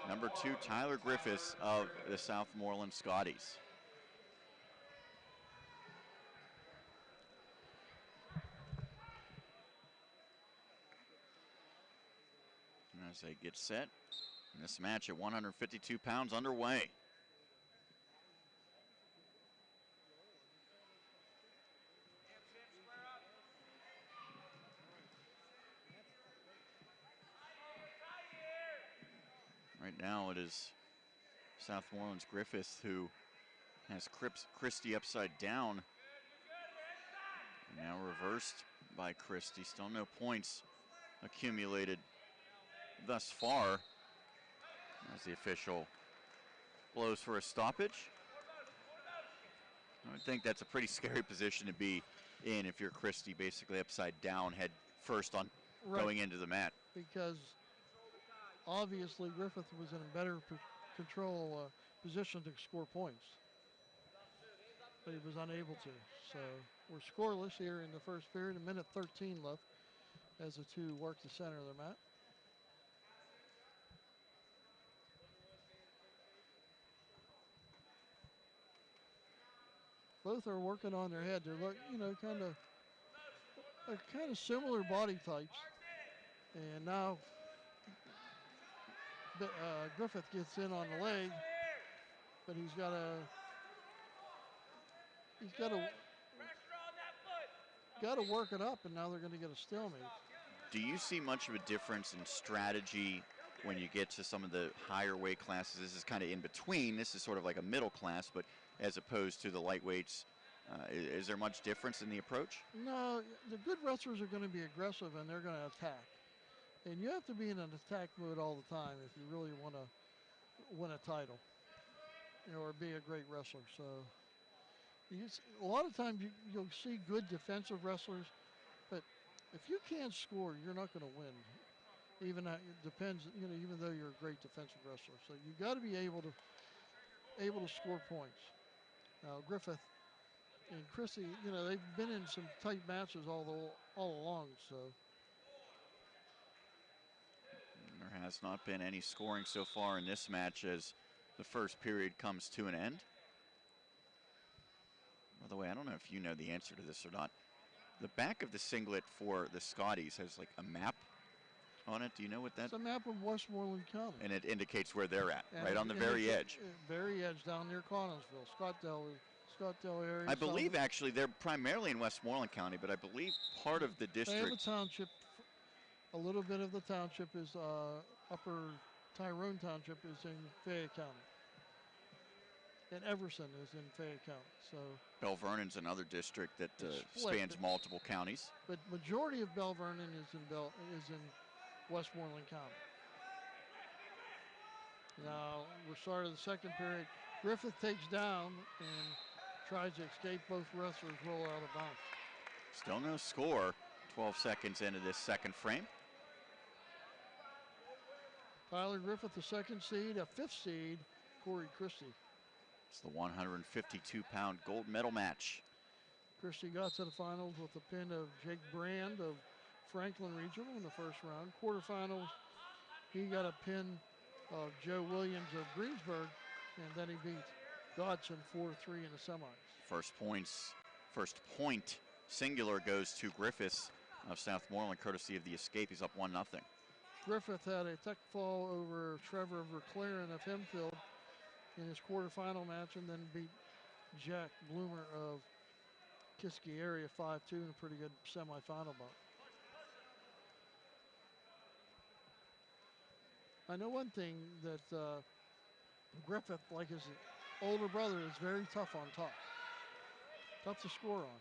number 2 Tyler Griffiths of the Southmoreland Scotties. As they get set, and this match at 152 pounds underway. Right now it is Southmoreland's Griffith who has Christie upside down. Now reversed by Christie. Still no points accumulated thus far as the official blows for a stoppage. I would think that's a pretty scary position to be in if you're Christie, basically upside down, head first on going into the mat. Because obviously Griffith was in a better control position to score points, but he was unable to. So we're scoreless here in the first period, 1:13 left as the two work the center of their mat. Both are working on their head. They're, you know, kind of similar body types. And now Griffith gets in on the leg, but he's got to work it up, and now they're going to get a stalemate. Do you see much of a difference in strategy when you get to some of the higher weight classes? This is kind of in between. This is sort of like a middle class, but as opposed to the lightweights, is there much difference in the approach? No, the good wrestlers are going to be aggressive and they're going to attack. And you have to be in an attack mode all the time if you really want to win a title, you know, or be a great wrestler. So a lot of times you'll see good defensive wrestlers, but if you can't score, you're not going to win. Even it depends, you know, even though you're a great defensive wrestler. So you got to be able to score points. Now Griffith and Chrissy, you know, they've been in some tight matches all along, so. There has not been any scoring so far in this match as the first period comes to an end. By the way, I don't know if you know the answer to this or not. The back of the singlet for the Scotties has like a map on it. Do you know what that? It's a map of Westmoreland County. And it indicates where they're at, And right on the very edge. Very edge down near Connellsville, Scottsdale area. I believe actually they're primarily in Westmoreland County, but I believe part of the district. They have a township. A little bit of the township is Upper Tyrone Township is in Fayette County. And Everson is in Fayette County. So Bell Vernon's another district that spans multiple counties. But majority of Bell Vernon is in Westmoreland County. Now we're starting the second period. Griffith takes down and tries to escape. Both wrestlers roll out of bounds. Still no score. 12 seconds into this second frame. Tyler Griffith, the second seed, a fifth seed, Corey Christie. It's the 152-pound gold medal match. Christie got to the finals with the pin of Jake Brand of Franklin Regional in the first round. Quarterfinals, he got a pin of Joe Williams of Greensburg, and then he beat Dodson 4-3 in the semis. First point singular goes to Griffiths of Southmoreland, courtesy of the escape. He's up 1-0. Griffith had a tech fall over Trevor Verclaren of Hempfield in his quarterfinal match, and then beat Jack Bloomer of Kiski area 5-2 in a pretty good semifinal bout. I know one thing that Griffith, like his older brother, is very tough on top. Tough to score on.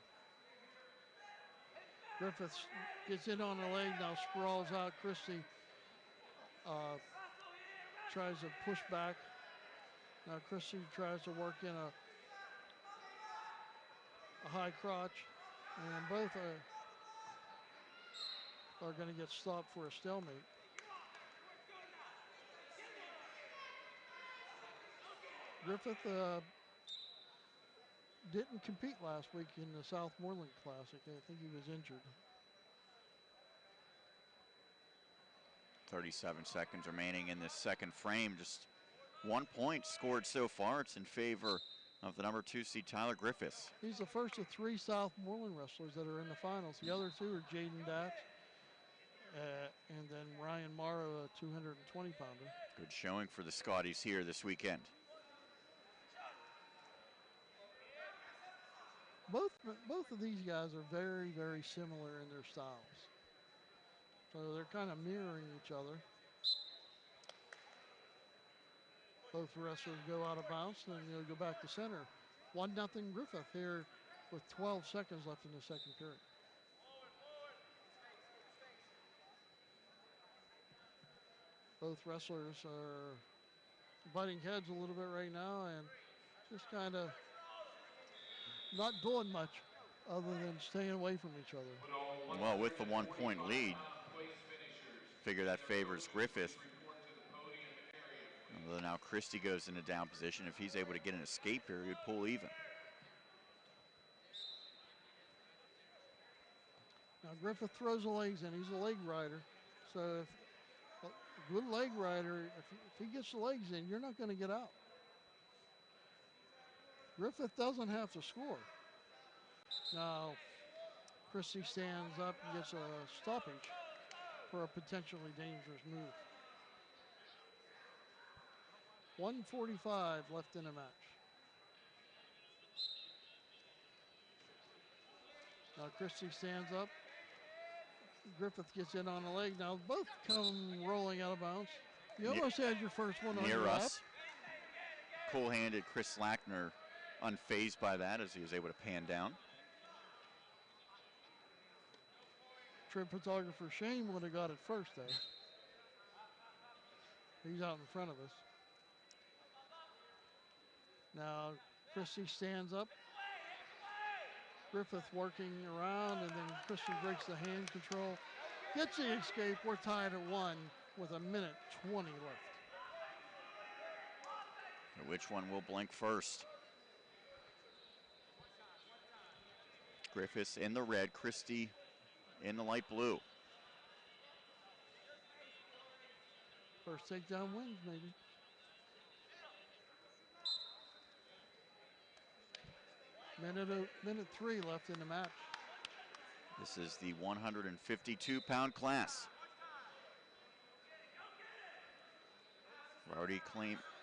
Griffith gets in on the leg, now sprawls out. Christie tries to push back. Now Christie tries to work in a high crotch, and both are going to get stopped for a stalemate. Griffith didn't compete last week in the Southmoreland Classic. I think he was injured. 37 seconds remaining in this second frame. Just 1 point scored so far. It's in favor of the number 2 seed Tyler Griffiths. He's the first of 3 Southmoreland wrestlers that are in the finals. The other 2 are Jaden Dax and then Ryan Morrow, a 220-pounder. Good showing for the Scotties here this weekend. Both of these guys are very, very similar in their styles. So they're kind of mirroring each other. Both wrestlers go out of bounds, and they'll go back to center. 1-0 Griffith here with 12 seconds left in the second period. Both wrestlers are butting heads a little bit right now and just kind of not doing much other than staying away from each other. Well, with the 1 point lead, figure that favors Griffith. Although now Christie goes into down position. If he's able to get an escape here, he would pull even. Now Griffith throws the legs in. He's a leg rider. So if a good leg rider, if he gets the legs in, you're not going to get out. Griffith doesn't have to score. Now Christie stands up and gets a stoppage for a potentially dangerous move. 1:45 left in the match. Now Christie stands up. Griffith gets in on the leg. Now both come rolling out of bounds. You almost had your first one on your lap. Cool-handed Chris Lackner, unfazed by that as he was able to pan down. Trib photographer Shane would have got it first, though. He's out in front of us. Now Christie stands up. Griffith working around, and then Christie breaks the hand control. Gets the escape. We're tied at 1 with 1:20 left. Which one will blink first? Griffiths in the red, Christie in the light blue. First takedown wins, maybe. Minute 3 left in the match. This is the 152-pound class. We've already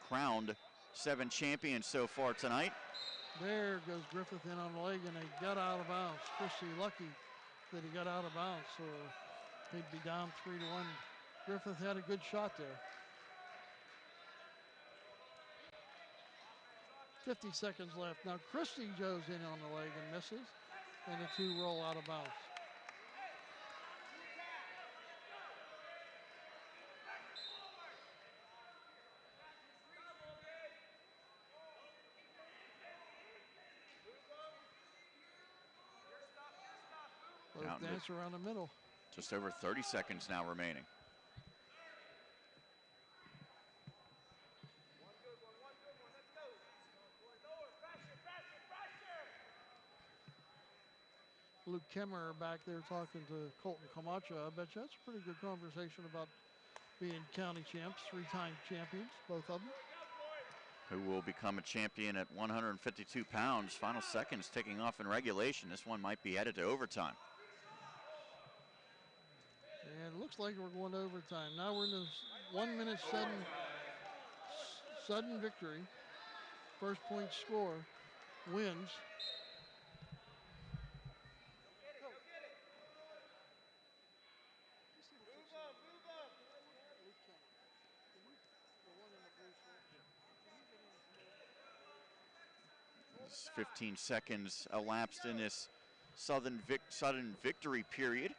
crowned 7 champions so far tonight. There goes Griffith in on the leg, and they got out of bounds. Christie lucky that he got out of bounds, so he'd be down 3-1. Griffith had a good shot there. 50 seconds left. Now Christie goes in on the leg and misses, and the 2 roll out of bounds. Both dance around the middle. Just over 30 seconds now remaining. Luke Kemmer back there talking to Colton Camacho. I bet you that's a pretty good conversation about being county champs, 3-time champions, both of them. Who will become a champion at 152 pounds. Final seconds ticking off in regulation. This one might be headed to overtime. And it looks like we're going to overtime. Now we're in the 1 minute sudden victory. First point score wins. There's 15 seconds elapsed in this sudden victory period.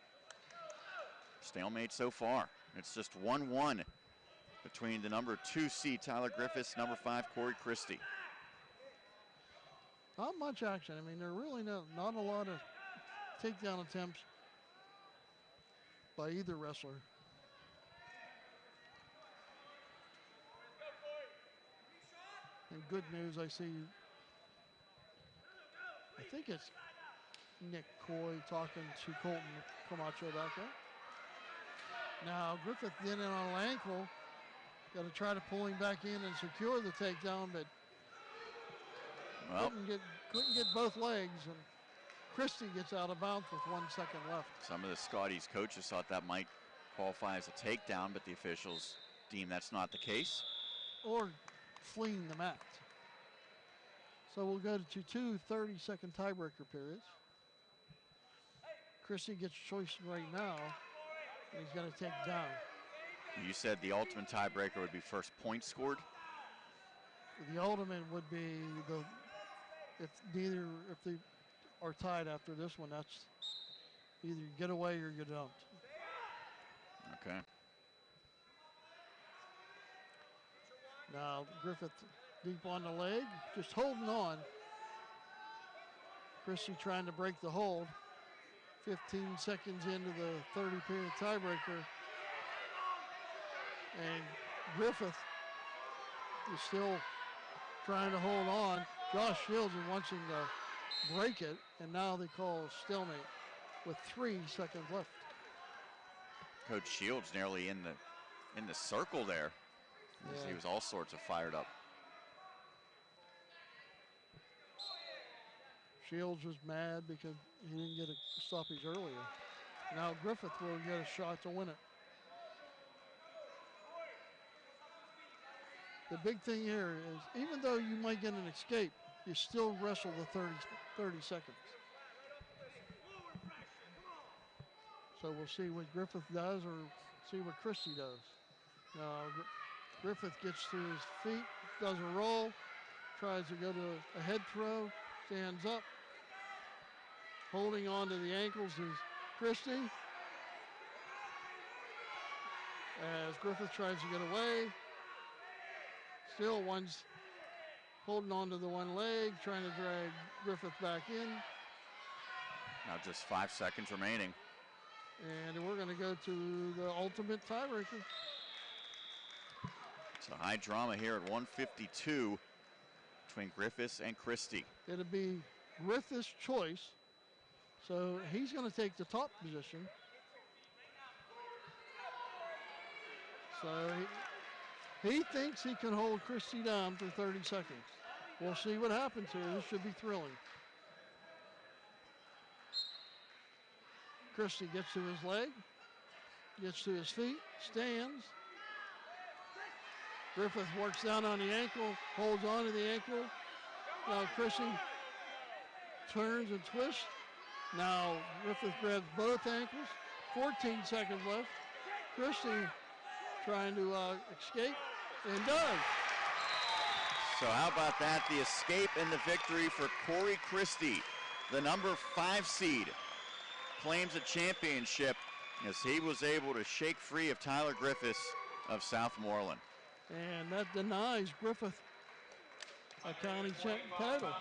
Stalemate so far. It's just 1-1 between the number 2 seed Tyler Griffiths, number 5 Corey Christie. Not much action. I mean, there are really not a lot of takedown attempts by either wrestler. And good news, I think it's Nick Coy talking to Colton Camacho back there. Now Griffith in on an ankle. Got to try to pull him back in and secure the takedown, but couldn't get both legs, and Christie gets out of bounds with 1 second left. Some of the Scotties coaches thought that might qualify as a takedown, but the officials deem that's not the case. Or fleeing the mat. So we'll go to 2 30-second tiebreaker periods. Christie gets choice right now, and he's going to take down. You said the ultimate tiebreaker would be first point scored? The ultimate would be if they are tied after this one, that's either you get away or you don't. Okay. Now Griffith deep on the leg, just holding on. Christie trying to break the hold. 15 seconds into the 30-period tiebreaker. And Griffith is still trying to hold on. Josh Shields wants him to break it, and now they call a stalemate with 3 seconds left. Coach Shields nearly in the circle there. Yeah. He was all sorts of fired up. Shields was mad because he didn't get a stoppage earlier. Now Griffith will get a shot to win it. The big thing here is even though you might get an escape, you still wrestle the 30 seconds. So we'll see what Griffith does or see what Christie does. Now Griffith gets to his feet, does a roll, tries to go to a head throw, stands up. Holding on to the ankles is Christie. As Griffith tries to get away. Still one's holding on to the one leg, trying to drag Griffith back in. Now just 5 seconds remaining. And we're going to go to the ultimate tiebreaker. So high drama here at 152 between Griffiths and Christie. It'll be Griffith's choice So he's going to take the top position. So he thinks he can hold Christie down for 30 seconds. We'll see what happens here. This should be thrilling. Christie gets to his leg, gets to his feet, stands. Griffith works down on the ankle, holds on to the ankle. Now Christie turns and twists. Now Griffith grabs both ankles. 14 seconds left. Christie trying to escape, and does. So how about that? The escape and the victory for Corey Christie, the number 5 seed, claims a championship as he was able to shake free of Tyler Griffiths of Southmoreland. And that denies Griffith a county title.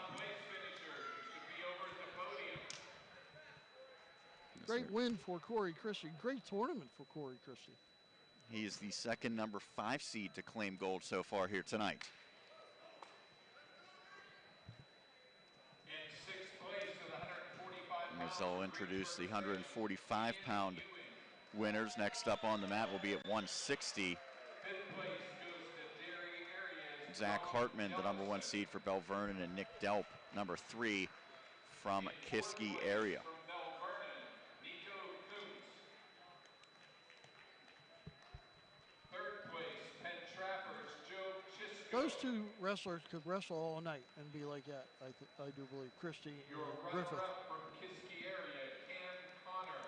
Great win for Corey Christie. Great tournament for Corey Christie. He is the second number 5 seed to claim gold so far here tonight. As they'll introduce the 145-pound winners. Next up on the mat will be at 160. Zach Hartman, the number 1 seed for Bell Vernon, and Nick Delp, number 3 from Kiski area. Those two wrestlers could wrestle all night and be like that, I do believe. Christie and Griffith. From Kiski area, Cam Connor.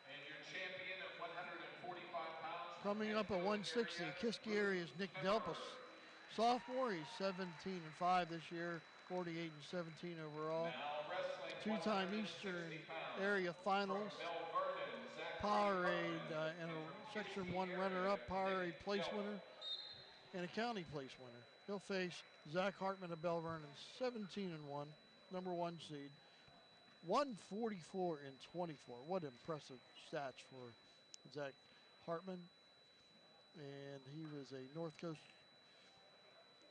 And your champion at 145 pounds. Coming up at 160, Kiski area is Nick Delpus. Sophomore, he's 17-5 this year, 48-17 overall. Two-time Eastern area finals. Powerade and a Section 1 runner-up, Powerade place winner, and a county place winner. He'll face Zach Hartman of Bell Vernon, 17-1, number 1 seed. 144-24. What impressive stats for Zach Hartman. And he was a North Coast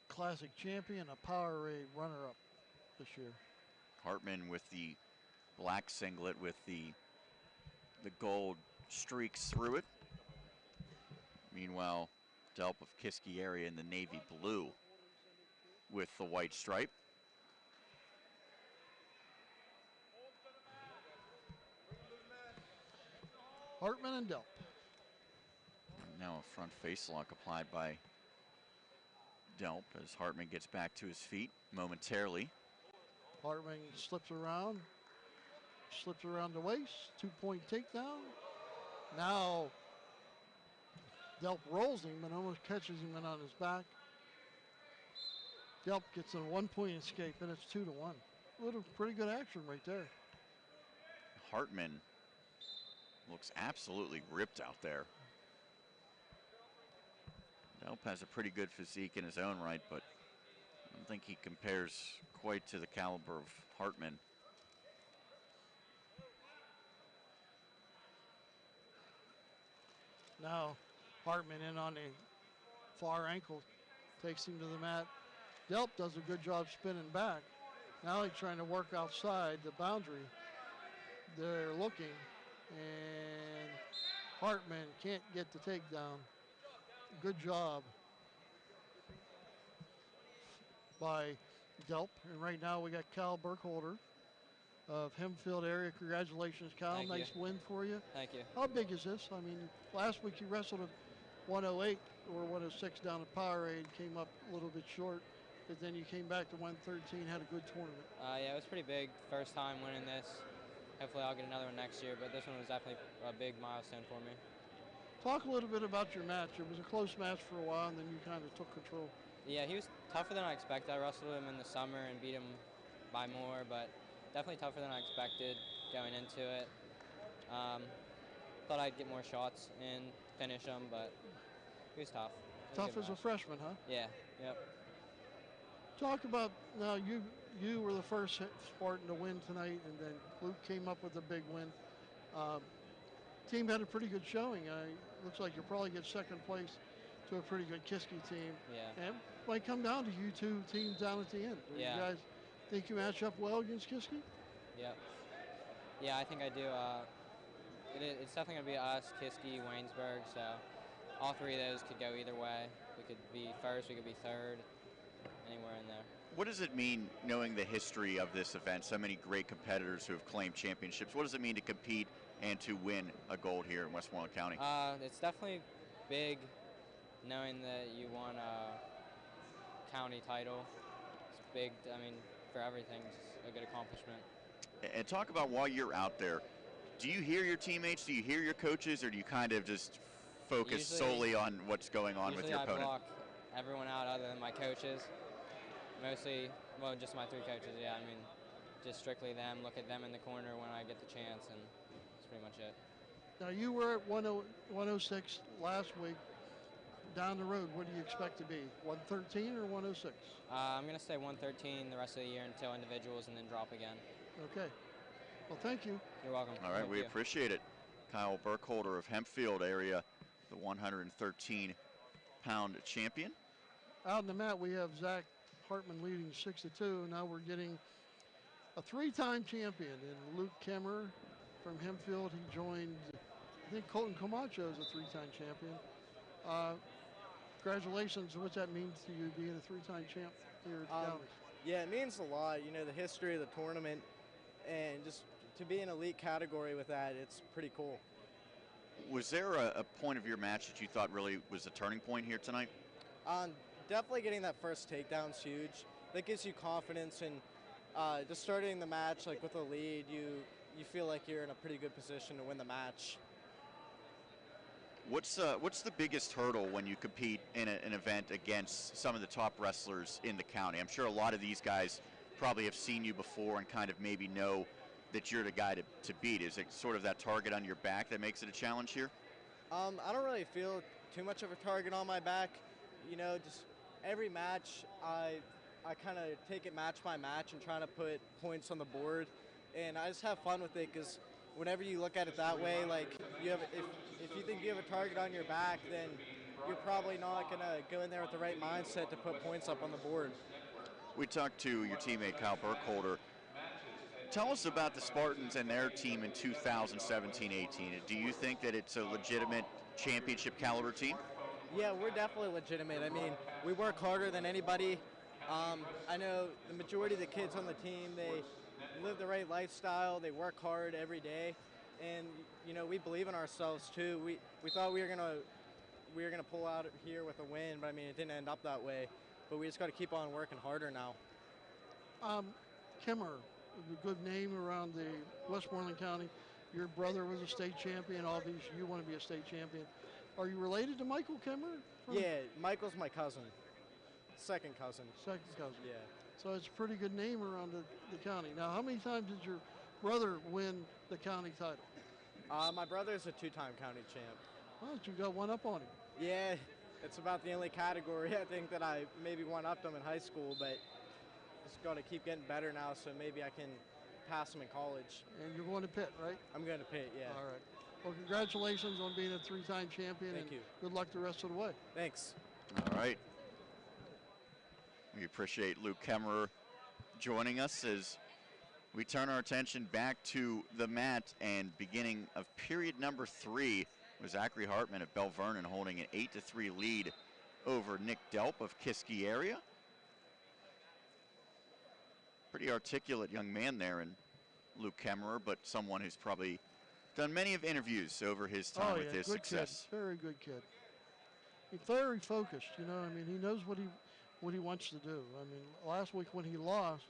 Classic champion, a Powerade runner-up this year. Hartman with the black singlet with the gold streaks through it. Meanwhile, Delp of Kiski area in the navy blue with the white stripe. Hartman and Delp. Now a front face lock applied by Delp as Hartman gets back to his feet momentarily. Hartman slips around the waist, 2-point takedown. Now Delp rolls him and almost catches him in on his back. Delp gets a 1-point escape, and it's 2-1. Little pretty good action right there. Hartman looks absolutely ripped out there. Delp has a pretty good physique in his own right, but I don't think he compares quite to the caliber of Hartman. Now Hartman in on the far ankle, takes him to the mat. Delp does a good job spinning back. Now he's trying to work outside the boundary. They're looking, and Hartman can't get the takedown. Good job by Delp. And right now we got Cal Burkholder of Hempfield area. Congratulations, Cal. Thank nice you. win for you. Thank you. How big is this? I mean, last week you wrestled at 108 or 106 down at Powerade, came up a little bit short, but then you came back to 113, had a good tournament. Yeah, it was pretty big. First time winning this. Hopefully I'll get another one next year, but this one was definitely a big milestone for me. Talk a little bit about your match. It was a close match for a while, and then you kind of took control. Yeah, he was tougher than I expected. I wrestled him in the summer and beat him by more, but definitely tougher than I expected going into it. Thought I'd get more shots and finish him, but he was tough. Tough as a freshman, huh? Yeah, yep. Talk about, now you were the first Spartan to win tonight, and then Luke came up with a big win. Team had a pretty good showing. Looks like you'll probably get second place to a pretty good Kiski team. Yeah. And it might come down to you two teams down at the end. Yeah. You guys Think you match up well against Kiski? Yep. Yeah, I think I do. It's definitely going to be us, Kiski, Waynesburg, so all three of those could go either way. We could be first, we could be third, anywhere in there. What does it mean, knowing the history of this event, so many great competitors who have claimed championships? What does it mean to compete and to win a gold here in Westmoreland County? It's definitely big knowing that you won a county title. It's big, I mean, for everything, it's a good accomplishment. And talk about while you're out there, do you hear your teammates, do you hear your coaches, or do you kind of just focus solely on what's going on with your opponent? Usually I block everyone out other than my coaches. Mostly, well, just my three coaches, yeah. I mean, just strictly them, look at them in the corner when I get the chance, and that's pretty much it. Now, you were at 106 last week. Down the road, what do you expect to be, 113 or 106? I'm going to stay 113 the rest of the year until individuals and then drop again. Okay. Well, thank you. You're welcome. All right, we appreciate it. Kyle Burkholder of Hempfield area, the 113-pound champion. Out in the mat, we have Zach Hartman leading 6-2. Now we're getting a three-time champion in Luke Kemmer from Hempfield. He joined, I think Colton Camacho is a three-time champion. Congratulations. What's that mean to you, being a three-time champ here at the county? Yeah, it means a lot. You know, the history of the tournament, and just to be in elite category with that, it's pretty cool. Was there a point of your match that you thought really was a turning point here tonight? Definitely getting that first takedown is huge. That gives you confidence, and just starting the match like with a lead, you feel like you're in a pretty good position to win the match. What's the biggest hurdle when you compete in an event against some of the top wrestlers in the county? I'm sure a lot of these guys probably have seen you before and kind of maybe know that you're the guy to beat. Is it sort of that target on your back that makes it a challenge here? I don't really feel too much of a target on my back. You know, just every match I kind of take it match by match and trying to put points on the board, and I just have fun with it, because whenever you look at it that way, like you have, if you think you have a target on your back, then you're probably not going to go in there with the right mindset to put points up on the board. We talked to your teammate Kyle Burkholder. Tell us about the Spartans and their team in 2017-18. Do you think that it's a legitimate championship caliber team? Yeah, we're definitely legitimate. I mean, we work harder than anybody. I know the majority of the kids on the team, they live the right lifestyle, they work hard every day, and you know, we believe in ourselves too. We thought we were gonna pull out here with a win, but I mean, it didn't end up that way. But we just got to keep on working harder now. Kimmer, a good name around the Westmoreland County. Your brother was a state champion. Obviously, you want to be a state champion. Are you related to Michael Kimmer? Yeah, Michael's my cousin. Second cousin. Second cousin. Yeah. So it's a pretty good name around the county. Now, how many times did your brother win the county title? My brother's a two-time county champ. Oh, you got one up on him. Yeah, it's about the only category I think that I maybe one-upped him in high school, but just got to keep getting better now, so maybe I can pass him in college. And you're going to Pitt, right? I'm going to Pitt, yeah. All right. Well, congratulations on being a three-time champion. Thank you. Good luck the rest of the way. Thanks. All right. We appreciate Luke Kemmerer joining us as we turn our attention back to the mat, and beginning of period number 3 was Zachary Hartman of Bell Vernon holding an 8-3 lead over Nick Delp of Kiski area. Pretty articulate young man there in Luke Kemmerer, but someone who's probably done many of interviews over his time with his success. Kid. Very good kid. He's very focused, you know. I mean, he knows what he wants to do. I mean, last week when he lost,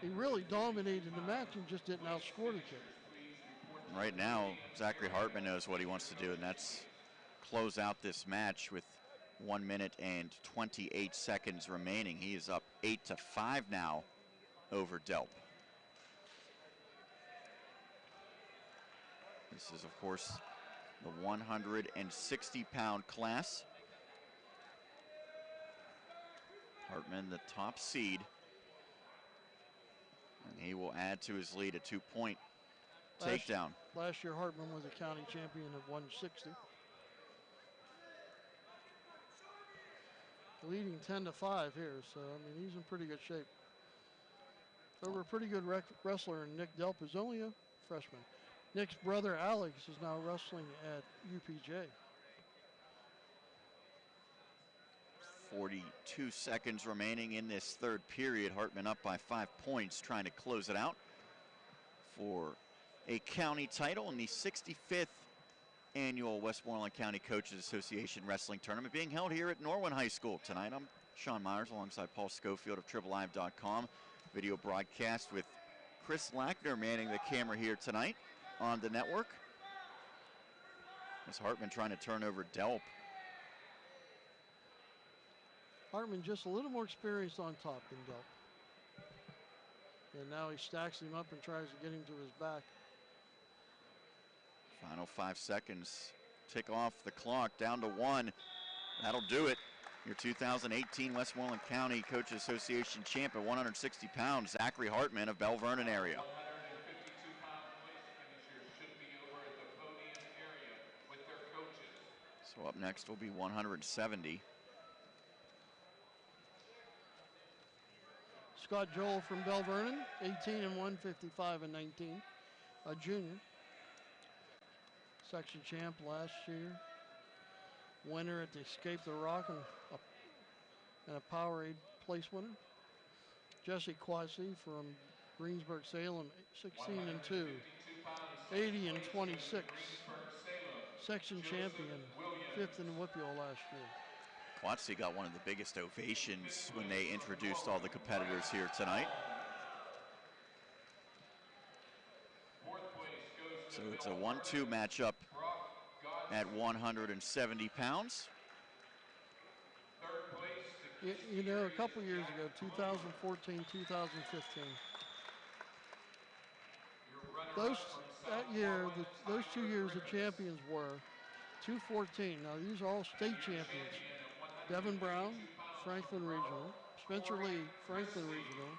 he really dominated the match and just didn't outscore the kid. Right now, Zachary Hartman knows what he wants to do, and that's close out this match with 1 minute and 28 seconds remaining. He is up 8-5 now over Delp. This is, of course, the 160-pound class. Hartman, the top seed. And he will add to his lead a 2-point takedown. Last year, Hartman was a county champion of 160. Leading 10-5 here, so I mean, he's in pretty good shape. over a pretty good wrestler, Nick Delp, is only a freshman. Nick's brother Alex is now wrestling at UPJ. 42 seconds remaining in this third period. Hartman up by 5 points, trying to close it out for a county title in the 65th annual Westmoreland County Coaches Association Wrestling Tournament being held here at Norwin High School tonight. I'm Sean Meyers alongside Paul Schofield of Triblive.com. Video broadcast with Chris Lackner manning the camera here tonight on the network. As Hartman trying to turn over Delp. Hartman just a little more experienced on top than Delp. And now he stacks him up and tries to get him to his back. Final 5 seconds. Tick off the clock, down to 1. That'll do it. Your 2018 Westmoreland County Coaches Association champ at 160 pounds, Zachary Hartman of Bell Vernon area. 152-pound place finishers should be over at the podium area with their coaches. So up next will be 170. Scott Joel from Bell Vernon, 18 and 1, 55 and 19, a junior. Section champ last year. Winner at the Escape the Rock and a Powerade place winner. Jesse Quasi from Greensburg Salem, 16 and 2, 80 and 26. Section champion, 5th in Whippeal last year. Quatsi got one of the biggest ovations when they introduced all the competitors here tonight. So it's a 1-2 matchup at 170 pounds. You know, a couple years ago, 2014, 2015, those 2 years the champions were 214. Now these are all state champions. Devin Brown, Franklin Regional. Spencer Lee, Franklin Regional.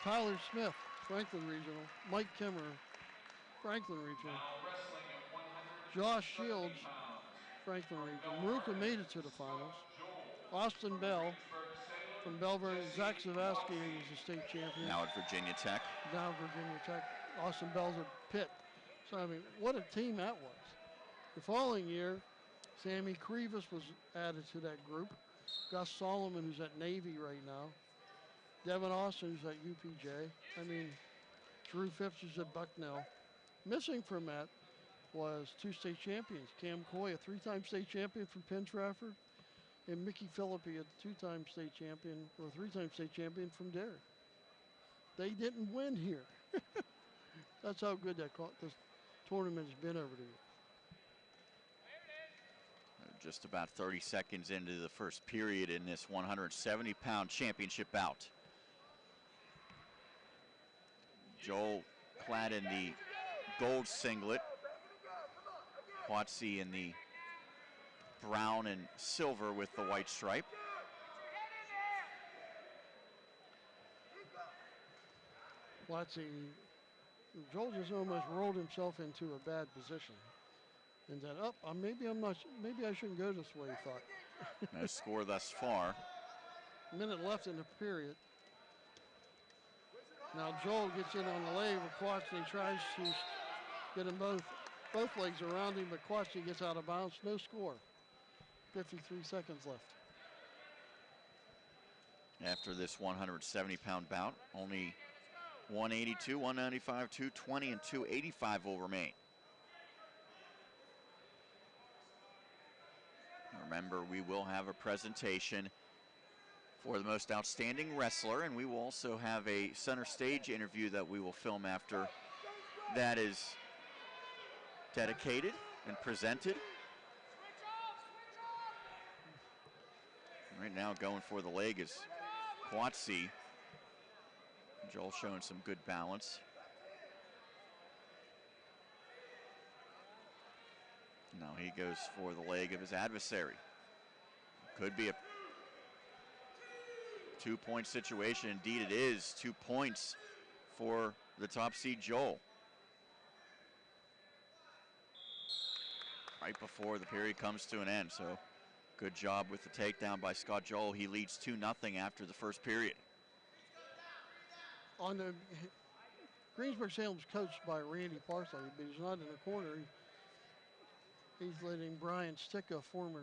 Tyler Smith, Franklin Regional. Mike Kimmer, Franklin Regional. Josh Shields, Franklin Regional. Maruka made it to the finals. Austin Bell from Bell Vernon. Zach Zavasky is the state champion. Now at Virginia Tech. Now Virginia Tech. Austin Bell's at Pitt. So, I mean, what a team that was. The following year, Sammy Krivas was added to that group. Gus Solomon, who's at Navy right now. Devin Austin, who's at UPJ. I mean, Drew Phipps is at Bucknell. Missing from that was 2 state champions. Cam Coy, a 3-time state champion from Penn Trafford, and Mickey Philippi, a 2-time state champion, or 3-time state champion from Derry. They didn't win here. That's how good this tournament has been over the years. Just about 30 seconds into the first period in this 170-pound championship bout. Joel clad in the gold singlet. Quatsi in the brown and silver with the white stripe. Quatsi, Joel just almost rolled himself into a bad position. And said, maybe I shouldn't go this way, he thought. No score thus far. A minute left in the period. Now Joel gets in on the leg with Quatsi. He tries to get them both legs around him, but Quatsi gets out of bounds. No score. 53 seconds left. After this 170-pound bout, only 182, 195, 220, and 285 will remain. Remember, we will have a presentation for the most outstanding wrestler, and we will also have a center stage interview that we will film after that is dedicated and presented. Right now going for the leg is Quatsi. Joel showing some good balance. Now he goes for the leg of his adversary. Could be a 2-point situation. Indeed it is. 2 points for the top seed Joel. Right before the period comes to an end. So good job with the takedown by Scott Joel. He leads 2-0 after the first period. on the Greensburg-Salem's coached by Randy Parsley, but he's not in the corner. He's letting Brian Sticka, former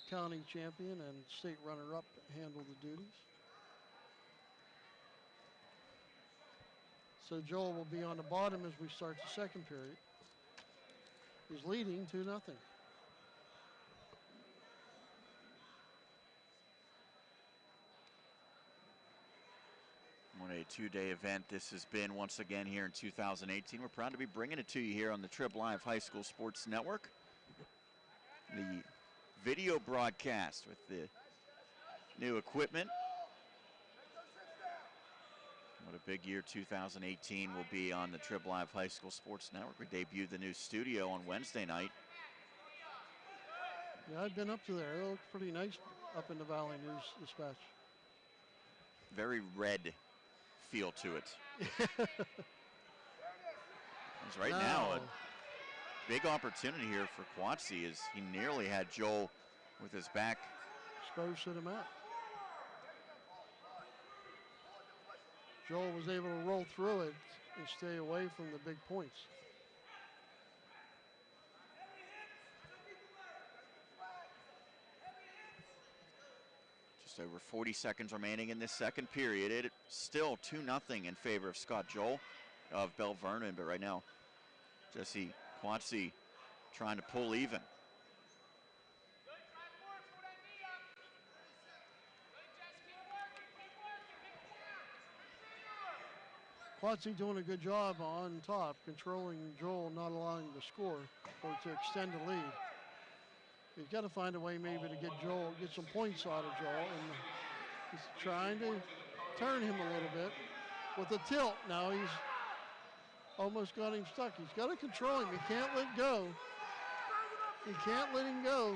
county champion and state runner-up, handle the duties. So Joel will be on the bottom as we start the second period. He's leading 2-0. What a two-day event this has been once again here in 2018. We're proud to be bringing it to you here on the Triblive High School Sports Network. The video broadcast with the new equipment. What a big year 2018 will be on the Triblive High School Sports Network. We debuted the new studio on Wednesday night. Yeah, I've been up to there. It looks pretty nice up in the Valley News Dispatch. Very red feel to it. It's right now a big opportunity here for Quatsi as he nearly had Joel with his back exposed to the mat. Joel was able to roll through it and stay away from the big points. Just over 40 seconds remaining in this second period. It's still 2-0 in favor of Scott Joel of Bell Vernon, but right now Jesse Quatsi trying to pull even. Quatsi doing a good job on top, controlling Joel, not allowing him to score or to extend the lead. He's got to find a way maybe to get some points out of Joel, and he's trying to turn him a little bit with a tilt. Now he's almost got him stuck. He's got to control him. He can't let go. He can't let him go.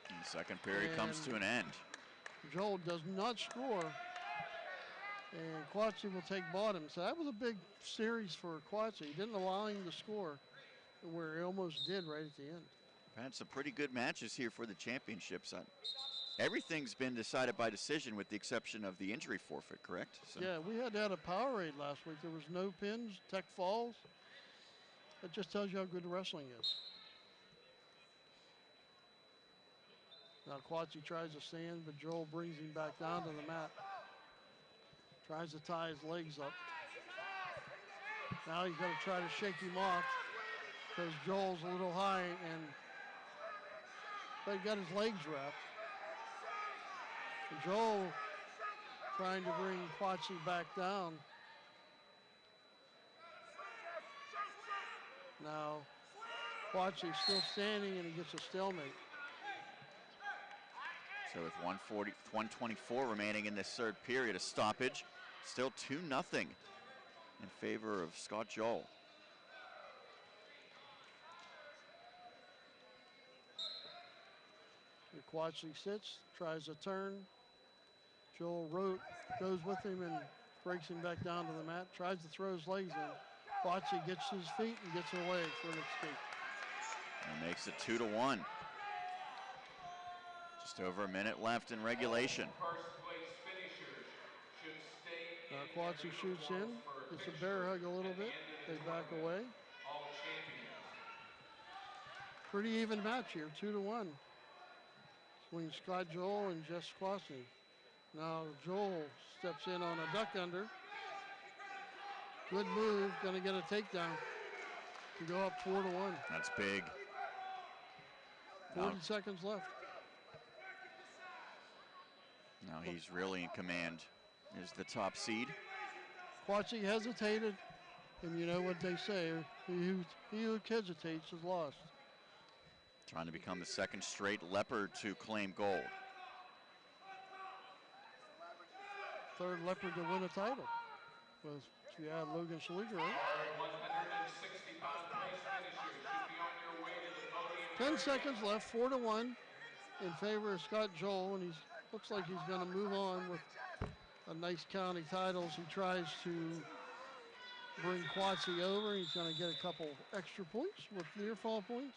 And the second period comes to an end. Joel does not score. And Quatsi will take bottom. So that was a big series for Quatsi. He didn't allow him to score, where he almost did right at the end. We've had some pretty good matches here for the championships. Everything's been decided by decision with the exception of the injury forfeit, correct? So. Yeah, we had a Powerade last week. There was no pins, tech falls. That just tells you how good the wrestling is. Now Quatsi tries to stand, but Joel brings him back down to the mat. Tries to tie his legs up. Now he's going to try to shake him off because Joel's a little high, but he got his legs wrapped. And Joel trying to bring Quatsi back down. Now Quatsi's still standing and he gets a stalemate. So with 124 remaining in this third period, a stoppage. Still 2-0 in favor of Scott Joel. Quatsi sits, tries a turn. Joel goes with him and breaks him back down to the mat, tries to throw his legs in. Quatsi gets his feet and gets away for an escape. And makes it 2-1. Just over a minute left in regulation. Quatsi shoots in, gets a bear hug a little bit. They back away. Pretty even match here, 2-1. Between Scott Joel and Jess Quatsi. Now Joel steps in on a duck under. Good move, gonna get a takedown to go up 4-1. That's big. 40 seconds left. Now he's really in command. Is the top seed. Quatsi hesitated, and you know what they say, he who hesitates is lost. Trying to become the second straight leopard to claim gold. Third leopard to win a title. Well, if you add Logan Schliger, right? 10 seconds left, 4-1 in favor of Scott Joel, and he looks like he's going to move on with a nice county titles. He tries to bring Quatsi over. He's going to get a couple extra points with near fall points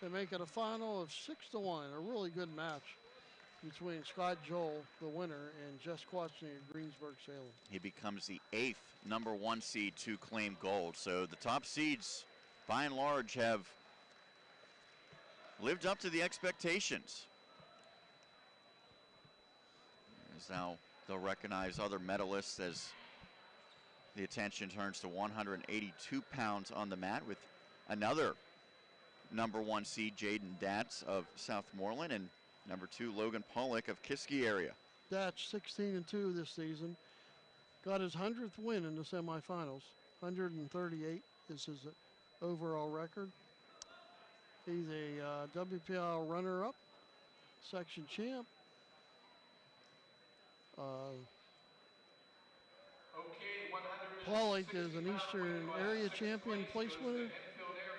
to make it a final of 6-1. A really good match between Scott Joel, the winner, and Jess Quatchney of Greensburg-Salem. He becomes the 8th #1 seed to claim gold. So the top seeds, by and large, have lived up to the expectations. As now they'll recognize other medalists as the attention turns to 182 pounds on the mat with another #1 seed, Jaden Datz of Southmoreland, and #2, Logan Pollock of Kiski area. Datz 16-2 this season. Got his 100th win in the semifinals. 138 is his overall record. He's a WPL runner-up, section champ. Pollock is an Eastern area champion place winner,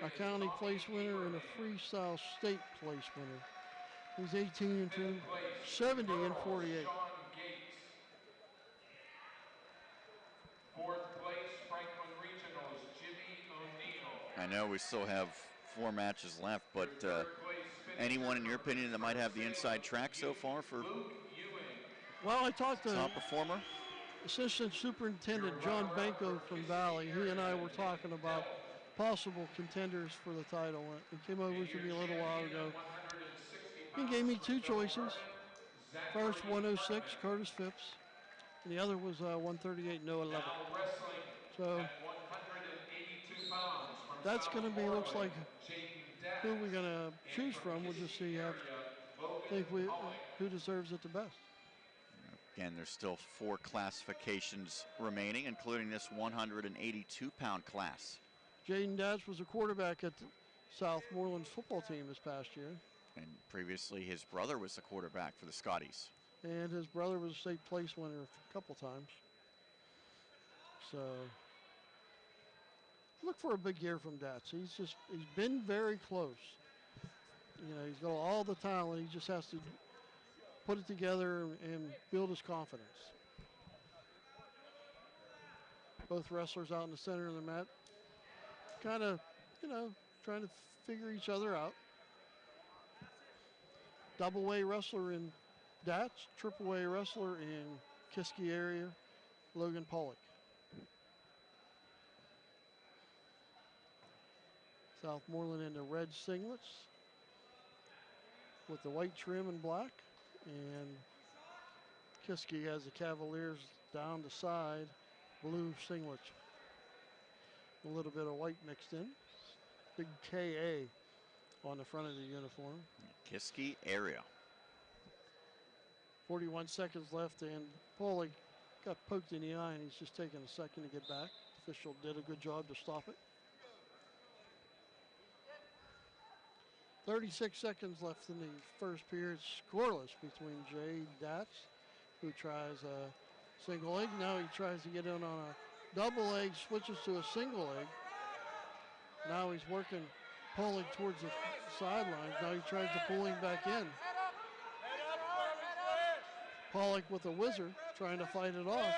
a county place winner, and a freestyle state place winner. He's 18-2, 70-48. Fourth place, Franklin Regionals, Jimmy O'Neill. I know we still have 4 matches left, but anyone in your opinion that might have the inside track so far for well, I talked to top performer? Assistant Superintendent John Banco from Valley. He and I were talking about possible contenders for the title. He came over to me a little while ago. He gave me 2 choices. First, 106, Curtis Phipps, and the other was 138, Noah Levitt. So that's going to be, looks like, who we're going to choose from. We'll just see who deserves it the best. Again, there's still 4 classifications remaining, including this 182-pound class. Jaden Datz was a quarterback at the Southmoreland football team this past year. And previously, his brother was the quarterback for the Scotties. And his brother was a state place winner a couple times. So, look for a big year from Datz. He's been very close. You know, he's got all the talent. He just has to put it together and build his confidence. Both wrestlers out in the center of the mat, kind of, you know, trying to figure each other out. Double A wrestler in Datz, triple A wrestler in Kiski area, Logan Pollock. Southmoreland in the red singlets with the white trim and black. And Kiski has the Cavaliers down the side, blue singlets. A little bit of white mixed in. Big KA on the front of the uniform. Kiski area. 41 seconds left, and Pollock got poked in the eye, and he's just taking a second to get back. Official did a good job to stop it. 36 seconds left in the first period, scoreless between Jay Datz, who tries a single leg. Now he tries to get in on a double leg, switches to a single leg. Now he's working Pollock towards the sidelines. Now he tries to pull him back in. Pollock with a wizard, trying to fight it off.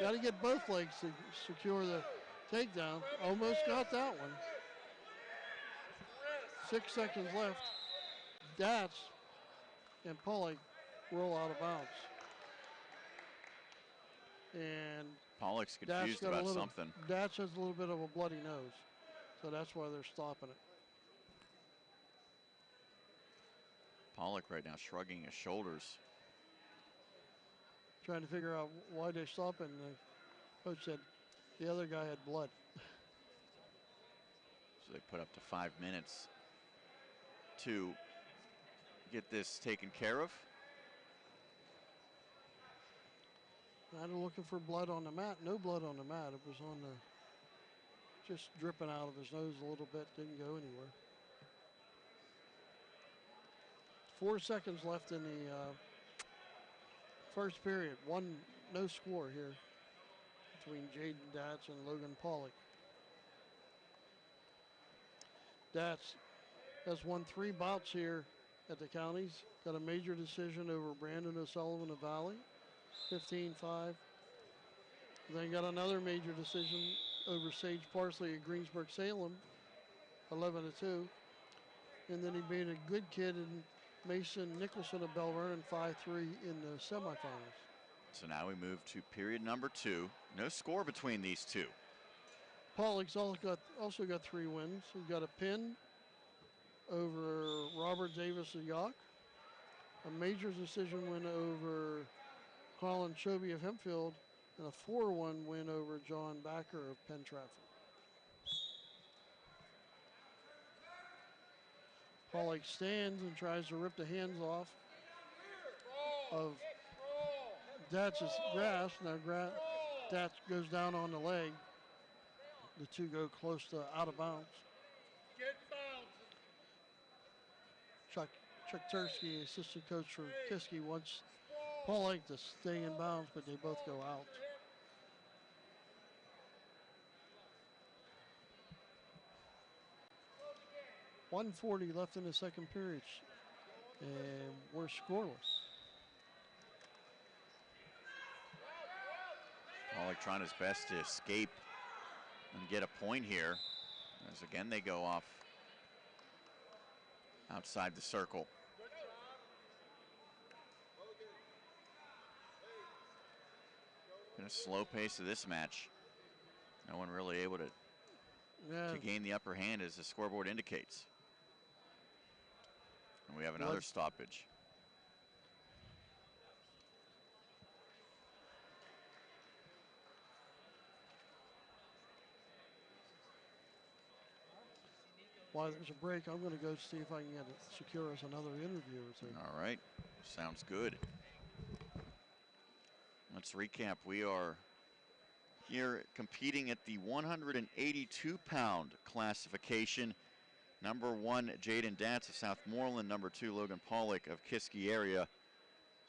Got to get both legs to secure the takedown. Almost got that one. 6 seconds left. Datz and Pollock roll out of bounds. And Pollock's confused about something. Datz has a little bit of a bloody nose, so that's why they're stopping it. Pollock right now shrugging his shoulders. Trying to figure out why they stopped, and the coach said the other guy had blood. So they put up to 5 minutes to get this taken care of. Not looking for blood on the mat. No blood on the mat. It was on the, just dripping out of his nose a little bit. Didn't go anywhere. 4 seconds left in the first period. No score here between Jaden Datz and Logan Pollock. Datz has won 3 bouts here at the counties. Got a major decision over Brandon O'Sullivan of Valley, 15-5. Then got another major decision over Sage Parsley of Greensburg-Salem, 11-2. And then he beat a good kid in Mason Nicholson of Bell Vernon 5-3 in the semifinals. So now we move to period number 2. No score between these two. Pollock's also got 3 wins. He got a pin over Robert Davis of York, a major decision win over Colin Chobe of Hempfield, and a 4-1 win over John Backer of Penn Trafford. Pollock stands and tries to rip the hands off of Datz's grasp. Now Datz goes down on the leg. The two go close to out of bounds. Chuck Tursky, assistant coach for Kiski, wants Pollock to stay in bounds, but they both go out. .140 left in the second period, and we're scoreless. Pollock trying his best to escape and get a point here, as again they go off outside the circle. Been a slow pace of this match. No one really able to gain the upper hand, as the scoreboard indicates. And we have another stoppage. While there's a break, I'm going to go see if I can secure us another interview or two. All right, sounds good. Let's recap. We are here competing at the 182-pound classification. Number 1, Jaden Datz of Southmoreland. Number 2, Logan Pollock of Kiski area.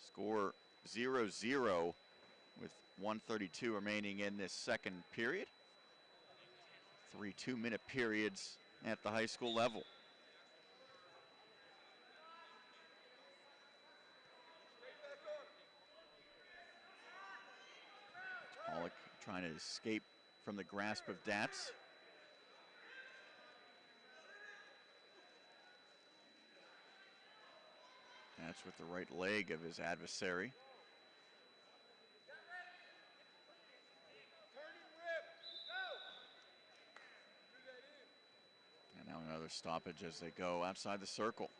Score 0-0 with 1:32 remaining in this second period. 3 2-minute periods at the high school level. Pollock trying to escape from the grasp of Datz. Datz with the right leg of his adversary. And now another stoppage as they go outside the circle.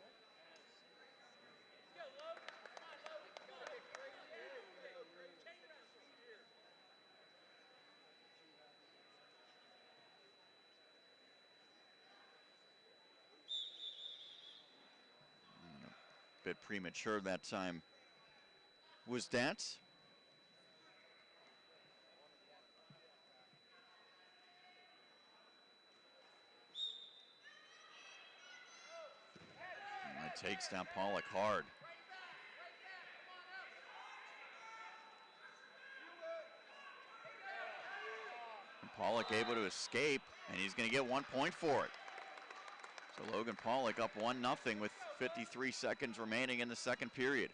Bit premature that time was Datz. And that takes down Pollock hard. And Pollock able to escape, and he's going to get 1 point for it. So Logan Pollock up 1-0 with 53 seconds remaining in the second period.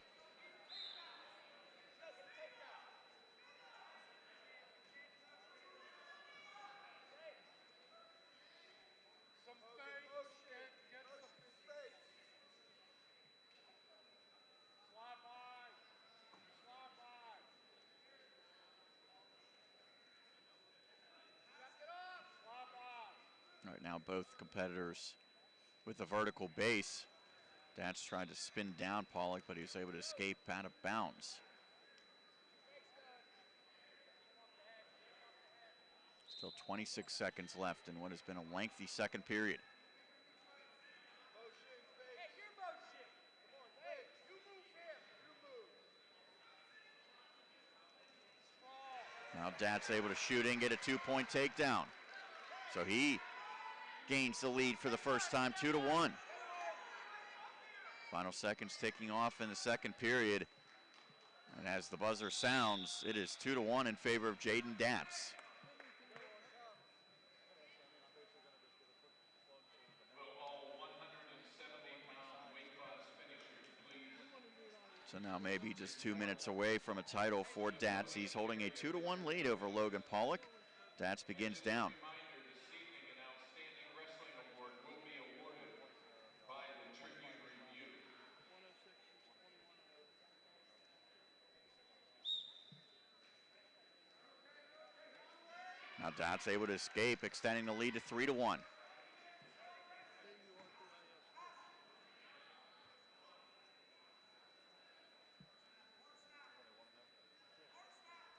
All right, now both competitors with the vertical base. Datz tried to spin down Pollock, but he was able to escape out of bounds. Still 26 seconds left in what has been a lengthy second period. Now Datz able to shoot in, get a 2-point takedown. So he gains the lead for the first time, 2-1. Final seconds ticking off in the second period. And as the buzzer sounds, it is 2-1 in favor of Jaden Datz. So now maybe just 2 minutes away from a title for Datz. He's holding a 2-1 lead over Logan Pollock. Datz begins down. Now Dott's able to escape, extending the lead to 3-1.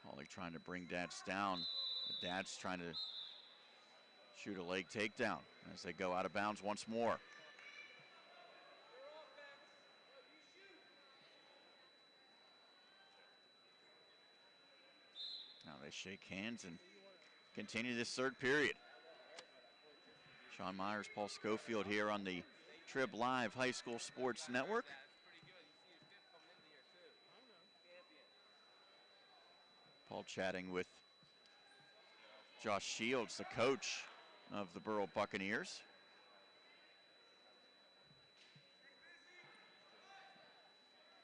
Pollock trying to bring Dats down. But Dats trying to shoot a leg takedown as they go out of bounds once more. Now they shake hands and continue this third period. Sean Meyers, Paul Schofield here on the Triblive High School Sports Network. Paul chatting with Josh Shields, the coach of the Borough Buccaneers.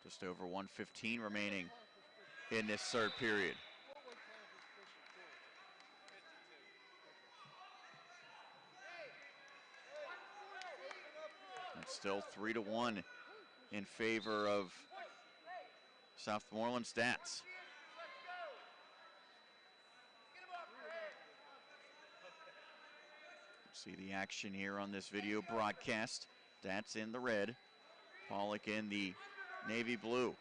Just over 1:15 remaining in this third period. It's still 3-1 in favor of Southmoreland Stats. See the action here on this video broadcast. Stats in the red, Pollock in the navy blue.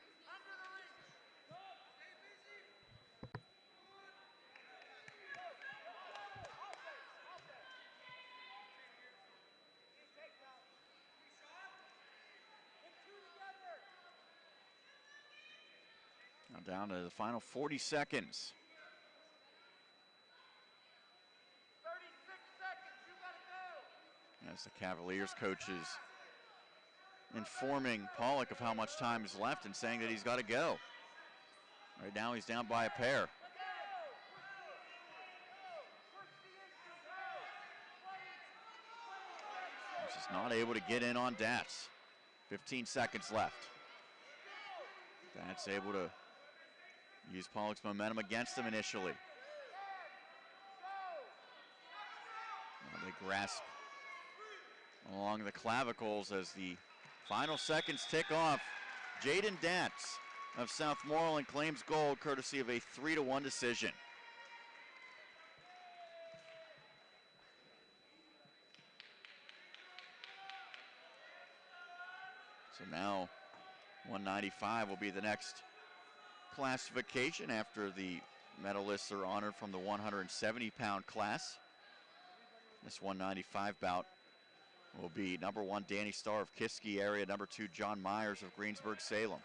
Now down to the final 40 seconds. As the Cavaliers coaches informing Pollock of how much time is left and saying that he's got to go. Right now he's down by a pair. He's just not able to get in on Dats. 15 seconds left. Dats able to use Pollock's momentum against him initially. Now they grasp along the clavicles as the final seconds tick off. Jaden Dats of Southmoreland claims gold courtesy of a 3-1 decision. So now 195 will be the next classification after the medalists are honored from the 170-pound class. This 195 bout will be number 1 Danny Starr of Kiski area, number 2 John Meyers of Greensburg-Salem.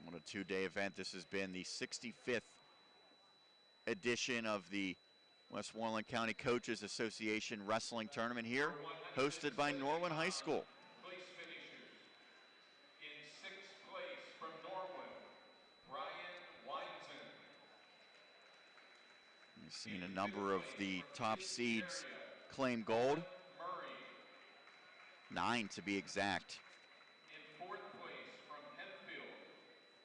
What a two-day event this has been, the 65th edition of the Westmoreland County Coaches Association Wrestling Tournament here, hosted by Norwin High School. We've seen a number of the top seeds claim gold. 9 to be exact. In 4th place from Hempfield,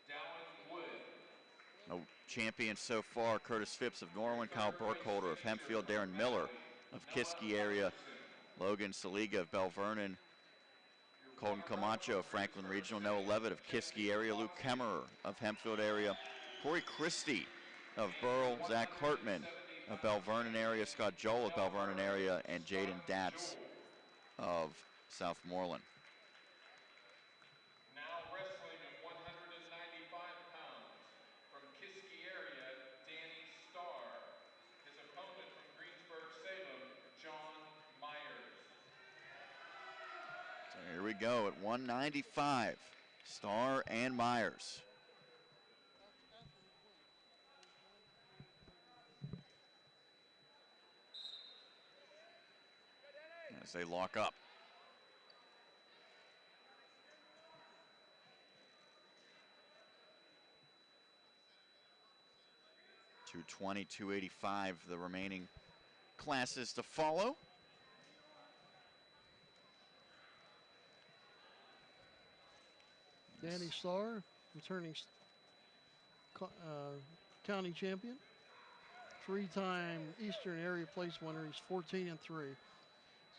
Dallin Wood. No champions so far: Curtis Phipps of Norwin, Kyle Burkholder of Hempfield, Darren Miller of Kiski area, Logan Saliga of Bell Vernon, Colton Camacho of Franklin Regional, Noah Levitt of Kiski area, Luke Kemmerer of Hempfield area, Corey Christie of Burrell, Zach Hartman of Bell Vernon area, Scott Joel of Bell Vernon area, and Jaden Dats of Southmoreland. Now wrestling at 195 pounds from Kiski area, Danny Starr. His opponent from Greensburg-Salem, John Meyers. So here we go at 195, Starr and Meyers. As they lock up. .220, .285, the remaining classes to follow. Danny Starr, returning county champion, 3-time Eastern Area Place winner. He's 14-3.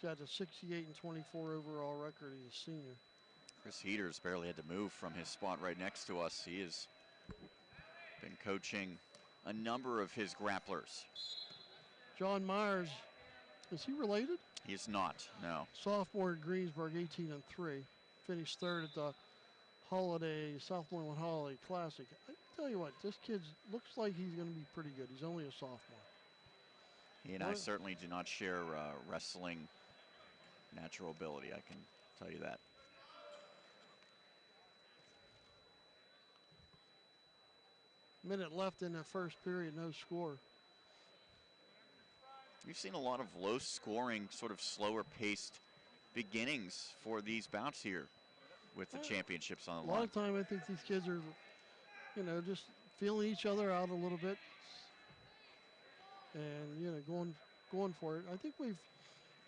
He's got a 68-24 overall record. He's a senior. Chris Heaters barely had to move from his spot right next to us. He has been coaching a number of his grapplers. John Meyers, is he related? He is not, no. Sophomore at Greensburg, 18-3. Finished third at the South Moreland Holiday Classic. I tell you what, this kid looks like he's going to be pretty good. He's only a sophomore. He and I certainly do not share wrestling natural ability, I can tell you that. Minute left in the first period, no score. We've seen a lot of low scoring, sort of slower paced beginnings for these bouts here with the championships on the line. A lot of time I think these kids are, just feeling each other out a little bit and, going for it. I think we've,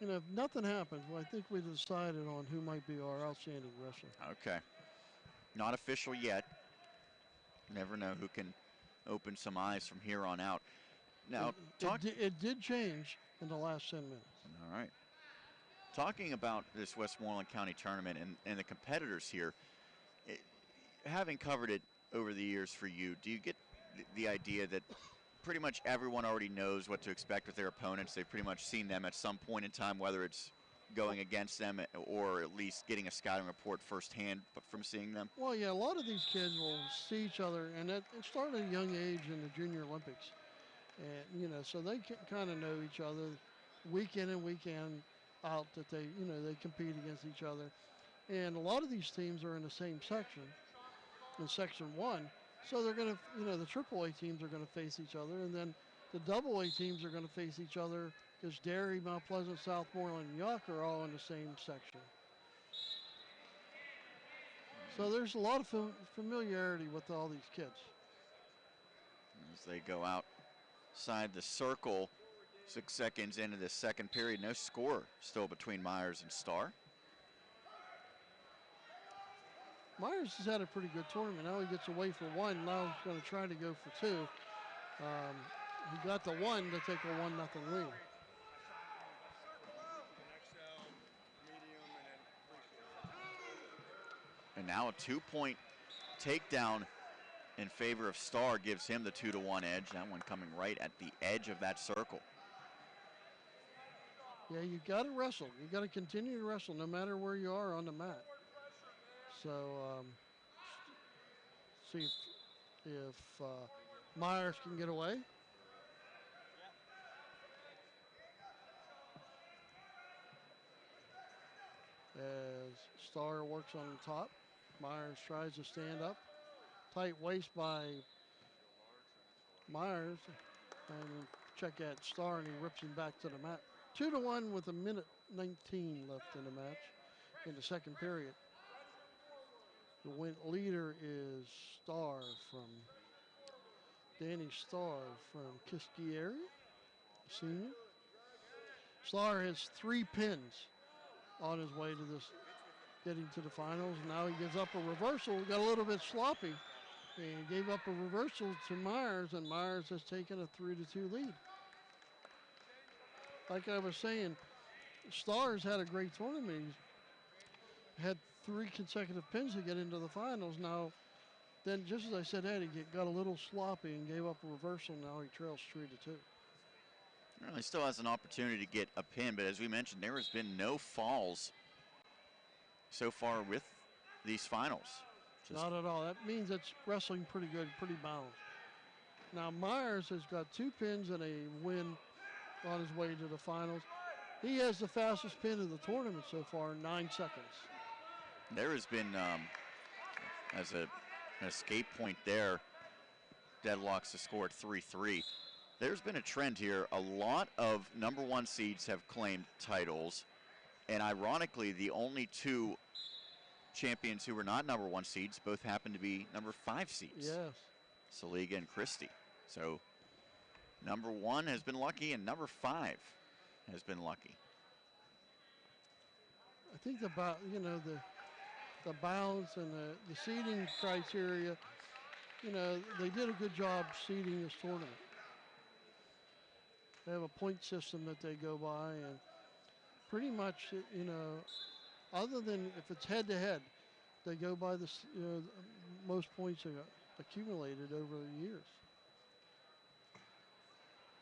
if nothing happens, I think we decided on who might be our outstanding wrestler. Okay. Not official yet. Never know who can open some eyes from here on out. Now, it did change in the last 10 minutes. All right. Talking about this Westmoreland County tournament and the competitors here, having covered it over the years for you, do you get the idea that pretty much everyone already knows what to expect with their opponents? They've pretty much seen them at some point in time, whether it's going against them or at least getting a scouting report firsthand from seeing them? Well, yeah, a lot of these kids will see each other, and it started at a young age in the Junior Olympics. And, so they kind of know each other week in and week out that they compete against each other. And a lot of these teams are in the same section, in Section 1. So they're going to, the AAA teams are going to face each other, and then the AA teams are going to face each other because Derry, Mount Pleasant, Southmoreland, and Yuck are all in the same section. So there's a lot of familiarity with all these kids. As they go outside the circle, 6 seconds into the second period, no score still between Meyers and Starr. Meyers has had a pretty good tournament. Now he gets away for one. Now he's going to try to go for two. He got the one to take a 1-0 lead. And now a 2-point takedown in favor of Starr gives him the 2-1 edge. That one coming right at the edge of that circle. Yeah, you got to wrestle. You got to continue to wrestle no matter where you are on the mat. So, see if Meyers can get away. As Starr works on the top, Meyers tries to stand up. Tight waist by Meyers. And check at Starr, and he rips him back to the mat. 2-1 with 1:19 left in the match in the second period. The win leader is Danny Starr from Kiski area, senior. Starr has 3 pins on his way to this, getting to the finals. Now he gives up a reversal. Got a little bit sloppy. And gave up a reversal to Meyers, and Meyers has taken a 3-2 lead. Like I was saying, Starr's had a great tournament. He's had 3 consecutive pins to get into the finals. Now, then just as I said that, he got a little sloppy and gave up a reversal. Now he trails 3-2. Well, he still has an opportunity to get a pin, but as we mentioned, there has been no falls so far with these finals. Not at all. That means it's wrestling pretty good, pretty balanced. Now Meyers has got 2 pins and a win on his way to the finals. He has the fastest pin of the tournament so far, 9 seconds. There has been, as an escape point there, deadlocks the score at 3-3. There's been a trend here. A lot of number 1 seeds have claimed titles, and ironically, the only 2 champions who were not number 1 seeds both happen to be number 5 seeds. Yes. Saliga and Christie. So number 1 has been lucky, and number 5 has been lucky. I think the balance and the seeding criteria, they did a good job seeding this tournament. They have a point system that they go by, and pretty much, other than if it's head-to-head, they go by the most points accumulated over the years.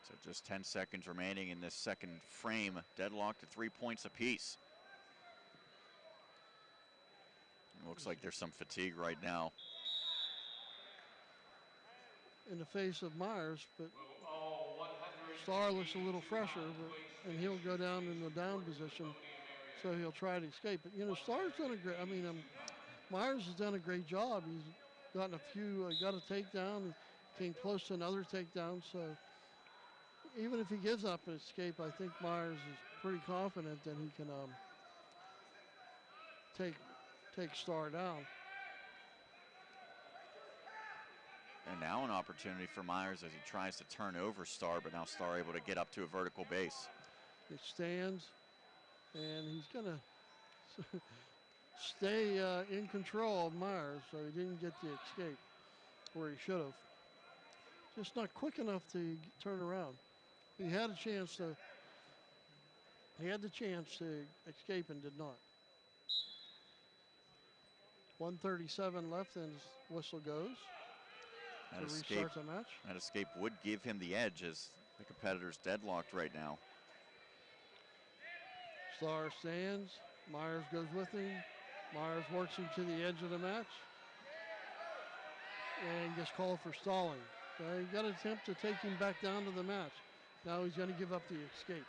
So just 10 seconds remaining in this second frame, deadlocked at 3 points apiece. It looks like there's some fatigue right now. In the face of Meyers, but Starr looks a little fresher, and he'll go down in the down position, so he'll try to escape. But, Starr's done a great, Meyers has done a great job. He's gotten a few, got a takedown, came close to another takedown, so even if he gives up an escape, I think Meyers is pretty confident that he can take Starr down. And now an opportunity for Meyers as he tries to turn over Starr, but now Starr able to get up to a vertical base. It stands, and he's going to stay in control of Meyers, so he didn't get the escape where he should have. Just not quick enough to turn around. He had the chance to escape and did not. 1:37 left, and his whistle goes. That escape would give him the edge as the competitor's deadlocked right now. Starr stands. Meyers goes with him. Meyers works him to the edge of the match and gets called for stalling. So he got an attempt to take him back down to the match. Now he's going to give up the escape.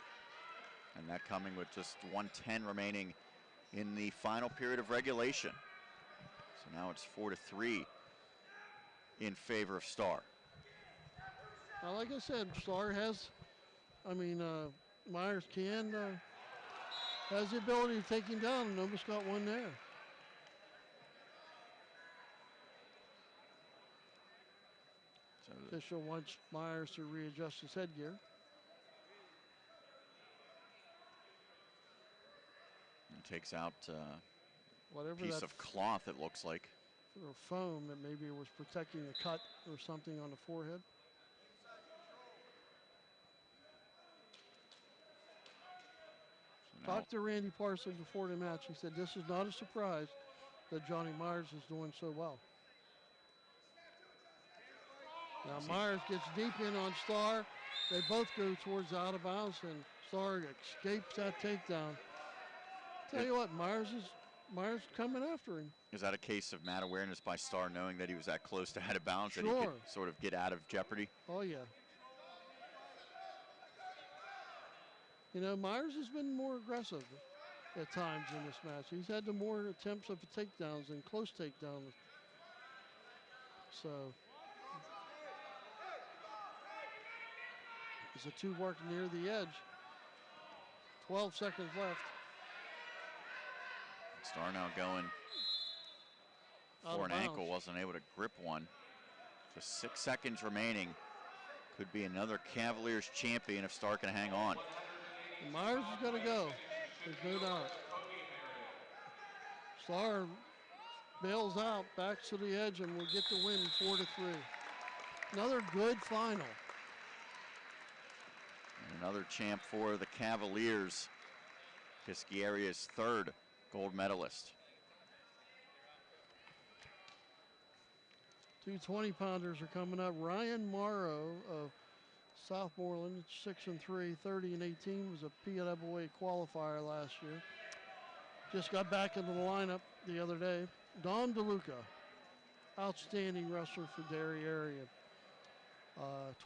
And that coming with just 1:10 remaining in the final period of regulation. So now it's 4-3 in favor of Starr. Now, like I said, Starr has, Meyers has the ability to take him down, and almost got one there. So official wants Meyers to readjust his headgear. And takes out whatever piece of cloth, it looks like. Or foam that maybe it was protecting a cut or something on the forehead. So Talked to Randy Parson before the match. He said this is not a surprise that Johnny Meyers is doing so well. Now Meyers gets deep in on Starr. They both go towards the out of bounds, and Starr escapes that takedown. Tell you what, Meyers coming after him. Is that a case of mad awareness by Starr, knowing that he was that close to out of bounds, Sure. that he could sort of get out of jeopardy? Oh, yeah. Meyers has been more aggressive at times in this match. He's had the more attempts of takedowns and close takedowns. So, as the two work near the edge, 12 seconds left. Starr now going for an ankle, wasn't able to grip one. Just 6 seconds remaining. Could be another Cavaliers champion if Starr can hang on. And Meyers is going to go. There's no doubt. Starr bails out, backs to the edge, and will get the win 4-3. Another good final. And another champ for the Cavaliers. Piscieria's third gold medalist. Two 20-pounders are coming up. Ryan Morrow of Southmoreland, 6-3, 30-18, was a PWA qualifier last year. Just got back into the lineup the other day. Don DeLuca, outstanding wrestler for Derry area.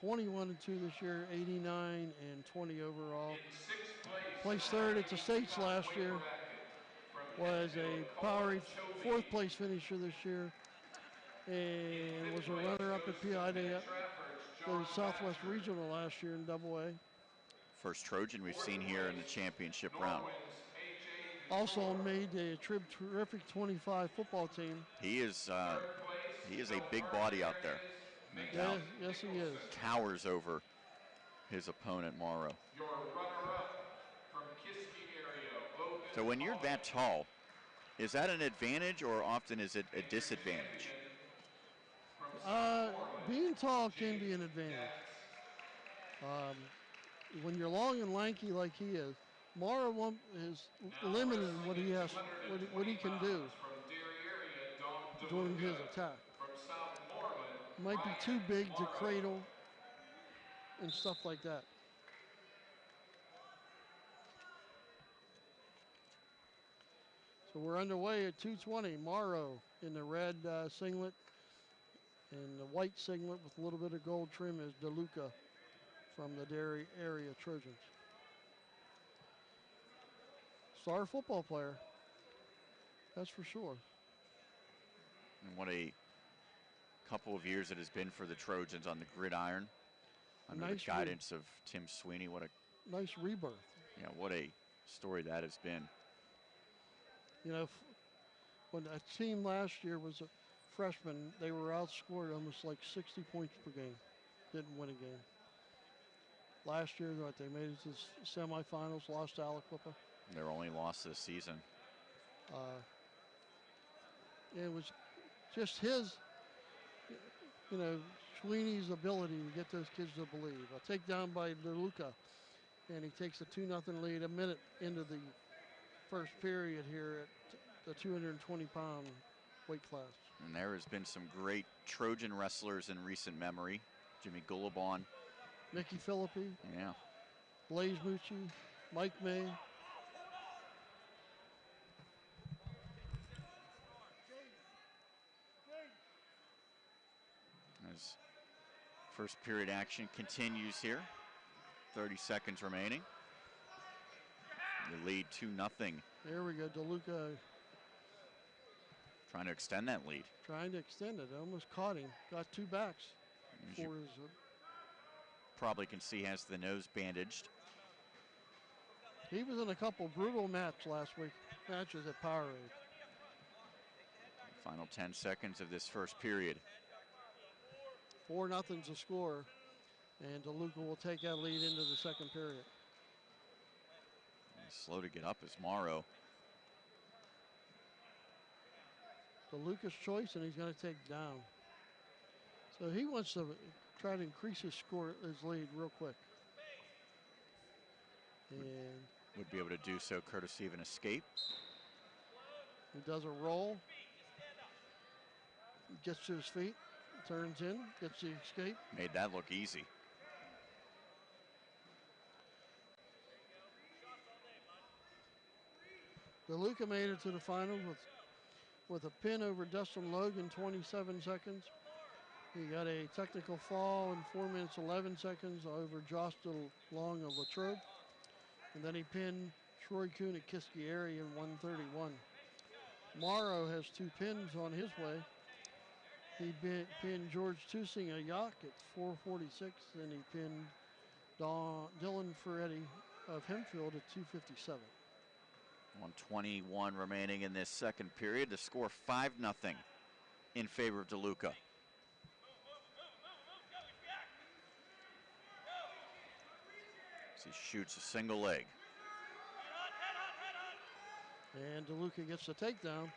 21-2 this year, 89 and 20 overall. Placed third at the States last year. Was a Power fourth place finisher this year. And was a runner-up at PID the Southwest Regional last year in AA. First Trojan we've seen here in the championship round. Also made the Trib terrific 25 football team. He is a big body out there. No doubt. Yes, he is. Towers over his opponent, Morrow. So when you're that tall, is that an advantage or often is it a disadvantage? Being tall can be an advantage. When you're long and lanky like he is, Morrow is limited in what he can do. during his attack. Might be too big to cradle and stuff like that. So we're underway at 2:20. Morrow in the red singlet and the white singlet with a little bit of gold trim is DeLuca from the Dairy area Trojans. Star football player, that's for sure. And what a couple of years it has been for the Trojans on the gridiron under the guidance of Tim Sweeney. What a nice rebirth. Yeah, what a story that has been. You know, when a team last year was a freshman, they were outscored almost like 60 points per game. Didn't win a game. Last year, what, they made it to the semifinals, lost to Aliquippa. Their only loss this season. It was just his, you know, Sweeney's ability to get those kids to believe. A takedown by DeLuca, and he takes a 2-0 lead a minute into the first period here at the 220-pound weight class. And there has been some great Trojan wrestlers in recent memory. Jimmy Gullabon. Mickey Philippi. Yeah. Blaze Mucci. Mike May. As first period action continues here. 30 seconds remaining. The lead 2-0. There we go, DeLuca. Trying to extend that lead. Trying to extend it. Almost caught him. Got two backs. For his, probably can see has the nose bandaged. He was in a couple brutal matches at Powerade. Final 10 seconds of this first period. 4-0's the score, and DeLuca will take that lead into the second period. And slow to get up is Morrow. DeLuca's choice, and he's going to take down. So he wants to try to increase his score, his lead real quick. And would be able to do so courtesy of an escape. He does a roll. Gets to his feet, turns in, gets the escape. Made that look easy. DeLuca made it to the final with a pin over Dustin Logan, 27 seconds. He got a technical fall in 4 minutes, 11 seconds over Josh DeLong of Latrobe. And then he pinned Troy Kuhn at Kiski-Area in 131. Morrow has 2 pins on his way. He pinned George Tusing a Yak at 446, and he pinned Dylan Ferretti of Hempfield at 257. 1:21 remaining in this second period. The score 5-0 in favor of DeLuca. As he shoots a single leg. And DeLuca gets the takedown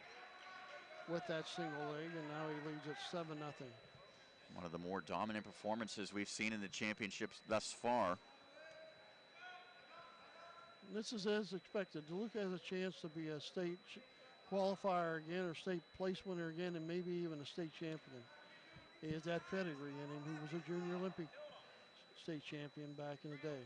with that single leg, and now he leads at 7-0. One of the more dominant performances we've seen in the championships thus far. This is as expected. DeLuca has a chance to be a state qualifier again, or state place winner again, and maybe even a state champion. He has that pedigree in him. He was a junior Olympic state champion back in the day.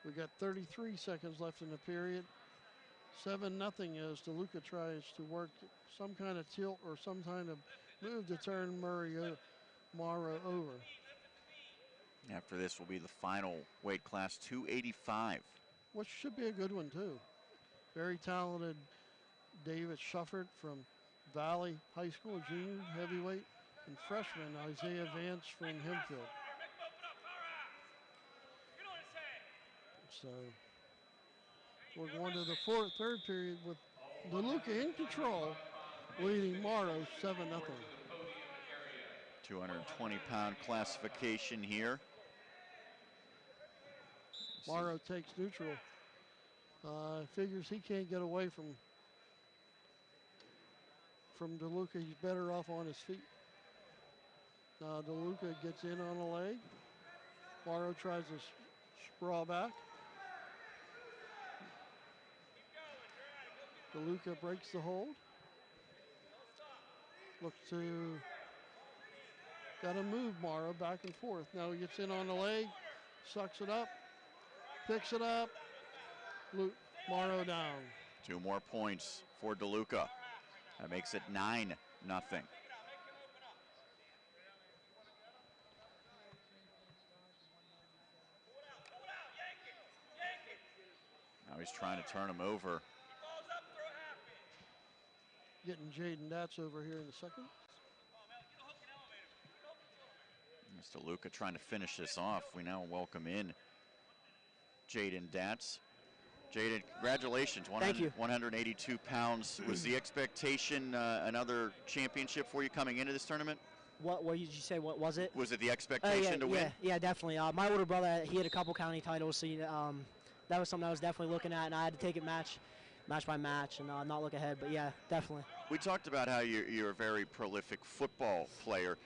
We got 33 seconds left in the period. 7-0 as DeLuca tries to work some kind of tilt or some kind of move to turn Morrow over. After this will be the final weight class, 285. Which should be a good one too. Very talented David Shufford from Valley High School, junior heavyweight, and freshman Isaiah Vance from Hempfield. So we're going to the third period with DeLuca in control, leading Morrow 7-0. 220-pound classification here. Morrow takes neutral. Figures he can't get away from DeLuca. He's better off on his feet. Now DeLuca gets in on a leg. Morrow tries to Sprawl back. DeLuca breaks the hold. Looks to, got to move Morrow back and forth. Now he gets in on the leg, sucks it up, picks it up. Morrow down. 2 more points for DeLuca. That makes it 9-0. Now he's trying to turn him over. Getting Jaden Datz over here in a second. Mr. DeLuca trying to finish this off. We now welcome in Jaden Datz. Jaden, congratulations. Thank you. 182 pounds. Was the expectation another championship for you coming into this tournament? What did you say? What was it? Was it the expectation to win? Yeah, definitely. My older brother, he had a couple county titles, so that was something I was definitely looking at, and I had to take it match by match and not look ahead. But yeah, definitely. We talked about how you're a very prolific football player.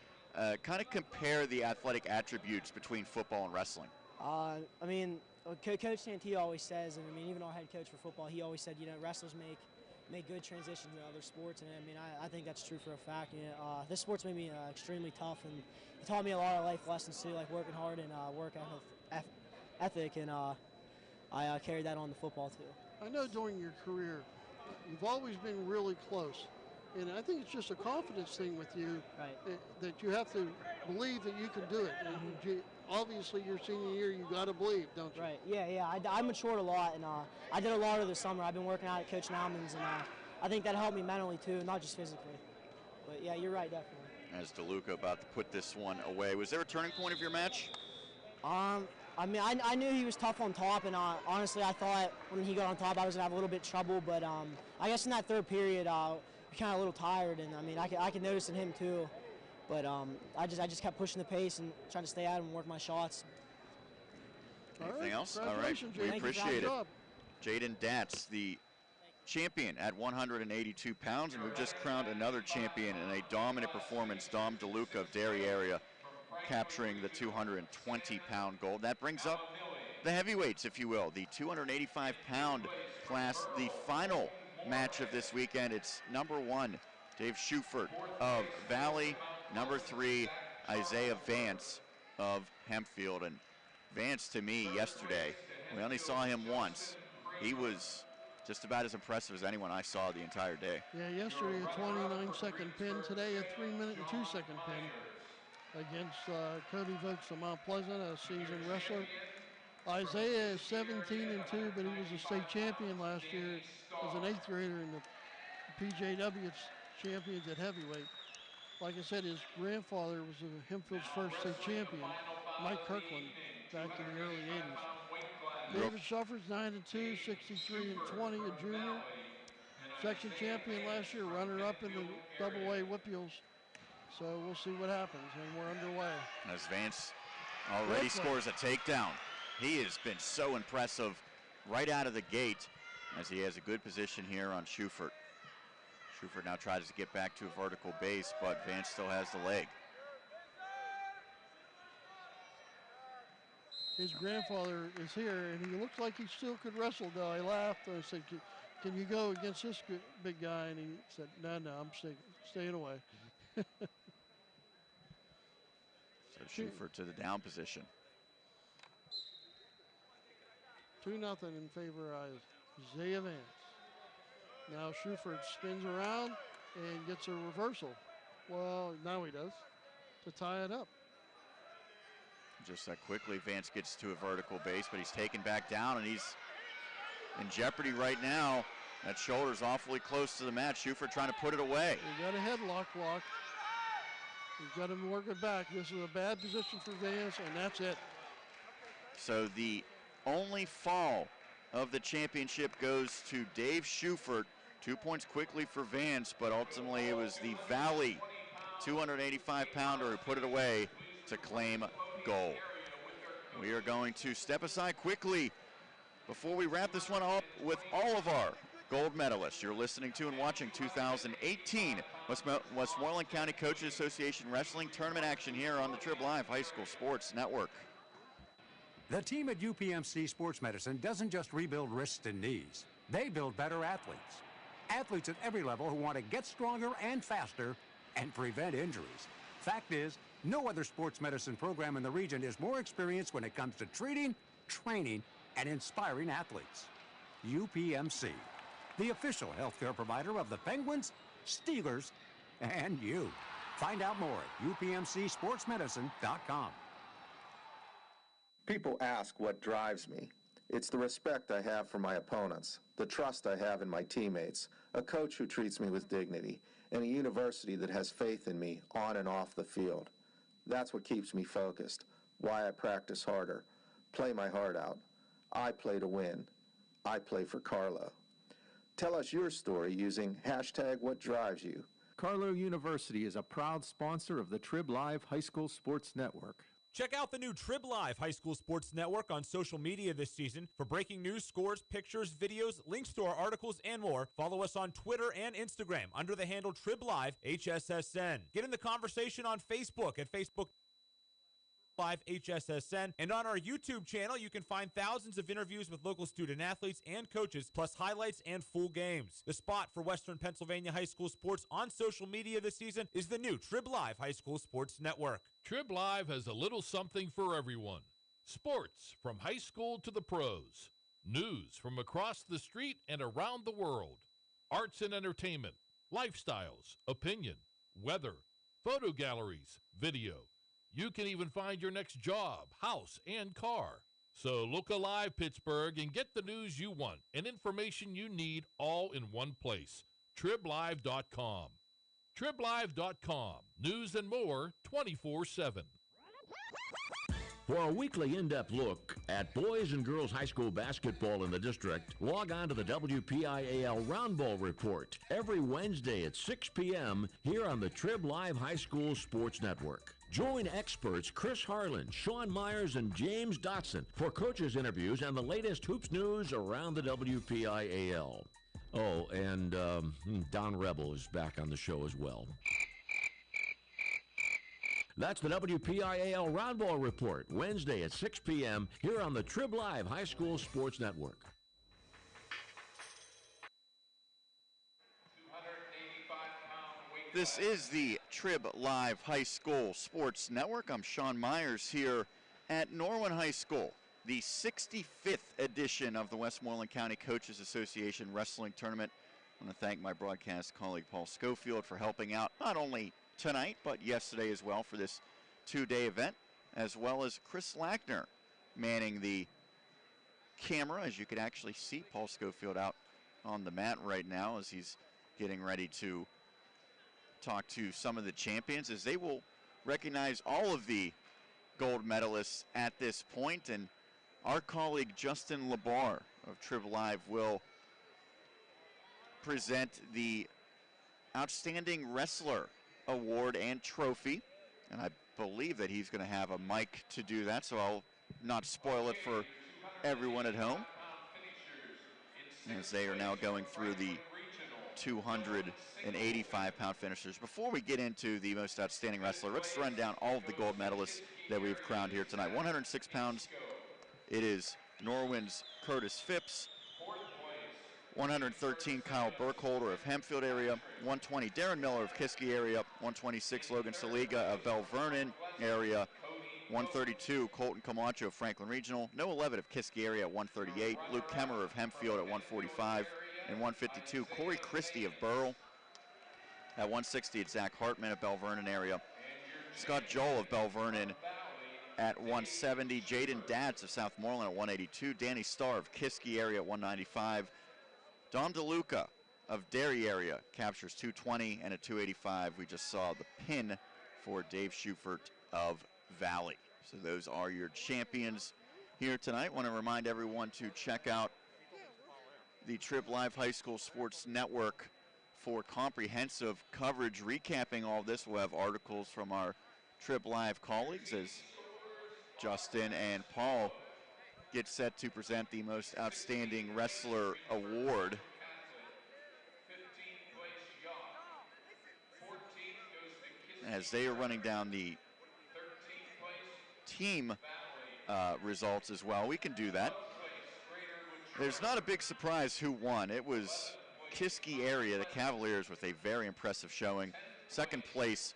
Kind of compare the athletic attributes between football and wrestling. I mean, Coach Santee always says, and I mean, even our head coach for football, he always said, wrestlers make good transitions to other sports, and I mean, I think that's true for a fact. This sport's made me extremely tough, and it taught me a lot of life lessons too, like working hard and work ethic, and I carried that on to football too. I know during your career, you've always been really close. And I think it's just a confidence thing with you, right, that you have to believe that you can do it. And obviously, your senior year, you got to believe, don't you? Right. Yeah. I matured a lot, and I did a lot of this summer. I've been working out at Coach Nauman's, and I think that helped me mentally too, not just physically. But yeah, you're right, definitely. As DeLuca about to put this one away, was there a turning point of your match? I mean, I knew he was tough on top, and honestly, I thought when he got on top, I was gonna have a little bit of trouble. But I guess in that third period, we're kind of a little tired, and I mean, I can notice in him too. But I just kept pushing the pace and trying to stay at him and work my shots. Anything else? All right, we appreciate it. Jaden Datz, the champion at 182 pounds, and we've just crowned another champion in a dominant performance, Dom DeLuca of Dairy Area, capturing the 220-pound gold. That brings up the heavyweights, if you will, the 285-pound class, the final match of this weekend. It's number 1, Dave Schufert of Valley, number 3, Isaiah Vance of Hempfield. And Vance, to me, yesterday, we only saw him once. He was just about as impressive as anyone I saw the entire day. Yeah, yesterday a 29-second pin, today a 3-minute and 2-second pin against Cody Vokes of Mount Pleasant, a seasoned wrestler. Isaiah is 17-2, but he was a state champion last year as an 8th grader in the PJW champions at heavyweight. Like I said, his grandfather was Hempfield's first state champion, Mike Kirkland, back in the early 80s. David Shufford's 9-2, 63-20, a junior. Section champion last year, runner-up in the double-A Whippeals. So we'll see what happens, and we're underway. As Vance already scores a takedown. He has been so impressive right out of the gate, as he has a good position here on Schufert. Schufert now tries to get back to a vertical base, but Vance still has the leg. His grandfather is here, and he looks like he still could wrestle, though. I laughed, and I said, can you go against this big guy? And he said, no, I'm staying away. So Schufert to the down position. 2-0 in favor of Isaiah Vance. Now Schufert spins around and gets a reversal. Well, now he does, to tie it up. Just that quickly, Vance gets to a vertical base, but he's taken back down, and he's in jeopardy right now. That shoulder's awfully close to the mat. Schufert trying to put it away. He got a headlock block. He's got to work it back. This is a bad position for Vance, and that's it. So the only fall of the championship goes to Dave Schufert. 2 points quickly for Vance, but ultimately it was the Valley 285-pounder who put it away to claim gold. We are going to step aside quickly before we wrap this one up with all of our gold medalists. You're listening to and watching 2018 Westmoreland County Coaches Association Wrestling Tournament action here on the Triblive High School Sports Network. The team at UPMC Sports Medicine doesn't just rebuild wrists and knees. They build better athletes. Athletes at every level who want to get stronger and faster and prevent injuries. Fact is, no other sports medicine program in the region is more experienced when it comes to treating, training, and inspiring athletes. UPMC, the official healthcare provider of the Penguins, Steelers, and you. Find out more at upmcsportsmedicine.com. People ask what drives me. It's the respect I have for my opponents, the trust I have in my teammates, a coach who treats me with dignity, and a university that has faith in me on and off the field. That's what keeps me focused, why I practice harder, play my heart out. I play to win. I play for Carlo. Tell us your story using #WhatDriveYou. Carlo University is a proud sponsor of the Triblive High School Sports Network. Check out the new Triblive High School Sports Network on social media this season. For breaking news, scores, pictures, videos, links to our articles, and more, follow us on Twitter and Instagram under the handle Triblive HSSN. Get in the conversation on Facebook at Facebook Live HSSN, and on our YouTube channel you can find thousands of interviews with local student athletes and coaches, plus highlights and full games. The spot for Western Pennsylvania high school sports on social media this season is the new Triblive High School Sports Network. Triblive has a little something for everyone. Sports from high school to the pros. News from across the street and around the world. Arts and entertainment, lifestyles, opinion, weather, photo galleries, video. You can even find your next job, house, and car. So look alive, Pittsburgh, and get the news you want and information you need all in one place. Triblive.com. Triblive.com. News and more 24/7. For a weekly in-depth look at boys and girls high school basketball in the district, log on to the WPIAL Round Ball Report every Wednesday at 6 p.m. here on the Triblive High School Sports Network. Join experts Chris Harlan, Sean Meyers, and James Dotson for coaches' interviews and the latest hoops news around the WPIAL. Oh, and Don Rebel is back on the show as well. That's the WPIAL Round Ball Report, Wednesday at 6 p.m. here on the Triblive High School Sports Network. This is the Triblive High School Sports Network. I'm Sean Meyers here at Norwin High School, the 65th edition of the Westmoreland County Coaches Association Wrestling Tournament. I want to thank my broadcast colleague Paul Schofield for helping out not only tonight but yesterday as well for this two-day event, as well as Chris Lackner manning the camera. As you can actually see Paul Schofield out on the mat right now as he's getting ready to talk to some of the champions, as they will recognize all of the gold medalists at this point. And our colleague Justin Labar of Triblive will present the Outstanding Wrestler Award and Trophy. And I believe that he's going to have a mic to do that, so I'll not spoil it for everyone at home, as they are now going through the 285-pound finishers. Before we get into the most outstanding wrestler, let's run down all of the gold medalists that we've crowned here tonight. 106 pounds, it is Norwin's Curtis Phipps. 113, Kyle Burkholder of Hempfield area. 120, Darren Miller of Kiski area. 126, Logan Saliga of Bell Vernon area. 132, Colton Camacho of Franklin Regional. No 11 of Kiski area at 138. Luke Kemmer of Hempfield at 145. And 152, Corey Christie of Burrell. At 160, it's Zach Hartman of Bell Vernon area. Scott Joel of Bell Vernon at 170. Jaden Datz of South Moreland at 182. Danny Starr of Kiski area at 195. Dom DeLuca of Derry area captures 220, and at 285 we just saw the pin for Dave Schufert of Valley. So those are your champions here tonight. Want to remind everyone to check out the Triblive High School Sports Network for comprehensive coverage recapping all of this. We'll have articles from our Triblive colleagues as Justin and Paul get set to present the most outstanding wrestler award. As they are running down the team results as well. We can do that. There's not a big surprise who won. It was Kiski area, the Cavaliers, with a very impressive showing. Second place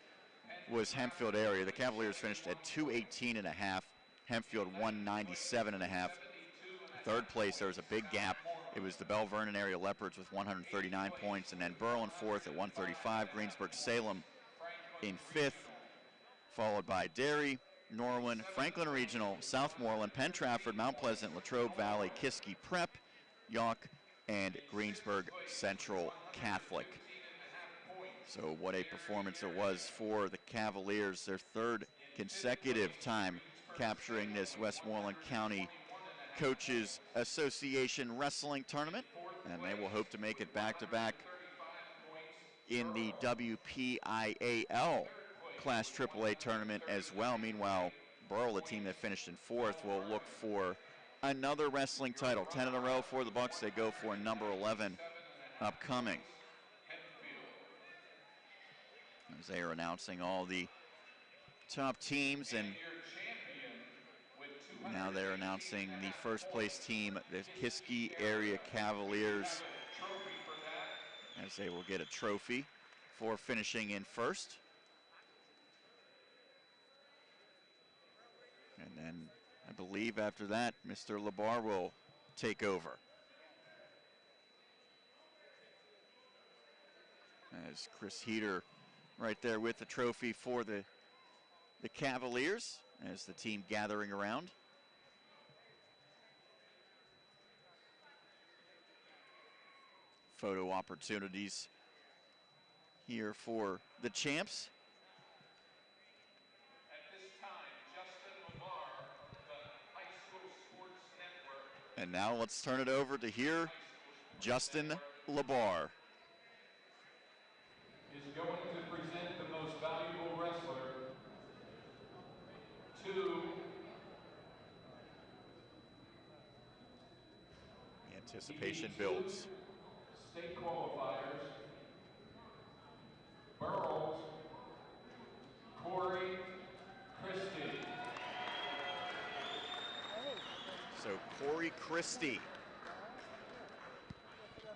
was Hempfield area. The Cavaliers finished at 218.5. Hempfield 197.5. Third place, there was a big gap. It was the Bell Vernon area Leopards with 139 points, and then Burl in fourth at 135. Greensburg-Salem in fifth, followed by Derry, Norwin, Franklin Regional, Southmoreland, Penn Trafford, Mount Pleasant, Latrobe Valley, Kiski Prep, Yawk, and Greensburg Central Catholic. So what a performance it was for the Cavaliers, their third consecutive time capturing this Westmoreland County Coaches Association Wrestling Tournament, and they will hope to make it back-to-back in the WPIAL Class AAA tournament as well. Meanwhile, Burl, the team that finished in fourth, will look for another wrestling title. 10 in a row for the Bucks. They go for number 11 upcoming. As they are announcing all the top teams, and now they're announcing the first place team, the Kiski Area Cavaliers, as they will get a trophy for finishing in first. And then I believe after that, Mr. Labar will take over. As Chris Heater right there with the trophy for the Cavaliers, as the team gathering around. Photo opportunities here for the champs. And now let's turn it over to hear Justin Labar. Is going to present the most valuable wrestler to the anticipation builds. State qualifiers, Burrows, Corey Christie. So Corey Christie,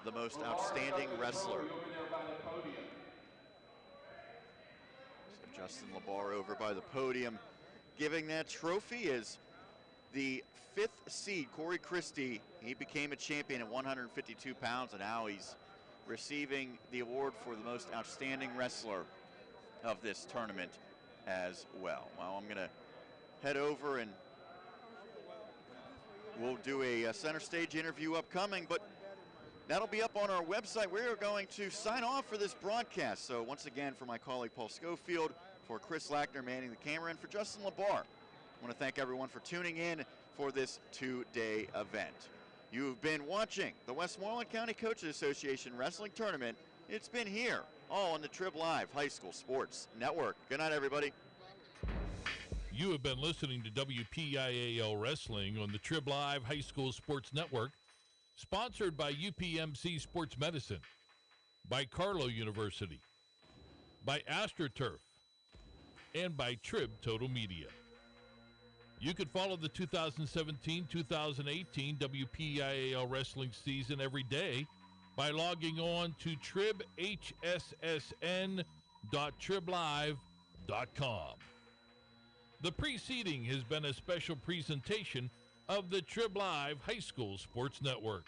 the most outstanding wrestler. So Justin Labar over by the podium, giving that trophy is the 5th seed, Corey Christie. He became a champion at 152 pounds, and now he's receiving the award for the most outstanding wrestler of this tournament as well. Well, I'm going to head over and we'll do a center stage interview upcoming, but that'll be up on our website. We are going to sign off for this broadcast. So once again, for my colleague Paul Schofield, for Chris Lackner manning the camera, and for Justin Labar, I want to thank everyone for tuning in for this two-day event. You've been watching the Westmoreland County Coaches Association Wrestling Tournament. It's been here, all on the Triblive High School Sports Network. Good night, everybody. You have been listening to WPIAL Wrestling on the Triblive High School Sports Network, sponsored by UPMC Sports Medicine, by Carlow University, by AstroTurf, and by Trib Total Media. You can follow the 2017-2018 WPIAL wrestling season every day by logging on to tribhssn.triblive.com. The preceding has been a special presentation of the Triblive High School Sports Network.